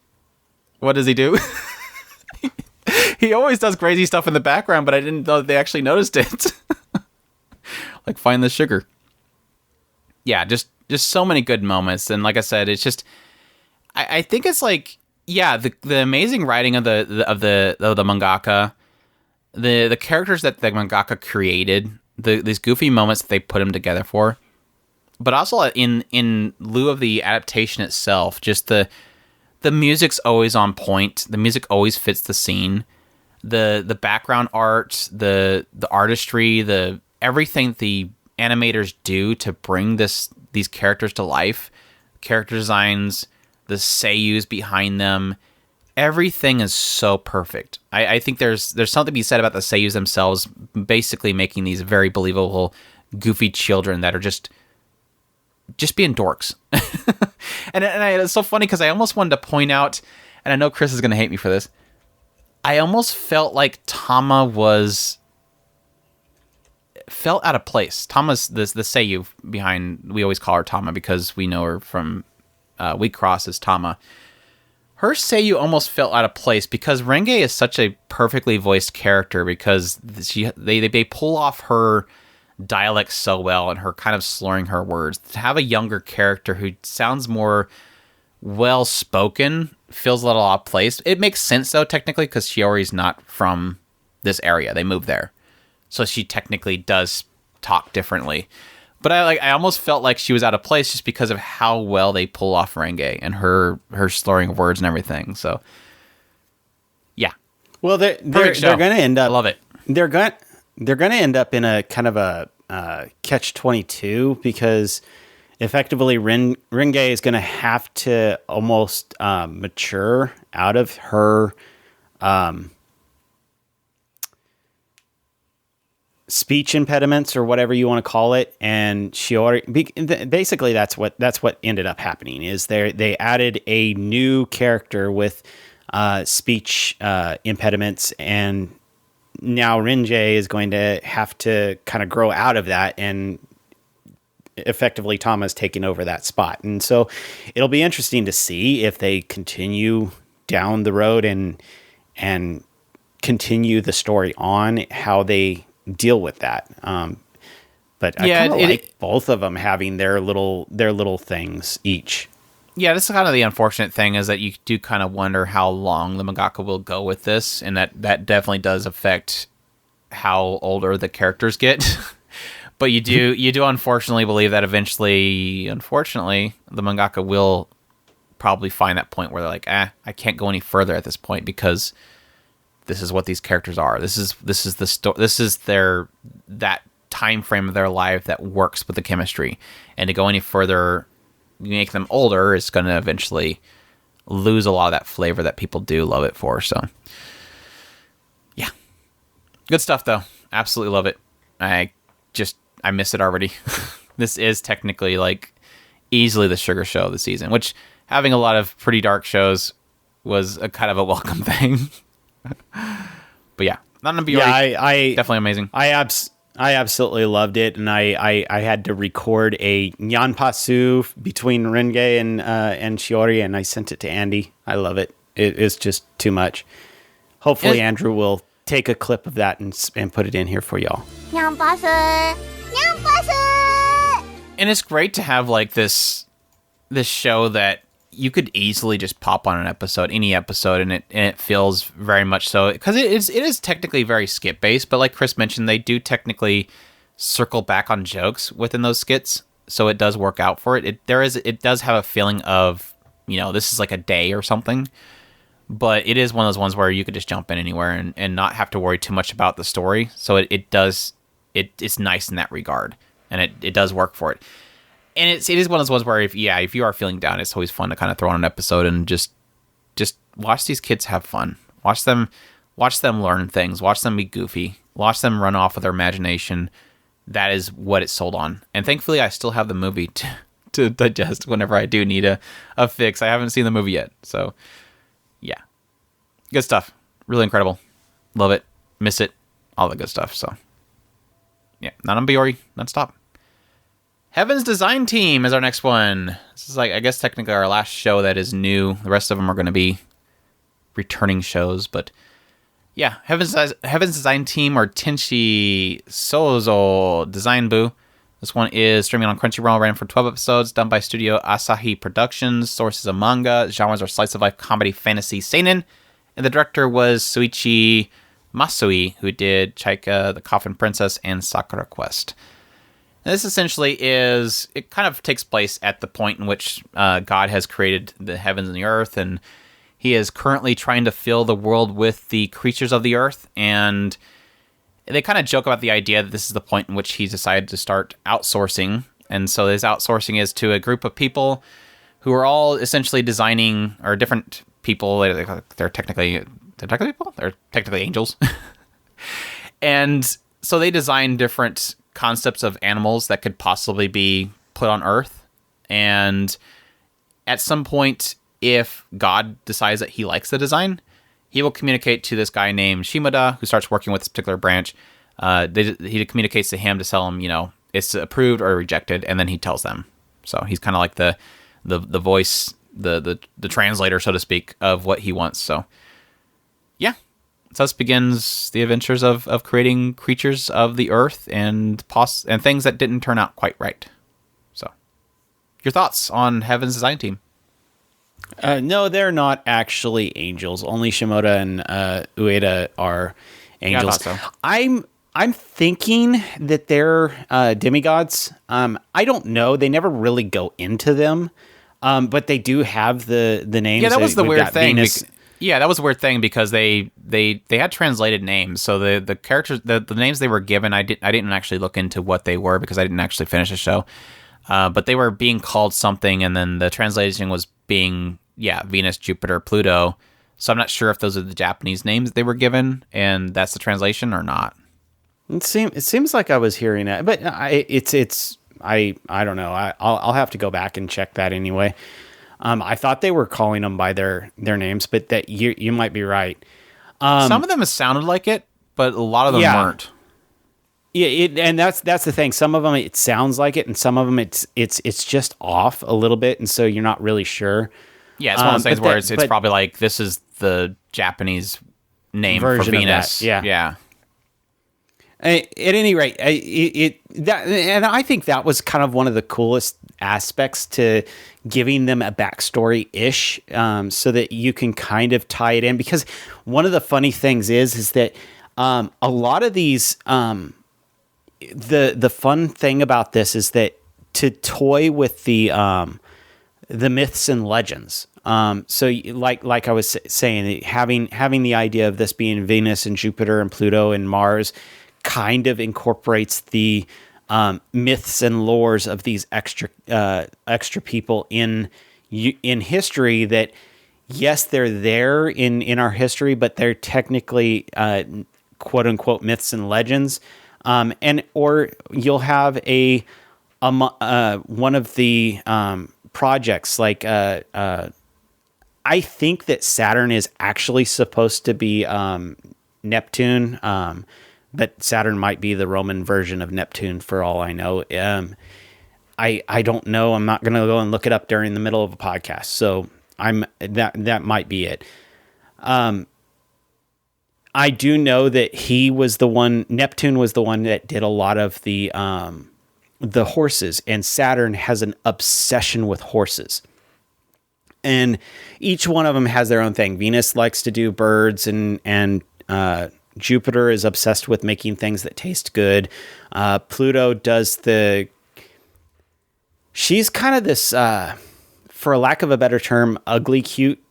what does he do? He always does crazy stuff in the background, but I didn't know that they actually noticed it. Like find the sugar. Yeah, just so many good moments, and like I said, it's just I think it's like, yeah, the amazing writing of the mangaka, the characters that the mangaka created, these goofy moments that they put them together for, but also in lieu of the adaptation itself, just the music's always on point. The music always fits the scene. The background art, the artistry, the everything the animators do to bring these characters to life, character designs, the seiyus behind them, everything is so perfect. I think there's something to be said about the seiyus themselves, basically making these very believable, goofy children that are just being dorks. and it's so funny because I almost wanted to point out, and I know Chris is going to hate me for this, I almost felt like Tama felt out of place. Tama's the seiyu behind, we always call her Tama because we know her from Weak Cross as Tama. Her seiyu almost felt out of place because Renge is such a perfectly voiced character, because they pull off her dialect so well and her kind of slurring her words. To have a younger character who sounds more well spoken feels a little off place. It makes sense though, technically, because Shiori's not from this area. They moved there, so she technically does talk differently. But I almost felt like she was out of place just because of how well they pull off Renge and her slurring of words and everything. So, yeah. Well, they're going to end up. I love it. They're going to end up in a kind of a catch-22, because effectively Renge is going to have to almost mature out of her speech impediments, or whatever you want to call it, and Shiori. Basically, that's what ended up happening. Is they added a new character with speech impediments, and now Renge is going to have to kind of grow out of that, and effectively Tama's taking over that spot. And so it'll be interesting to see if they continue down the road and continue the story on, how they deal with that. But I kind of like both of them having their little things each. Yeah, this is kind of the unfortunate thing, is that you do kind of wonder how long the mangaka will go with this, and that definitely does affect how older the characters get. But you do unfortunately believe that eventually, unfortunately, the mangaka will probably find that point where they're like, I can't go any further at this point, because this is what these characters are. This is the story. This is that time frame of their life that works with the chemistry, and to go any further, make them older, is going to eventually lose a lot of that flavor that people do love it for. So, yeah, good stuff though. Absolutely love it. I miss it already. This is technically like easily the sugar show of the season, which, having a lot of pretty dark shows, was a kind of a welcome thing. But yeah, Non Biyori, I definitely amazing. I absolutely loved it, and I had to record a nyanpasu between Renge and Shiori, and I sent it to Andy. I love it. It is just too much. Hopefully, Andrew will take a clip of that and put it in here for y'all. Nyanpasu! Nyanpasu! And it's great to have like this show that you could easily just pop on any episode, and it feels very much so, because it is technically very skit based, but like Chris mentioned, they do technically circle back on jokes within those skits, so it does work out for it. It does have a feeling of, this is like a day or something, but it is one of those ones where you could just jump in anywhere and not have to worry too much about the story. So it's nice in that regard, and it does work for it. And it is one of those ones where if you are feeling down, it's always fun to kind of throw on an episode and just watch these kids have fun. Watch them learn things. Watch them be goofy. Watch them run off with their imagination. That is what it's sold on. And thankfully, I still have the movie to digest whenever I do need a fix. I haven't seen the movie yet, so yeah, good stuff. Really incredible. Love it. Miss it. All the good stuff. So yeah, Non Biyori Nonstop. Heaven's Design Team is our next one. This is I guess technically our last show that is new. The rest of them are going to be returning shows, but yeah, Heaven's Design Team, or Tenshi Sozo Design Bu. This one is streaming on Crunchyroll, ran for 12 episodes, done by Studio Asahi Productions. Sources of manga. Genres are slice of life, comedy, fantasy, seinen. And the director was Suichi Masui, who did Chaika, The Coffin Princess, and Sakura Quest. And this essentially it kind of takes place at the point in which God has created the heavens and the earth, and he is currently trying to fill the world with the creatures of the earth, and they kind of joke about the idea that this is the point in which he decided to start outsourcing. And so his outsourcing is to a group of people who are all essentially designing, or different people. They're technically people? They're technically angels. And so they design different concepts of animals that could possibly be put on Earth. And at some point, if God decides that he likes the design, he will communicate to this guy named Shimada, who starts working with this particular branch. He communicates to him to tell him, it's approved or rejected, and then he tells them. So he's kind of like the voice, the translator, so to speak, of what he wants. So yeah, thus begins the adventures of creating creatures of the earth and things that didn't turn out quite right. So, your thoughts on Heaven's Design Team? No, they're not actually angels. Only Shimoda and Ueda are angels. Yeah, I thought so. I'm thinking that they're demigods. I don't know. They never really go into them, but they do have the names. Yeah, that was the weird thing. Yeah, that was a weird thing because they had translated names. So the characters, the names they were given, I didn't actually look into what they were because I didn't actually finish the show. But they were being called something, and then the translation was being Venus, Jupiter, Pluto. So I'm not sure if those are the Japanese names they were given, and that's the translation or not. It seems like I was hearing that, but I don't know. I'll have to go back and check that anyway. I thought they were calling them by their names, but that you might be right. Some of them sounded like it, but a lot of them weren't. Yeah, and that's the thing. Some of them it sounds like it, and some of them it's just off a little bit, and so you're not really sure. Yeah, it's one of those things where it's probably like this is the Japanese name for Venus. Yeah. At any rate, and I think that was kind of one of the coolest aspects to giving them a backstory-ish, so that you can kind of tie it in. Because one of the funny things is that a lot of these, the fun thing about this is that to toy with the myths and legends. So like I was saying, having the idea of this being Venus and Jupiter and Pluto and Mars kind of incorporates the myths and lores of these extra people in history that, yes, they're there in our history, but they're technically quote unquote myths and legends. Or you'll have a one of the projects like I think that Saturn is actually supposed to be Neptune. But Saturn might be the Roman version of Neptune for all I know. I don't know. I'm not going to go and look it up during the middle of a podcast. So that might be it. I do know that Neptune was the one that did a lot of the horses, and Saturn has an obsession with horses. And each one of them has their own thing. Venus likes to do birds, and Jupiter is obsessed with making things that taste good. Pluto does she's kind of this, for lack of a better term, ugly cute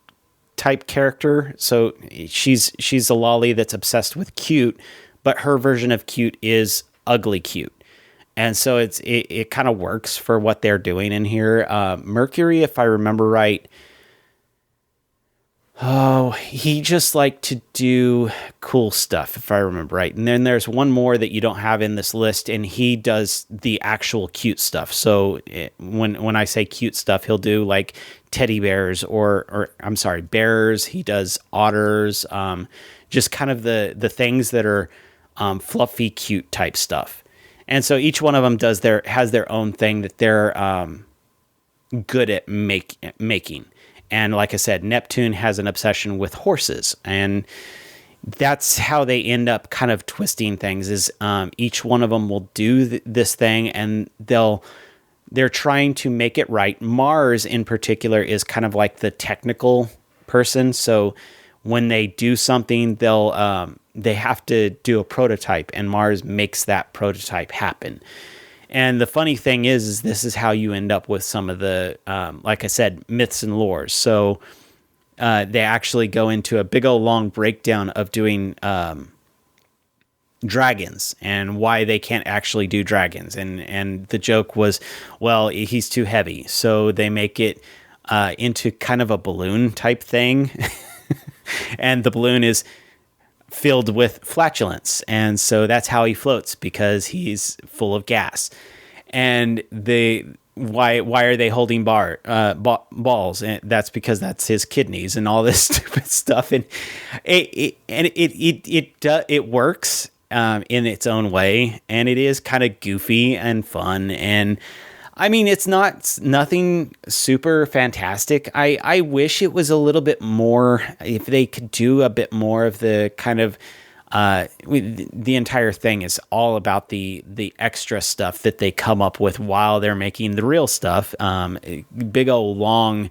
type character. So she's a lolly that's obsessed with cute, but her version of cute is ugly cute. And so it kind of works for what they're doing in here. Mercury, if I remember right, he just liked to do cool stuff, if I remember right. And then there's one more that you don't have in this list, and he does the actual cute stuff. So when I say cute stuff, he'll do like teddy bears or I'm sorry, bears. He does otters, just kind of the things that are fluffy, cute type stuff. And so each one of them has their own thing that they're good at making. And like I said, Neptune has an obsession with horses, and that's how they end up kind of twisting things. Is each one of them will do this thing, and they're trying to make it right. Mars, in particular, is kind of like the technical person. So when they do something, they have to do a prototype, and Mars makes that prototype happen. And the funny thing is this is how you end up with some of the, like I said, myths and lores. So they actually go into a big old long breakdown of doing dragons and why they can't actually do dragons. And the joke was, well, he's too heavy. So they make it into kind of a balloon type thing. And the balloon is filled with flatulence, and so that's how he floats, because he's full of gas. And why are they holding balls? And that's because that's his kidneys and all this stupid stuff. And it works in its own way, and it is kind of goofy and fun. And I mean, it's nothing super fantastic. I wish it was a little bit more, if they could do a bit more of the kind of, the entire thing is all about the extra stuff that they come up with while they're making the real stuff. Big old long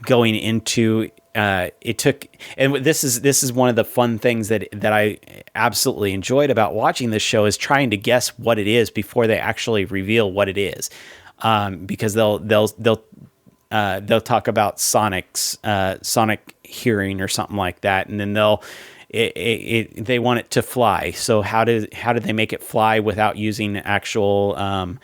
going into, it took, and this is one of the fun things that I absolutely enjoyed about watching this show, is trying to guess what it is before they actually reveal what it is. Because they'll talk about sonic hearing or something like that, and then they want it to fly. So how did they make it fly without using actual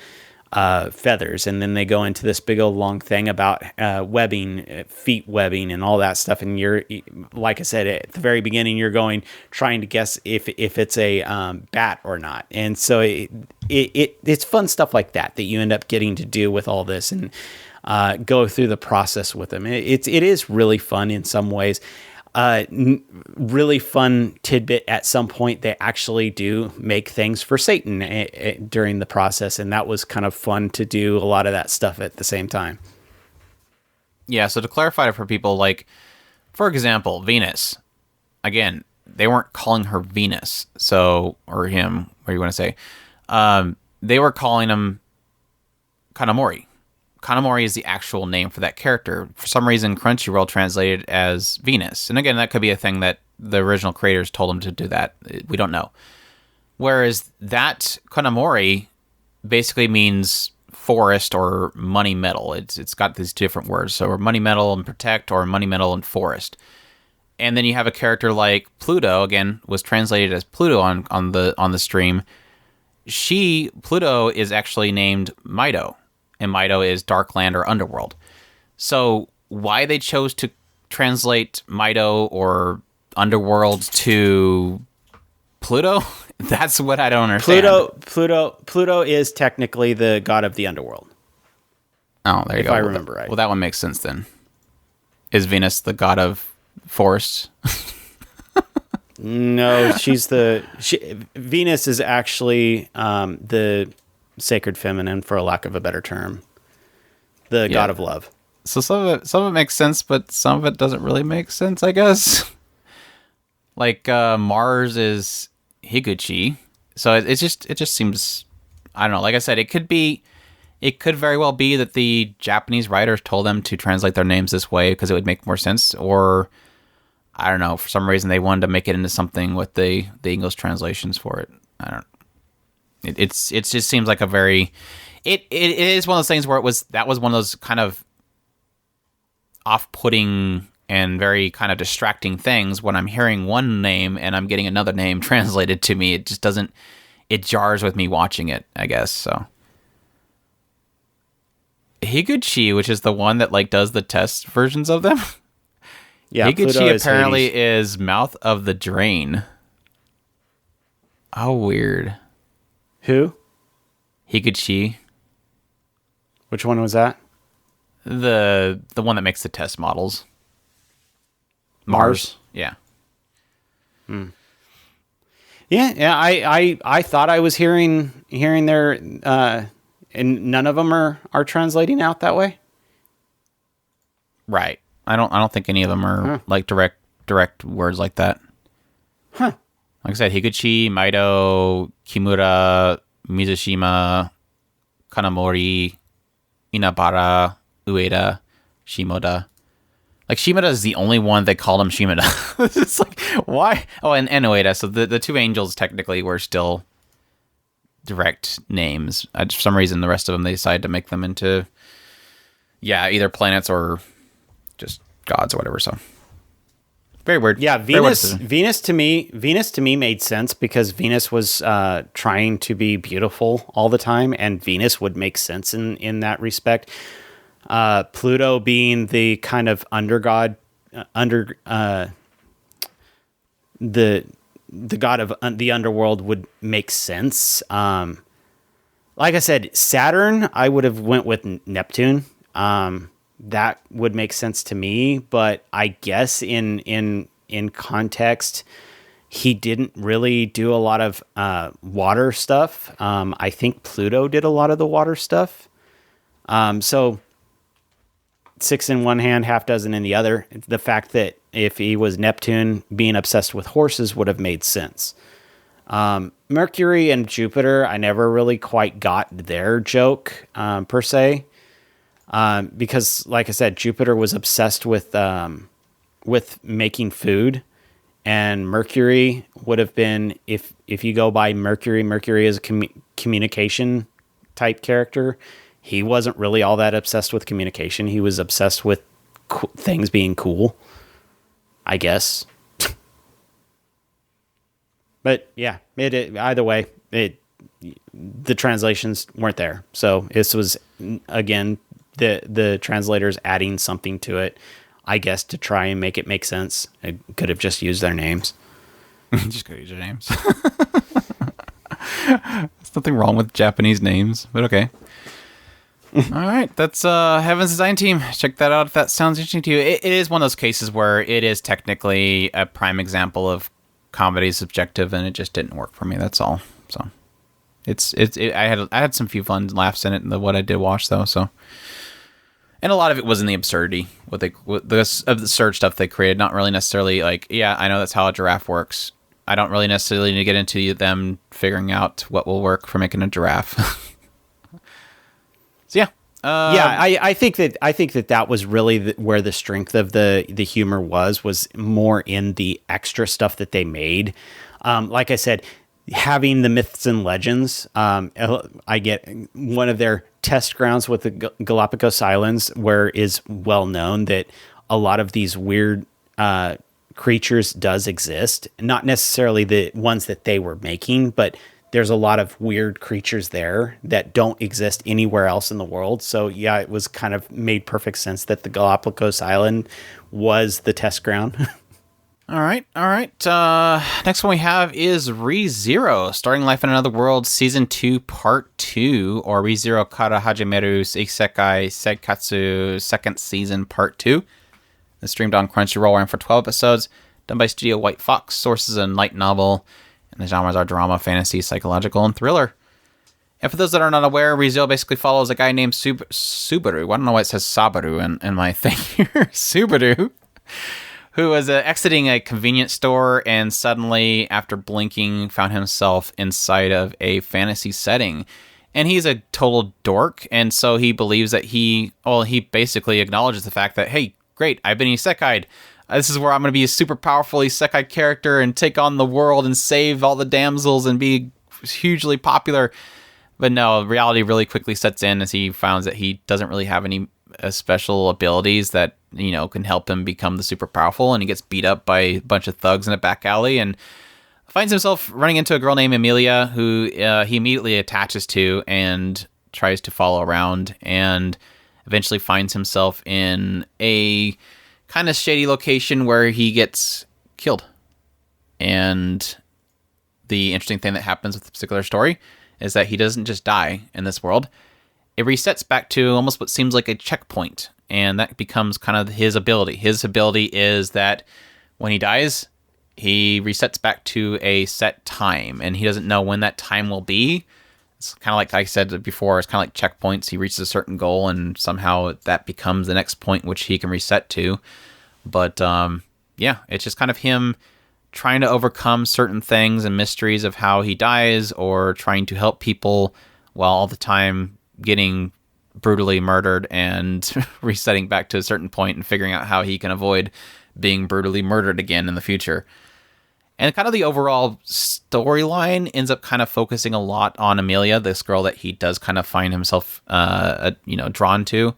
feathers? And then they go into this big old long thing about webbing, feet webbing, and all that stuff. And you're, like I said at the very beginning, you're trying to guess if it's a bat or not. And so it's fun stuff like that you end up getting to do with all this, and go through the process with them. It is really fun in some ways. Really fun tidbit, at some point they actually do make things for Satan during the process, and that was kind of fun to do a lot of that stuff at the same time. Yeah, so to clarify for people, like, for example, Venus, again, they weren't calling her Venus, so, or him, what do you want to say? They were calling him Kanamori. Kanamori is the actual name for that character. For some reason, Crunchyroll translated it as Venus. And again, that could be a thing that the original creators told them to do that. We don't know. Whereas that Kanamori basically means forest or money metal. It's got these different words. So money metal and protect, or money metal and forest. And then you have a character like Pluto, again, was translated as Pluto on the stream. Pluto is actually named Mido, and Mido is Darkland or Underworld. So why they chose to translate Mido or Underworld to Pluto, that's what I don't understand. Pluto is technically the god of the underworld. Oh, there you go. If I remember right. Well, that one makes sense then. Is Venus the god of forests? No, Venus is actually the sacred feminine, for a lack of a better term. The god of love. So some of it makes sense, but some of it doesn't really make sense, I guess. Like Mars is Higuchi. So it just seems, I don't know. Like I said, it could very well be that the Japanese writers told them to translate their names this way because it would make more sense, or I don't know, for some reason they wanted to make it into something with the English translations for it. I don't. It just seems like a very. It is one of those things where that was one of those kind of off-putting and very kind of distracting things when I'm hearing one name and I'm getting another name translated to me. It just doesn't. It jars with me watching it, I guess. So Higuchi, which is the one that like does the test versions of them. Yeah, Higuchi apparently is Mouth of the Drain. Oh, weird. Who? Higuchi. Which one was that? The one that makes the test models. Mars. Yeah. Hmm. Yeah. I thought I was hearing their and none of them are translating out that way. Right. I don't think any of them are like direct words like that. Huh. Like I said, Higuchi, Maido, Kimura, Mizushima, Kanamori, Inabara, Ueda, Shimoda. Like, Shimoda is the only one they called him Shimoda. It's like, why? Oh, and Ueda. So the two angels technically were still direct names. For some reason, the rest of them, they decided to make them into, either planets or just gods or whatever. So very weird. Yeah, Venus to me made sense because Venus was trying to be beautiful all the time, and Venus would make sense in that respect. Pluto being the kind of undergod, the god of the underworld would make sense. Like I said, Saturn, I would have went with Neptune. That would make sense to me, but I guess in context, he didn't really do a lot of water stuff. I think Pluto did a lot of the water stuff. So 6 in one hand, half dozen in the other. The fact that if he was Neptune, being obsessed with horses would have made sense. Mercury and Jupiter, I never really quite got their joke per se. Because, like I said, Jupiter was obsessed with making food, and Mercury would have been, if you go by Mercury is a communication type character. He wasn't really all that obsessed with communication. He was obsessed with things being cool, I guess. But yeah, either way, the translations weren't there. So this was, again, the translators adding something to it, I guess, to try and make it make sense. I could have just used their names. Just could use their names. There's nothing wrong with Japanese names, but okay. All right, that's Heaven's Design Team. Check that out if that sounds interesting to you. It is one of those cases where it is technically a prime example of comedy subjective, and it just didn't work for me. That's all. So I had some few fun laughs in it, in what I did watch though. So And a lot of it was in the absurdity, with the absurd stuff they created. Not really necessarily like, yeah, I know that's how a giraffe works. I don't really necessarily need to get into them figuring out what will work for making a giraffe. So yeah. I think that was really where the strength of the humor was more in the extra stuff that they made. Like I said, having the myths and legends, I get one of their test grounds with the Galapagos Islands, where is well known that a lot of these weird creatures does exist. Not necessarily the ones that they were making, but there's a lot of weird creatures there that don't exist anywhere else in the world. So yeah, it was kind of made perfect sense that the Galapagos Island was the test ground. All right. Next one we have is ReZero, Starting Life in Another World, Season 2, Part 2, or ReZero Kara Hajimeru Isekai Seikatsu, Second Season, Part 2. It's streamed on Crunchyroll, ran for 12 episodes, done by Studio White Fox, sources a light novel, and the genres are drama, fantasy, psychological, and thriller. And for those that are not aware, ReZero basically follows a guy named Subaru. I don't know why it says Sabaru in my thing here. Subaru, who was exiting a convenience store and suddenly, after blinking, found himself inside of a fantasy setting. And he's a total dork, and so he believes that he basically acknowledges the fact that, hey, great, I've been isekai'd. This is where I'm going to be a super powerful isekai character and take on the world and save all the damsels and be hugely popular. But no, reality really quickly sets in as he finds that he doesn't really have any special abilities that, can help him become the super powerful, and he gets beat up by a bunch of thugs in a back alley and finds himself running into a girl named Emilia, who he immediately attaches to and tries to follow around, and eventually finds himself in a kind of shady location where he gets killed. And the interesting thing that happens with this particular story is that he doesn't just die in this world. It resets back to almost what seems like a checkpoint, and that becomes kind of his ability. His ability is that when he dies, he resets back to a set time, and he doesn't know when that time will be. It's kind of like I said before, it's kind of like checkpoints. He reaches a certain goal, and somehow that becomes the next point which he can reset to. But yeah, it's just kind of him trying to overcome certain things and mysteries of how he dies, or trying to help people while all the time getting brutally murdered and resetting back to a certain point and figuring out how he can avoid being brutally murdered again in the future. And kind of the overall storyline ends up kind of focusing a lot on Emilia, this girl that he does kind of find himself, drawn to.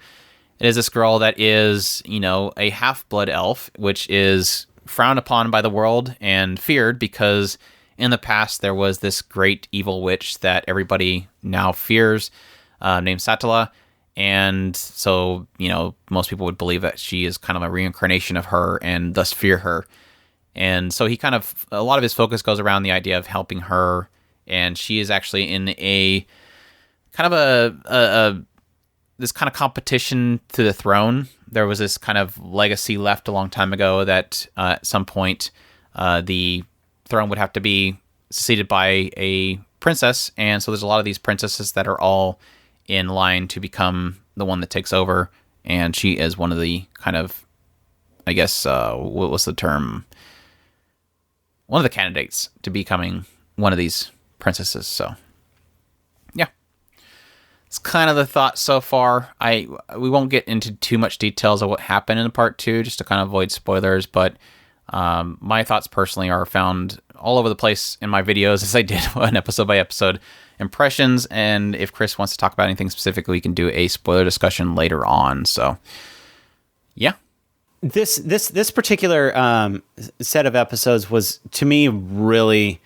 It is this girl that is, a half-blood elf, which is frowned upon by the world and feared because in the past there was this great evil witch that everybody now fears, named Satala. And so, most people would believe that she is kind of a reincarnation of her and thus fear her. And so a lot of his focus goes around the idea of helping her. And she is actually in a kind of this kind of competition to the throne. There was this kind of legacy left a long time ago that at some point the throne would have to be succeeded by a princess. And so there's a lot of these princesses that are all in line to become the one that takes over, and she is one of the kind of, I guess, what was the term? One of the candidates to becoming one of these princesses. So, yeah, it's kind of the thought so far. We won't get into too much details of what happened in part 2, just to kind of avoid spoilers. But my thoughts personally are found all over the place in my videos, as I did an episode by episode impressions, and if Chris wants to talk about anything specific, we can do a spoiler discussion later on. So yeah, this particular set of episodes was, to me, really,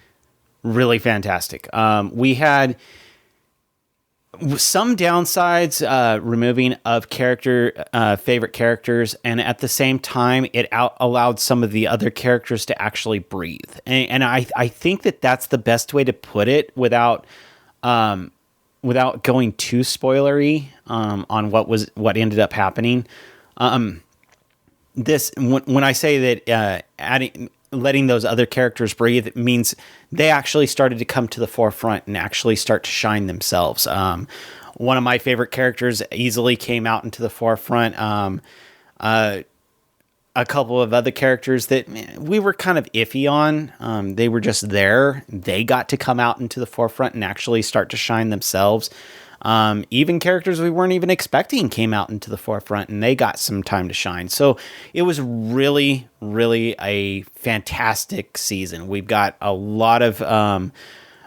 really fantastic. We had some downsides, removing of favorite characters, and at the same time, it allowed some of the other characters to actually breathe. And I think that that's the best way to put it without going too spoilery on what ended up happening. When I say that letting those other characters breathe, it means they actually started to come to the forefront and actually start to shine themselves. one of my favorite characters easily came out into the forefront. A couple of other characters that we were kind of iffy on. They were just there. They got to come out into the forefront and actually start to shine themselves. Even characters we weren't even expecting came out into the forefront and they got some time to shine. So it was really, really a fantastic season. We've got a lot of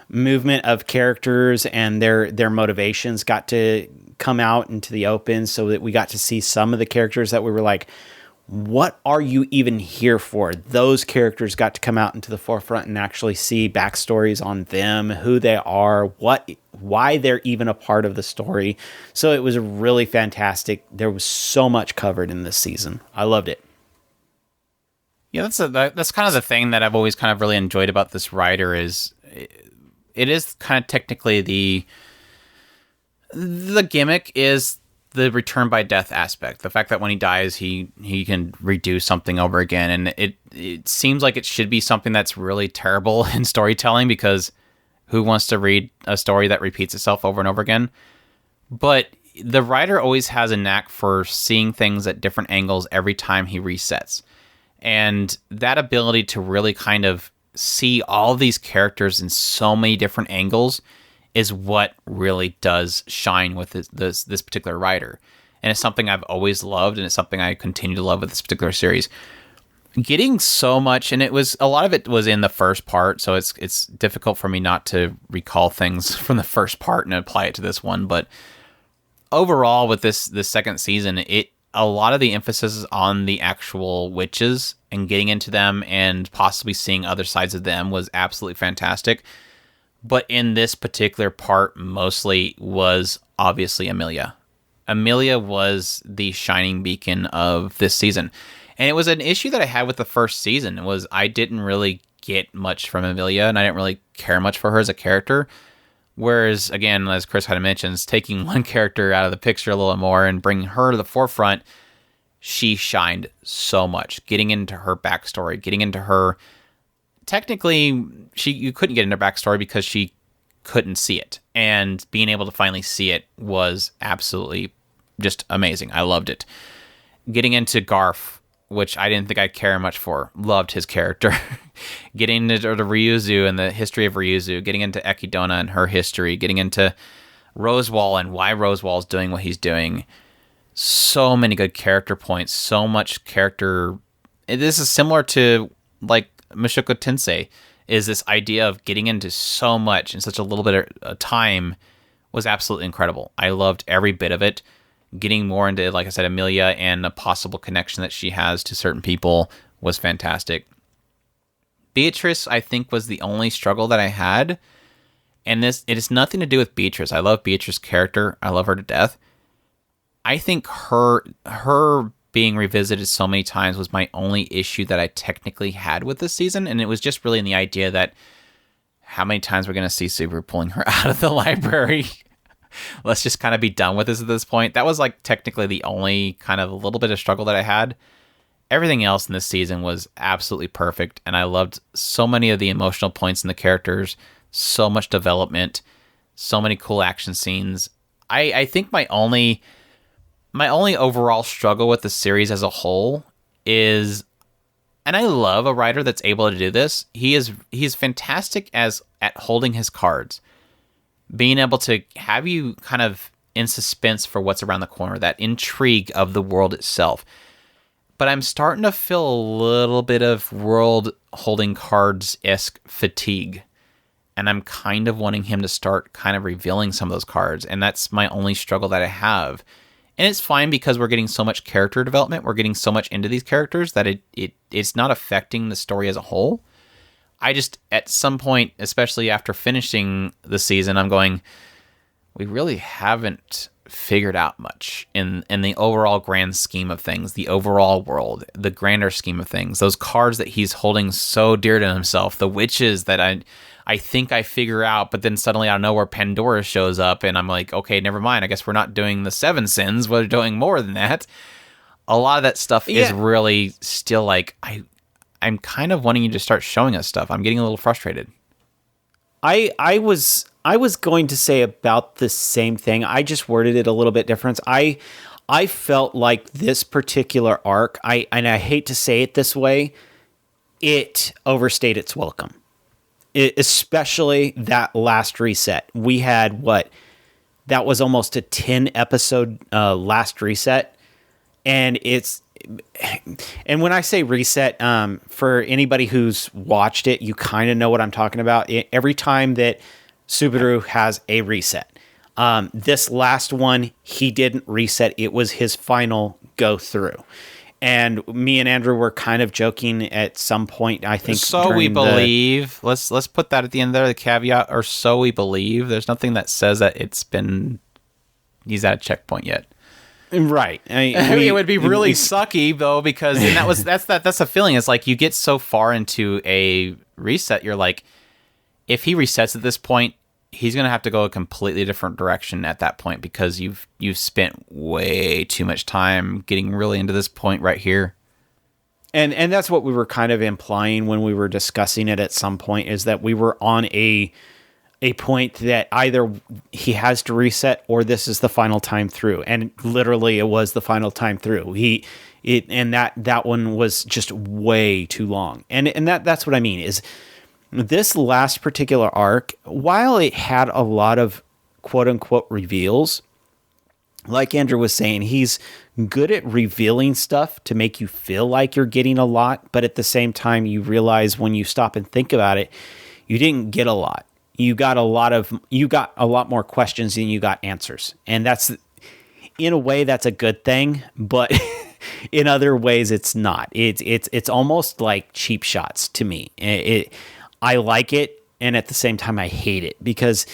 movement of characters and their motivations got to come out into the open so that we got to see some of the characters that we were like, what are you even here for? Those characters got to come out into the forefront and actually see backstories on them, who they are, why they're even a part of the story. So it was really fantastic. There was so much covered in this season. I loved it. Yeah, that's kind of the thing that I've always kind of really enjoyed about this writer is it is kind of technically the gimmick is the return by death aspect. The fact that when he dies, he can redo something over again. And it seems like it should be something that's really terrible in storytelling because who wants to read a story that repeats itself over and over again? But the writer always has a knack for seeing things at different angles every time he resets. And that ability to really kind of see all these characters in so many different angles is what really does shine with this particular writer. And it's something I've always loved, and it's something I continue to love with this particular series. Getting so much, and a lot of it was in the first part, so it's difficult for me not to recall things from the first part and apply it to this one. But overall, with this second season, a lot of the emphasis is on the actual witches and getting into them and possibly seeing other sides of them was absolutely fantastic. But in this particular part, mostly was obviously Emilia. Emilia was the shining beacon of this season. And it was an issue that I had with the first season, was I didn't really get much from Emilia, and I didn't really care much for her as a character. Whereas, again, as Chris kind of mentions, taking one character out of the picture a little more and bringing her to the forefront, she shined so much. Getting into her backstory, getting into her... Technically, you couldn't get into her backstory because she couldn't see it. And being able to finally see it was absolutely just amazing. I loved it. Getting into Garf, which I didn't think I'd care much for. Loved his character. Getting into Ryuzu and the history of Ryuzu. Getting into Ekidona and her history. Getting into Rosewall and why Rosewall's doing what he's doing. So many good character points. So much character... This is similar to, like, Mushoku Tensei, is this idea of getting into so much in such a little bit of time was absolutely incredible. I loved every bit of it. Getting more into, like I said, Emilia and a possible connection that she has to certain people was fantastic. Beatrice, I think, was the only struggle that I had. And it has nothing to do with Beatrice. I love Beatrice's character. I love her to death. I think her being revisited so many times was my only issue that I technically had with this season. And it was just really in the idea that how many times we're going to see Super pulling her out of the library. Let's just kind of be done with this at this point. That was like technically the only kind of a little bit of struggle that I had. Everything else in this season was absolutely perfect. And I loved so many of the emotional points in the characters, so much development, so many cool action scenes. I think my only overall struggle with the series as a whole is, and I love a writer that's able to do this. He's fantastic at holding his cards, being able to have you kind of in suspense for what's around the corner, that intrigue of the world itself. But I'm starting to feel a little bit of world holding cards-esque fatigue. And I'm kind of wanting him to start kind of revealing some of those cards. And that's my only struggle that I have. And it's fine because we're getting so much character development. We're getting so much into these characters that it's not affecting the story as a whole. I just, at some point, especially after finishing the season, I'm going, we really haven't figured out much in the overall grand scheme of things, the overall world, the grander scheme of things. Those cards that he's holding so dear to himself, the witches that I think I figure out, but then suddenly out of nowhere Pandora shows up and I'm like, okay, never mind. I guess we're not doing the 7 sins. We're doing more than that. A lot of that stuff is really still like, I'm kind of wanting you to start showing us stuff. I'm getting a little frustrated. I was I was going to say about the same thing. I just worded it a little bit different. I felt like this particular arc, and I hate to say it this way, it overstayed its welcome. Especially that last reset. We had that was almost a 10 episode last reset. And when I say reset, for anybody who's watched it, you kind of know what I'm talking about. Every time that Subaru has a reset. This last one, he didn't reset. It was his final go through. And me and Andrew were kind of joking at some point, I think. So we believe. Let's put that at the end there, the caveat, or so we believe. There's nothing that says that he's at a checkpoint yet. Right. I mean, it would be really sucky though, because that's a feeling. It's like you get so far into a reset, you're like, if he resets at this point, he's going to have to go a completely different direction at that point, because you've spent way too much time getting really into this point right here. And that's what we were kind of implying when we were discussing it at some point, is that we were on a point that either he has to reset or this is the final time through. And literally it was the final time through. That one was just way too long. And that's what I mean is, this last particular arc, while it had a lot of quote-unquote reveals, like Andrew was saying, he's good at revealing stuff to make you feel like you're getting a lot, but at the same time, you realize when you stop and think about it, you didn't get a lot. You got a lot more questions than you got answers. And that's, in a way, that's a good thing, but in other ways, it's not. It's almost like cheap shots to me. I like it, and at the same time, I hate it, because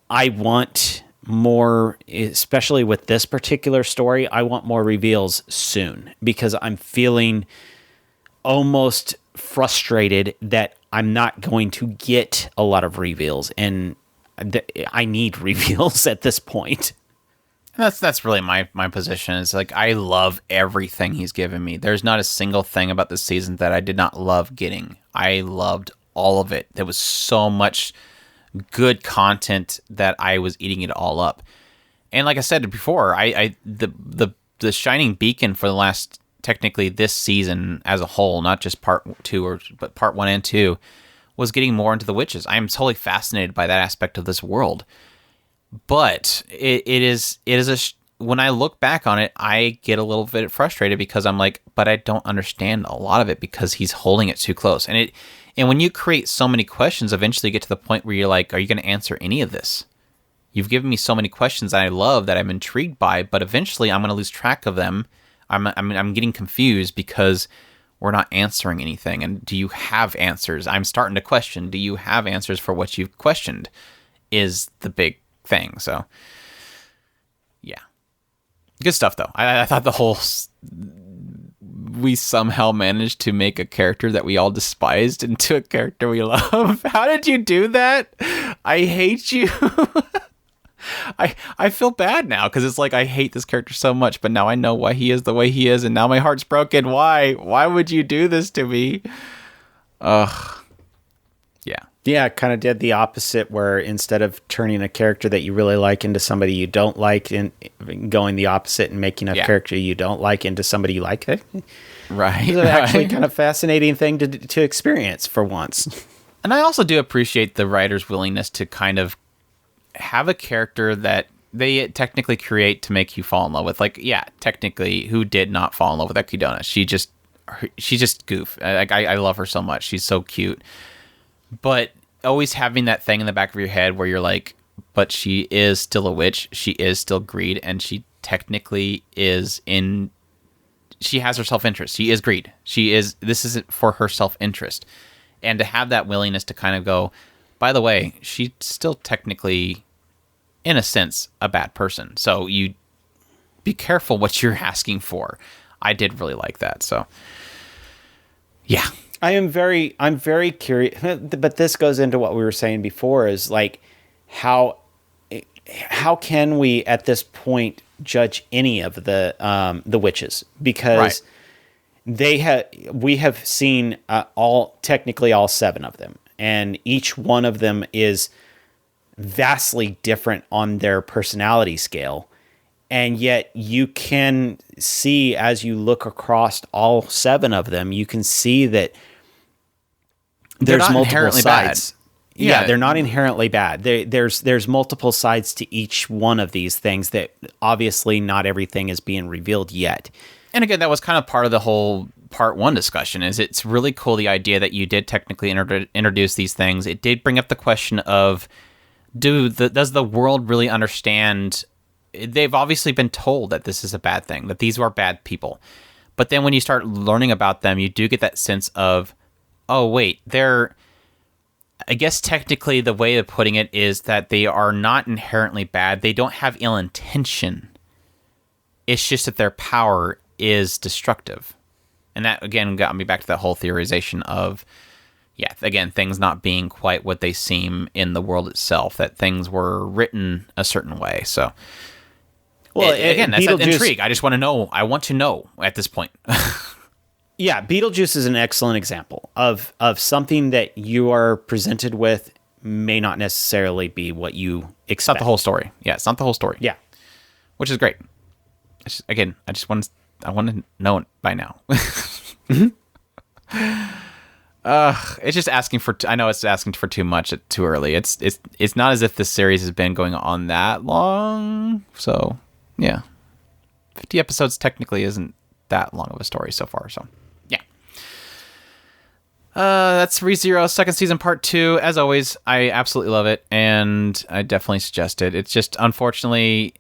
I want more, especially with this particular story, I want more reveals soon, because I'm feeling almost frustrated that I'm not going to get a lot of reveals, and I need reveals at this point. That's really my position. It's like, I love everything he's given me. There's not a single thing about this season that I did not love getting. I loved all of it. There was so much good content that I was eating it all up. And like I said before, the shining beacon for the last, technically this season as a whole, not just part 2 but part 1 and 2, was getting more into the witches. I am totally fascinated by that aspect of this world. But it is when I look back on it, I get a little bit frustrated, because I'm like, but I don't understand a lot of it, because he's holding it too close. And when you create so many questions, eventually you get to the point where you're like, are you going to answer any of this? You've given me so many questions that I love, that I'm intrigued by, but eventually I'm going to lose track of them. I'm getting confused because we're not answering anything. And do you have answers? I'm starting to question, do you have answers for what you've questioned is the big thing. So, yeah. Good stuff, though. I thought the whole... we somehow managed to make a character that we all despised into a character we love. How did you do that? I hate you. I feel bad now, because it's like, I hate this character so much, but now I know why he is the way he is, and now my heart's broken. Why would you do this to me? Ugh. Yeah, kind of did the opposite, where instead of turning a character that you really like into somebody you don't like, and going the opposite and making a character you don't like into somebody you like. Right. It's actually kind of fascinating thing to experience for once. And I also do appreciate the writer's willingness to kind of have a character that they technically create to make you fall in love with. Like, yeah, technically, who did not fall in love with Gekidol? She just goof. I love her so much. She's so cute. But always having that thing in the back of your head where you're like, but she is still a witch. She is still greed. And she technically she has her self-interest. She is greed. This isn't for her self-interest. And to have that willingness to kind of go, by the way, she's still technically, in a sense, a bad person. So you be careful what you're asking for. I did really like that. So, yeah. I'm very curious, but this goes into what we were saying before, is like, how can we at this point judge any of the witches? Because we have seen technically all 7 of them, and each one of them is vastly different on their personality scale. And yet you can see, as you look across all 7 of them, you can see that there's multiple sides. Yeah, they're not inherently bad. There's multiple sides to each one of these things that obviously not everything is being revealed yet. And again, that was kind of part of the whole part 1 discussion, is it's really cool, the idea that you did technically introduce these things. It did bring up the question of, does the world really understand? They've obviously been told that this is a bad thing, that these are bad people. But then when you start learning about them, you do get that sense of, oh, wait, I guess technically the way of putting it is that they are not inherently bad. They don't have ill intention. It's just that their power is destructive. And that, again, got me back to that whole theorization of, again, things not being quite what they seem in the world itself, that things were written a certain way. So, well, again, that's an intrigue. I just want to know. I want to know at this point. Yeah, Beetlejuice is an excellent example of something that you are presented with may not necessarily be what you expect. It's not the whole story. Yeah, it's not the whole story. Yeah. Which is great. I want to know it by now. It's just asking for. I know it's asking for too much too early. It's not as if this series has been going on that long. So yeah, 50 episodes technically isn't that long of a story so far. So yeah. That's ReZero second season part 2. As always, I absolutely love it, and I definitely suggest it. It's just unfortunately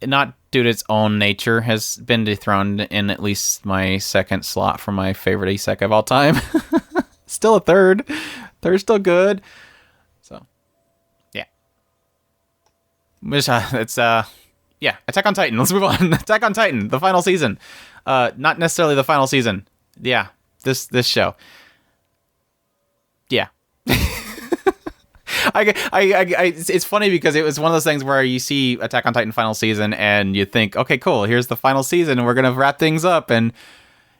not due to its own nature has been dethroned in at least my second slot for my favorite isekai of all time. Still a third. Third's still good. So, yeah. It's Attack on Titan. Let's move on. Attack on Titan, the final season. Not necessarily the final season. Yeah, this show. Yeah. It's funny because it was one of those things where you see Attack on Titan final season and you think, okay, cool, here's the final season and we're going to wrap things up. And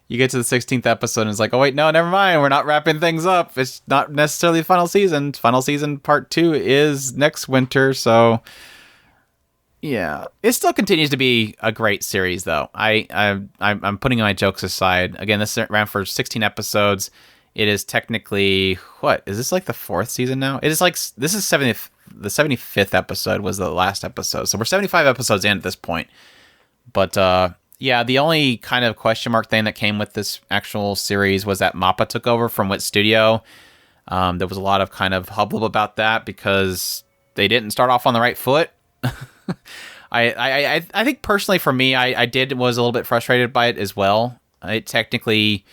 you get to the 16th episode and it's like, oh, wait, no, never mind. We're not wrapping things up. It's not necessarily the final season. Final season part 2 is next winter. So, yeah, it still continues to be a great series, though. I'm putting my jokes aside. Again, this ran for 16 episodes. It is technically, what, is this like the 4th season now? It is like, this is the 75th episode was the last episode. So we're 75 episodes in at this point. But, yeah, the only kind of question mark thing that came with this actual series was that MAPPA took over from Wit Studio. There was a lot of kind of hubbub about that because they didn't start off on the right foot. I think personally for me, I was a little bit frustrated by it as well. Technically,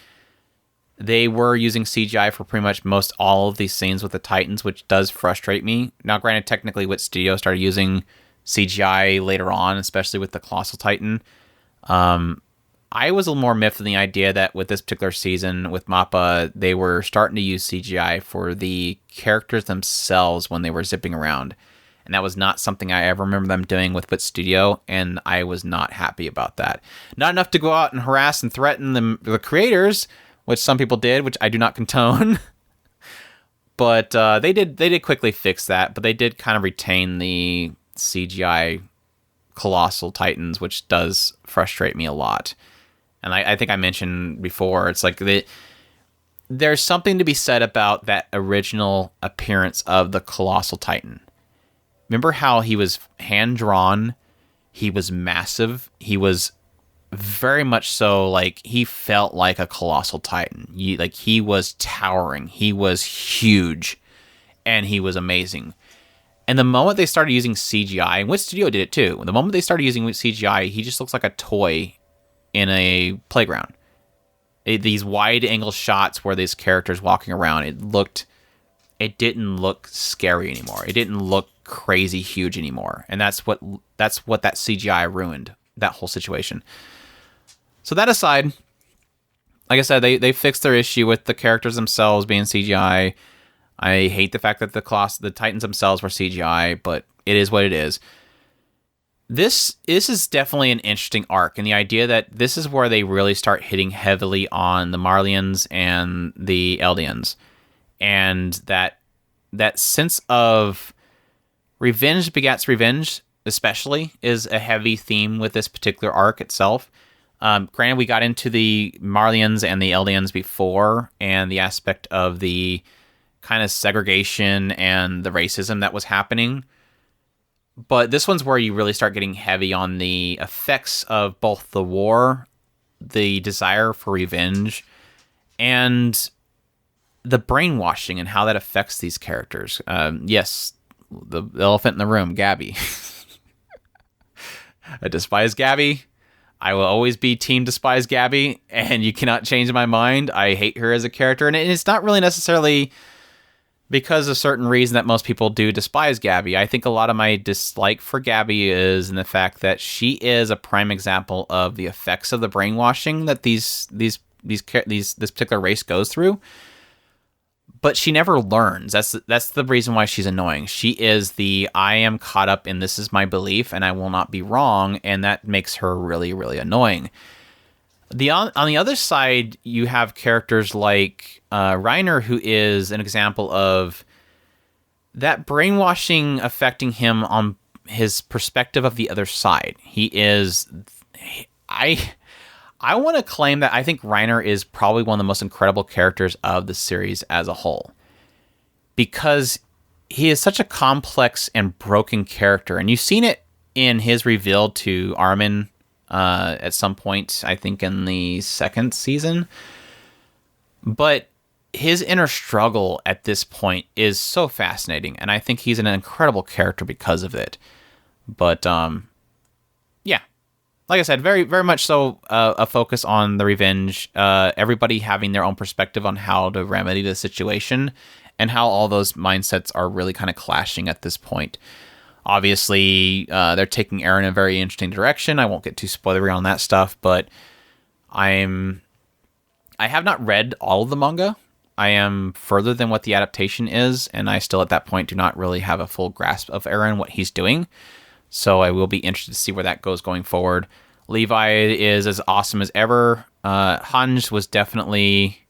they were using CGI for pretty much most all of these scenes with the Titans, which does frustrate me. Now, granted, technically, Wit Studio started using CGI later on, especially with the Colossal Titan. I was a little more miffed in the idea that with this particular season with MAPPA, they were starting to use CGI for the characters themselves when they were zipping around. And that was not something I ever remember them doing with Wit Studio, and I was not happy about that. Not enough to go out and harass and threaten the creators, which some people did, which I do not condone. But they did quickly fix that, but they did kind of retain the CGI Colossal Titans, which does frustrate me a lot. And I think I mentioned before, it's like there's something to be said about that original appearance of the Colossal Titan. Remember how he was hand-drawn, he was massive, he was very much so, like, he felt like a Colossal Titan. He was towering, he was huge, and he was amazing. And the moment they started using CGI, and Wit Studio did it too, the moment they started using CGI, he just looks like a toy in a playground. These wide-angle shots where these characters walking around, it didn't look scary anymore. It didn't look crazy huge anymore. And that's what that CGI ruined, that whole situation. So that aside, like I said, they fixed their issue with the characters themselves being CGI. I hate the fact that the Titans themselves were CGI, but it is what it is. This is definitely an interesting arc, and the idea that this is where they really start hitting heavily on the Marlians and the Eldians, and that sense of revenge begets revenge, especially, is a heavy theme with this particular arc itself. Granted, we got into the Marlians and the Eldians before, and the aspect of the kind of segregation and the racism that was happening. But this one's where you really start getting heavy on the effects of both the war, the desire for revenge, and the brainwashing and how that affects these characters. Yes, the elephant in the room, Gabby. I despise Gabby. I will always be team despise Gabby, and you cannot change my mind. I hate her as a character, and it's not really necessarily because of certain reason that most people do despise Gabby. I think a lot of my dislike for Gabby is in the fact that she is a prime example of the effects of the brainwashing that this particular race goes through. But she never learns. That's the reason why she's annoying. She is I am caught up in this is my belief and I will not be wrong, and that makes her really, really annoying. On the other side, you have characters like Reiner, who is an example of that brainwashing affecting him on his perspective of the other side. I want to claim that I think Reiner is probably one of the most incredible characters of the series as a whole, because he is such a complex and broken character, and you've seen it in his reveal to Armin at some point, I think in the second season. But his inner struggle at this point is so fascinating, and I think he's an incredible character because of it. But yeah. Like I said, very, very much so a focus on the revenge, everybody having their own perspective on how to remedy the situation, and how all those mindsets are really kind of clashing at this point. Obviously, they're taking Eren in a very interesting direction. I won't get too spoilery on that stuff, but I have not read all of the manga. I am further than what the adaptation is, and I still at that point do not really have a full grasp of Eren, what he's doing. So I will be interested to see where that goes going forward. Levi is as awesome as ever. Hanj was definitely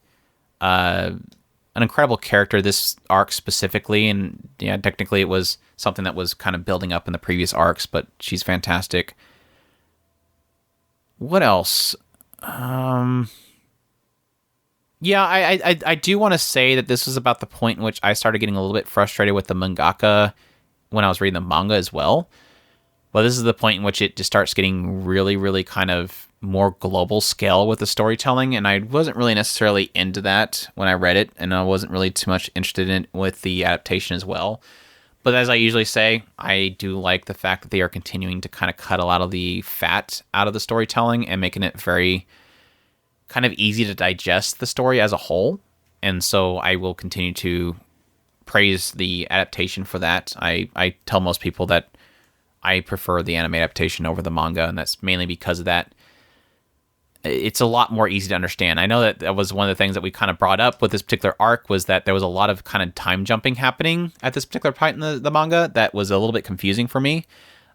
an incredible character this arc specifically, and yeah, technically it was something that was kind of building up in the previous arcs, but she's fantastic. What else? Yeah, I do want to say that this was about the point in which I started getting a little bit frustrated with the mangaka when I was reading the manga as well. Well, this is the point in which it just starts getting really, really kind of more global scale with the storytelling, and I wasn't really necessarily into that when I read it, and I wasn't really too much interested in it with the adaptation as well. But as I usually say, I do like the fact that they are continuing to kind of cut a lot of the fat out of the storytelling and making it very kind of easy to digest the story as a whole, and so I will continue to praise the adaptation for that. I tell most people that I prefer the anime adaptation over the manga, and that's mainly because of that. It's a lot more easy to understand. I know that was one of the things that we kind of brought up with this particular arc, was that there was a lot of kind of time jumping happening at this particular point in the manga that was a little bit confusing for me.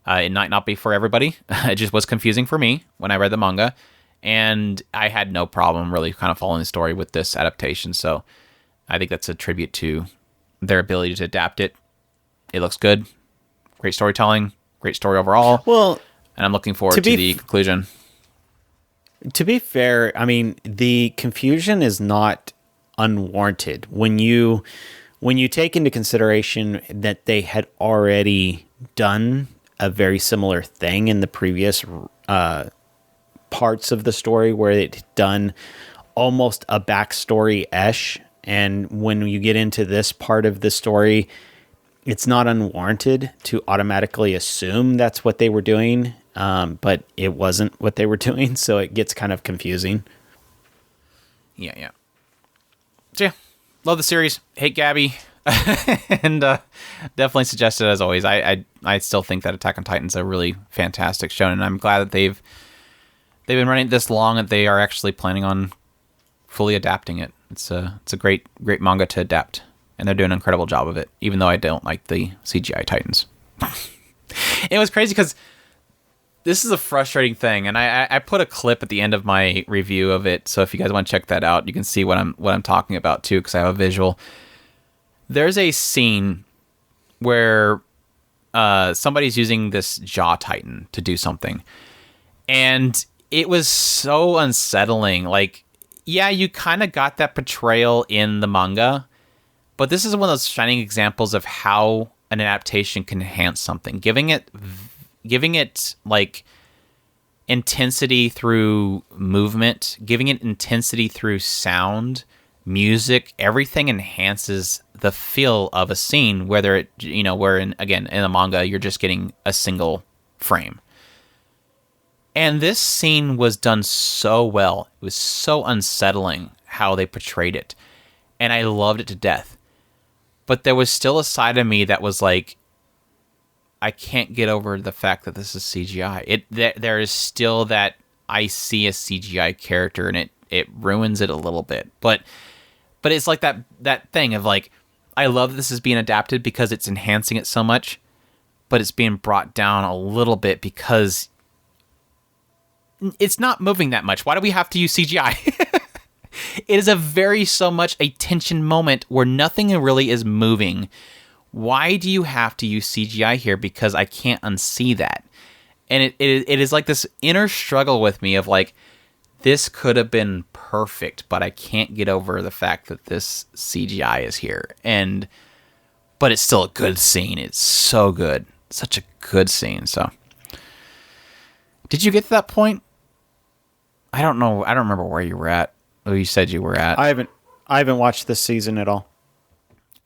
It might not be for everybody. It just was confusing for me when I read the manga, and I had no problem really kind of following the story with this adaptation. So I think that's a tribute to their ability to adapt it. It looks good. Great storytelling. Great story overall. Well, and I'm looking forward to the conclusion. To be fair, I mean, the confusion is not unwarranted when you take into consideration that they had already done a very similar thing in the previous parts of the story, where it done almost a backstory-ish, and when you get into this part of the story, it's not unwarranted to automatically assume that's what they were doing, but it wasn't what they were doing, so it gets kind of confusing. Yeah. So yeah, love the series. Hate Gabby, and definitely suggest it as always. I still think that Attack on Titan's a really fantastic show, and I'm glad that they've been running it this long and they are actually planning on fully adapting it. It's a great manga to adapt. And they're doing an incredible job of it, even though I don't like the CGI Titans. It was crazy because this is a frustrating thing, and I put a clip at the end of my review of it, so if you guys want to check that out, you can see what I'm talking about too, because I have a visual. There's a scene where somebody's using this jaw titan to do something. And it was so unsettling. Like, yeah, you kind of got that portrayal in the manga, but this is one of those shining examples of how an adaptation can enhance something, giving it like intensity through movement, giving it intensity through sound, music. Everything enhances the feel of a scene, whether it, where in the manga you're just getting a single frame. And this scene was done so well. It was so unsettling how they portrayed it, and I loved it to death. But there was still a side of me that was like, I can't get over the fact that this is CGI. There is still that I see a CGI character, and it ruins it a little bit. But it's like that thing of like, I love that this is being adapted because it's enhancing it so much, but it's being brought down a little bit because it's not moving that much. Why do we have to use CGI? It is so much a tension moment where nothing really is moving. Why do you have to use CGI here? Because I can't unsee that. And it is like this inner struggle with me of like, this could have been perfect, but I can't get over the fact that this CGI is here. But it's still a good scene. It's so good. Such a good scene. So, did you get to that point? I don't know. I don't remember where you were at. Oh, you said you were at. I haven't watched this season at all.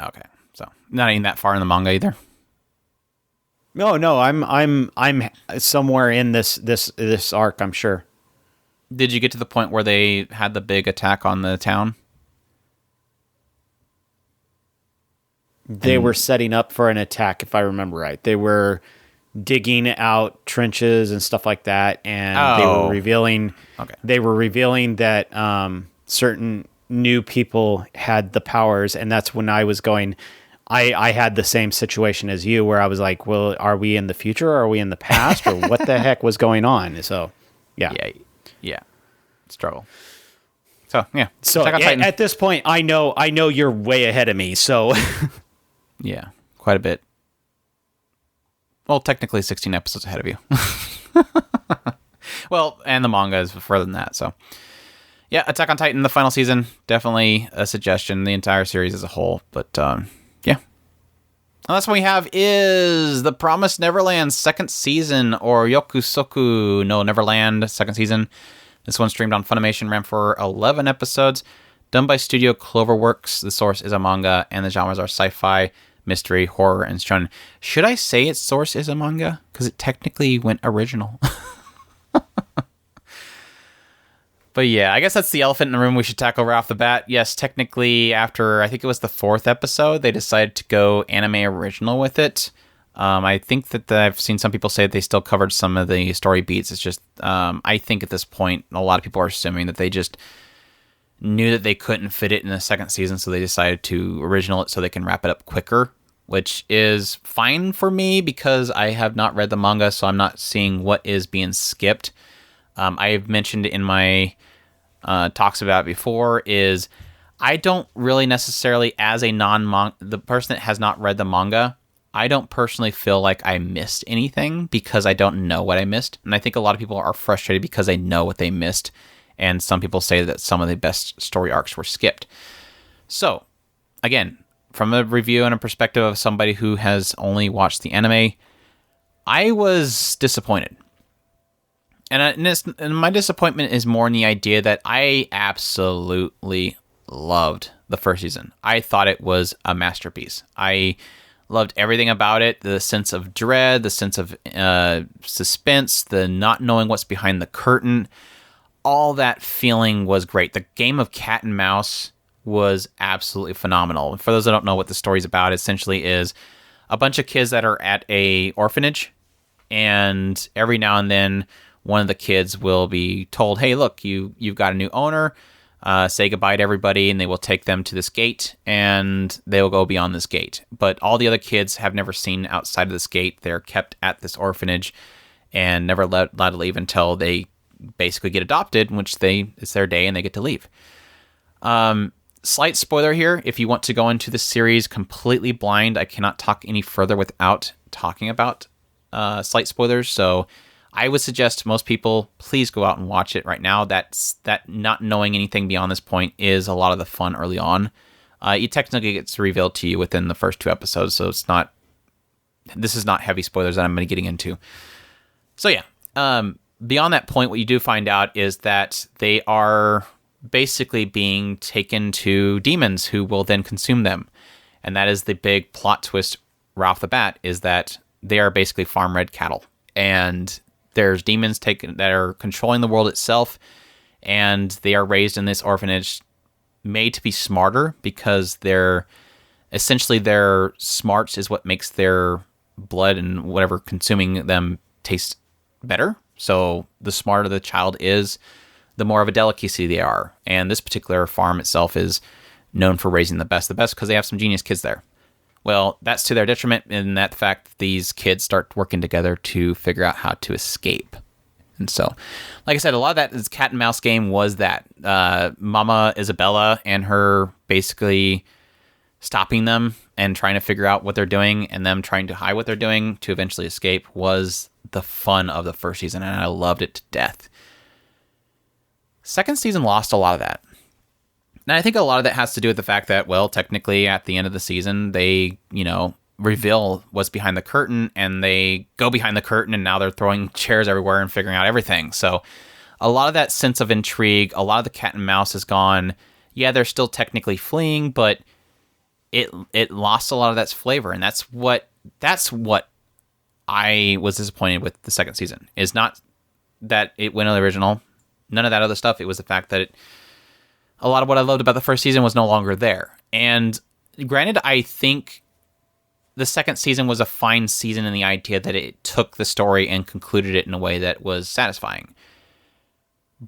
Okay. So, not even that far in the manga either. No, I'm somewhere in this arc, I'm sure. Did you get to the point where they had the big attack on the town? They were setting up for an attack, if I remember right. They were digging out trenches and stuff like that, and they were revealing. Okay. They were revealing that certain new people had the powers, and that's when I was going. I had the same situation as you, where I was like, "Well, are we in the future? Or are we in the past? Or what the heck was going on?" So, yeah. Struggle. So yeah. So at this point, I know you're way ahead of me. So yeah, quite a bit. Well, technically 16 episodes ahead of you. Well, and the manga is further than that. So yeah, Attack on Titan, the final season, definitely a suggestion. The entire series as a whole, but yeah. The last one we have is The Promised Neverland second season, or Yokusoku no Neverland second season. This one streamed on Funimation, ran for 11 episodes, done by Studio Cloverworks. The source is a manga, and the genres are sci-fi, mystery, horror, and shonen. Should I say its source is a manga? Because it technically went original. But yeah, I guess that's the elephant in the room we should tackle right off the bat. Yes, technically, after, I think it was the 4th episode, they decided to go anime original with it. I think that I've seen some people say they still covered some of the story beats. It's just, I think at this point, a lot of people are assuming that they just knew that they couldn't fit it in the second season, so they decided to original it so they can wrap it up quicker, which is fine for me because I have not read the manga, so I'm not seeing what is being skipped. I've mentioned in my talks about it before is I don't really necessarily, as a the person that has not read the manga, I don't personally feel like I missed anything because I don't know what I missed. And I think a lot of people are frustrated because they know what they missed. And some people say that some of the best story arcs were skipped. So, again, from a review and a perspective of somebody who has only watched the anime, I was disappointed. And my disappointment is more in the idea that I absolutely loved the first season. I thought it was a masterpiece. I loved everything about it. The sense of dread, the sense of suspense, the not knowing what's behind the curtain. All that feeling was great. The game of cat and mouse was absolutely phenomenal. For those that don't know what the story's about, essentially is a bunch of kids that are at a orphanage, and every now and then one of the kids will be told, hey, look, you've got a new owner. Say goodbye to everybody, and they will take them to this gate, and they will go beyond this gate. But all the other kids have never seen outside of this gate. They're kept at this orphanage and never allowed to leave until they basically get adopted, in which it's their day and they get to leave. Slight spoiler here. If you want to go into the series completely blind, I cannot talk any further without talking about slight spoilers. So I would suggest most people please go out and watch it right now. That not knowing anything beyond this point is a lot of the fun early on. It technically gets revealed to you within the first 2 episodes, so this is not heavy spoilers that I'm going to be getting into. So yeah, beyond that point, what you do find out is that they are basically being taken to demons who will then consume them. And that is the big plot twist right off the bat, is that they are basically farm-bred cattle. And there's demons that are controlling the world itself, and they are raised in this orphanage made to be smarter, because their smarts is what makes their blood and whatever consuming them taste better. So the smarter the child is, the more of a delicacy they are. And this particular farm itself is known for raising the best because they have some genius kids there. Well, that's to their detriment in that fact these kids start working together to figure out how to escape. And so, like I said, a lot of that is cat and mouse game was that Mama Isabella and her basically stopping them and trying to figure out what they're doing, and them trying to hide what they're doing to eventually escape, was the fun of the first season, and I loved it to death. Second season lost a lot of that. And I think a lot of that has to do with the fact that, well, technically at the end of the season, they, reveal what's behind the curtain, and they go behind the curtain, and now they're throwing chairs everywhere and figuring out everything. So a lot of that sense of intrigue, a lot of the cat and mouse is gone. Yeah, they're still technically fleeing, but it lost a lot of that flavor. And that's what I was disappointed with the second season, is not that it went on the original. None of that other stuff. It was the fact that a lot of what I loved about the first season was no longer there. And granted, I think the second season was a fine season in the idea that it took the story and concluded it in a way that was satisfying.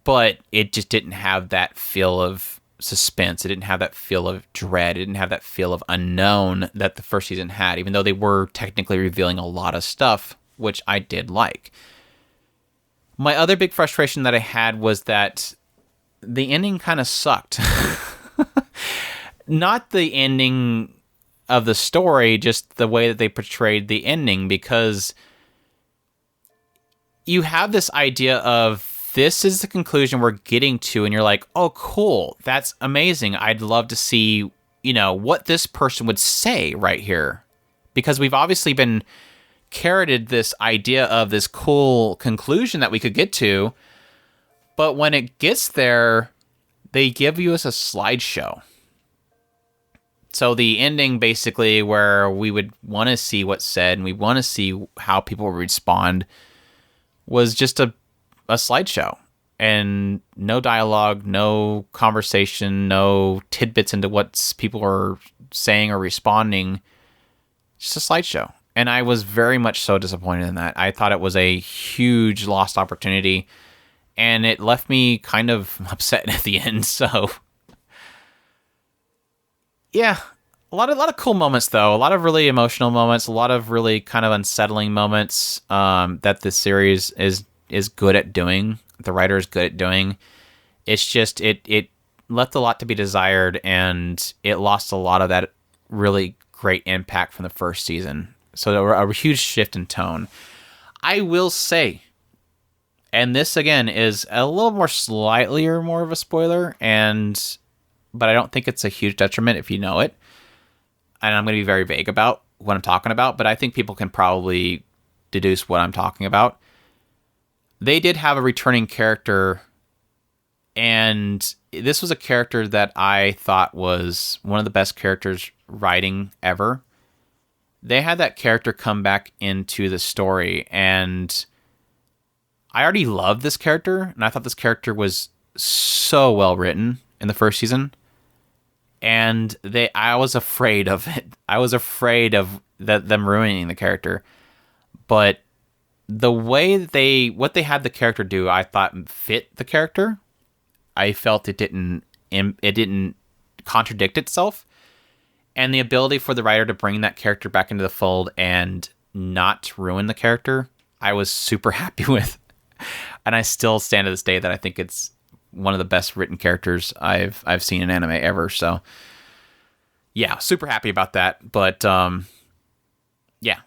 But it just didn't have that feel of suspense. It didn't have that feel of dread. It didn't have that feel of unknown that the first season had, even though they were technically revealing a lot of stuff, which I did like. My other big frustration that I had was that the ending kind of sucked. Not the ending of the story, just the way that they portrayed the ending, because you have this idea of, this is the conclusion we're getting to, and you're like, oh, cool, that's amazing. I'd love to see, what this person would say right here. Because we've obviously been carroted this idea of this cool conclusion that we could get to, but when it gets there, they give you us a slideshow. So the ending, basically, where we would want to see what's said and we want to see how people respond, was just a slideshow, and no dialogue, no conversation, no tidbits into what people are saying or responding. Just a slideshow. And I was very much so disappointed in that. I thought it was a huge lost opportunity, and it left me kind of upset at the end. So, yeah, a lot of cool moments, though. A lot of really emotional moments. A lot of really kind of unsettling moments that this series is good at doing. The writer is good at doing. It's just it left a lot to be desired, and it lost a lot of that really great impact from the first season. So a huge shift in tone. I will say, and this again is a little more slightly or more of a spoiler, but I don't think it's a huge detriment if you know it. And I'm going to be very vague about what I'm talking about, but I think people can probably deduce what I'm talking about. They did have a returning character, and this was a character that I thought was one of the best characters writing ever. They had that character come back into the story, and I already loved this character, and I thought this character was so well written in the first season. And I was afraid of it. I was afraid of them ruining the character. But the way that what they had the character do, I thought fit the character. I felt it didn't contradict itself. And the ability for the writer to bring that character back into the fold and not ruin the character, I was super happy with. And I still stand to this day that I think it's one of the best written characters I've seen in anime ever. So yeah, super happy about that. But yeah.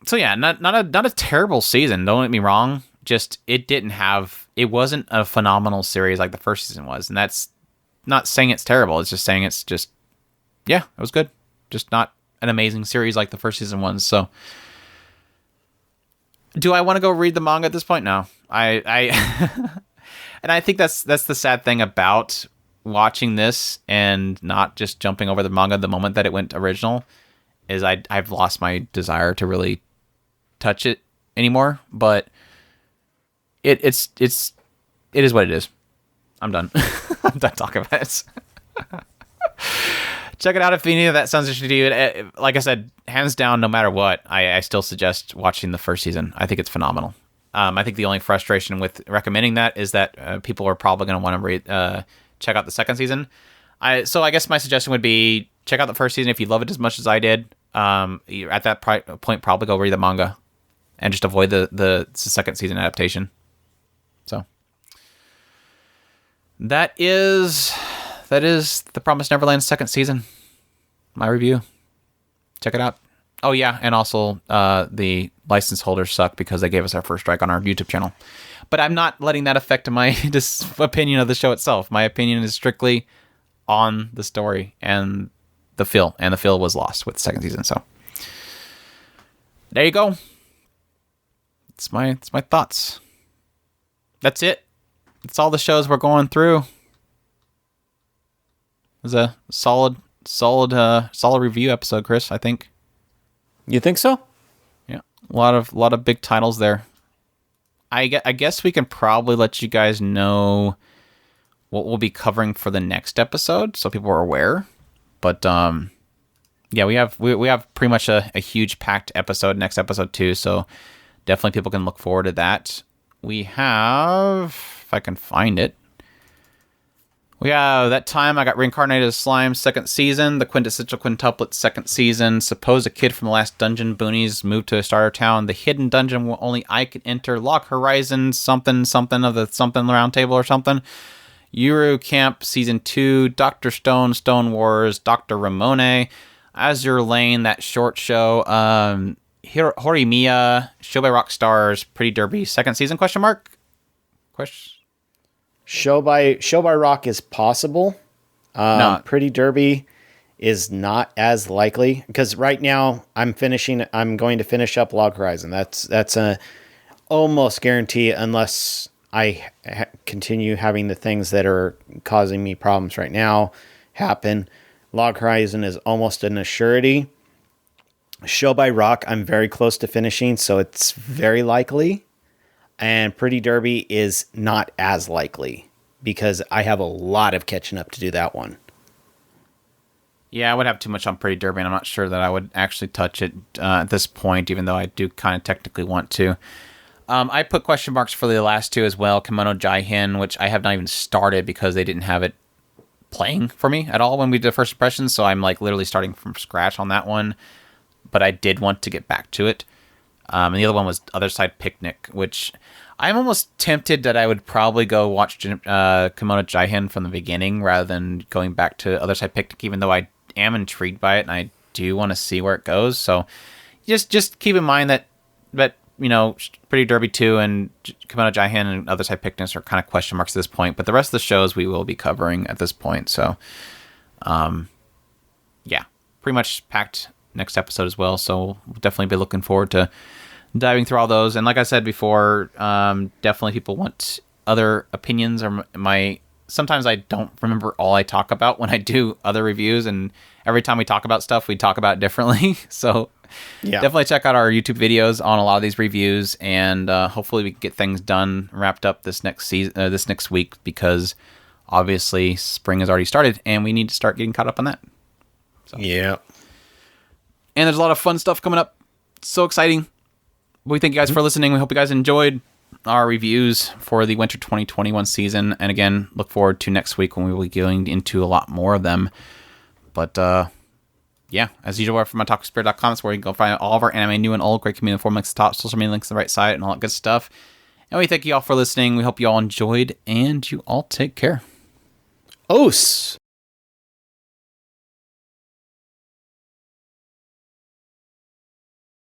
So yeah, not a terrible season. Don't get me wrong. Just it wasn't a phenomenal series like the first season was, and that's not saying it's terrible. It's just saying it was good. Just not an amazing series like the first season was. So, do I want to go read the manga at this point? No, I and I think that's the sad thing about watching this and not just jumping over the manga the moment that it went original is I've lost my desire to really touch it anymore. But it is what it is. I'm done. I'm done talking about it. Check it out if any of that sounds interesting to you. Like I said, hands down, no matter what, I still suggest watching the first season. I think it's phenomenal. I think the only frustration with recommending that is that people are probably going to want to check out the second season. So I guess my suggestion would be check out the first season if you love it as much as I did. At that point, probably go read the manga and just avoid the second season adaptation. So that is The Promised Neverland second season. My review. Check it out. Oh yeah, and also the license holders suck because they gave us our first strike on our YouTube channel. But I'm not letting that affect my opinion of the show itself. My opinion is strictly on the story and the feel. And the feel was lost with the second season. So there you go. It's my thoughts. That's it. It's all the shows we're going through. It was a solid review episode, Chris, I think. You think so? Yeah. A lot of big titles there. I guess we can probably let you guys know what we'll be covering for the next episode so people are aware. But yeah, we have pretty much a huge packed episode next episode too, so definitely people can look forward to that. We have, if I can find it, we have That Time I Got Reincarnated as Slime second season, The Quintessential Quintuplet second season, Suppose a Kid from the Last Dungeon Boonies moved to a starter town, The Hidden Dungeon Where Only I Can Enter, Lock Horizon, something of the something round table or something, Yuru Camp season 2, Dr. Stone, Stone Wars, Dr. Ramone, Azure Lane, that short show, Horimiya, Show by Rock Stars, Pretty Derby second season, question mark? Show by Rock is possible. No. Pretty Derby is not as likely because right now I'm going to finish up Log Horizon. That's a almost guarantee unless I continue having the things that are causing me problems right now happen. Log Horizon is almost an assurity. Show by Rock I'm very close to finishing, so it's very likely. And Pretty Derby is not as likely because I have a lot of catching up to do that one. Yeah, I would have too much on Pretty Derby, and I'm not sure that I would actually touch it at this point, even though I do kind of technically want to. I put question marks for the last two as well, Kimono Jaihin, which I have not even started because they didn't have it playing for me at all when we did first impressions, so I'm like literally starting from scratch on that one. But I did want to get back to it. And the other one was Other Side Picnic, which I'm almost tempted that I would probably go watch Kimono Jaihin from the beginning rather than going back to Other Side Picnic, even though I am intrigued by it and I do want to see where it goes. So just keep in mind that you know, Pretty Derby 2 and Kimono Jaihin and Other Side Picnics are kind of question marks at this point, but the rest of the shows we will be covering at this point. So, yeah, pretty much packed next episode as well. So we'll definitely be looking forward to diving through all those. And like I said before, definitely people want other opinions or sometimes I don't remember all I talk about when I do other reviews, and every time we talk about stuff, we talk about it differently. So yeah, definitely check out our YouTube videos on a lot of these reviews, and hopefully we can get things done, wrapped up this next week, because obviously spring has already started and we need to start getting caught up on that. So. Yeah. And there's a lot of fun stuff coming up. So exciting. We thank you guys for listening. We hope you guys enjoyed our reviews for the winter 2021 season. And again, look forward to next week when we will be going into a lot more of them. But yeah, as usual, from mytalkspirit.com, that's where you can go find all of our anime, new and old, great community forum links, top social media links on the right side, and all that good stuff. And we thank you all for listening. We hope you all enjoyed, and you all take care. Os!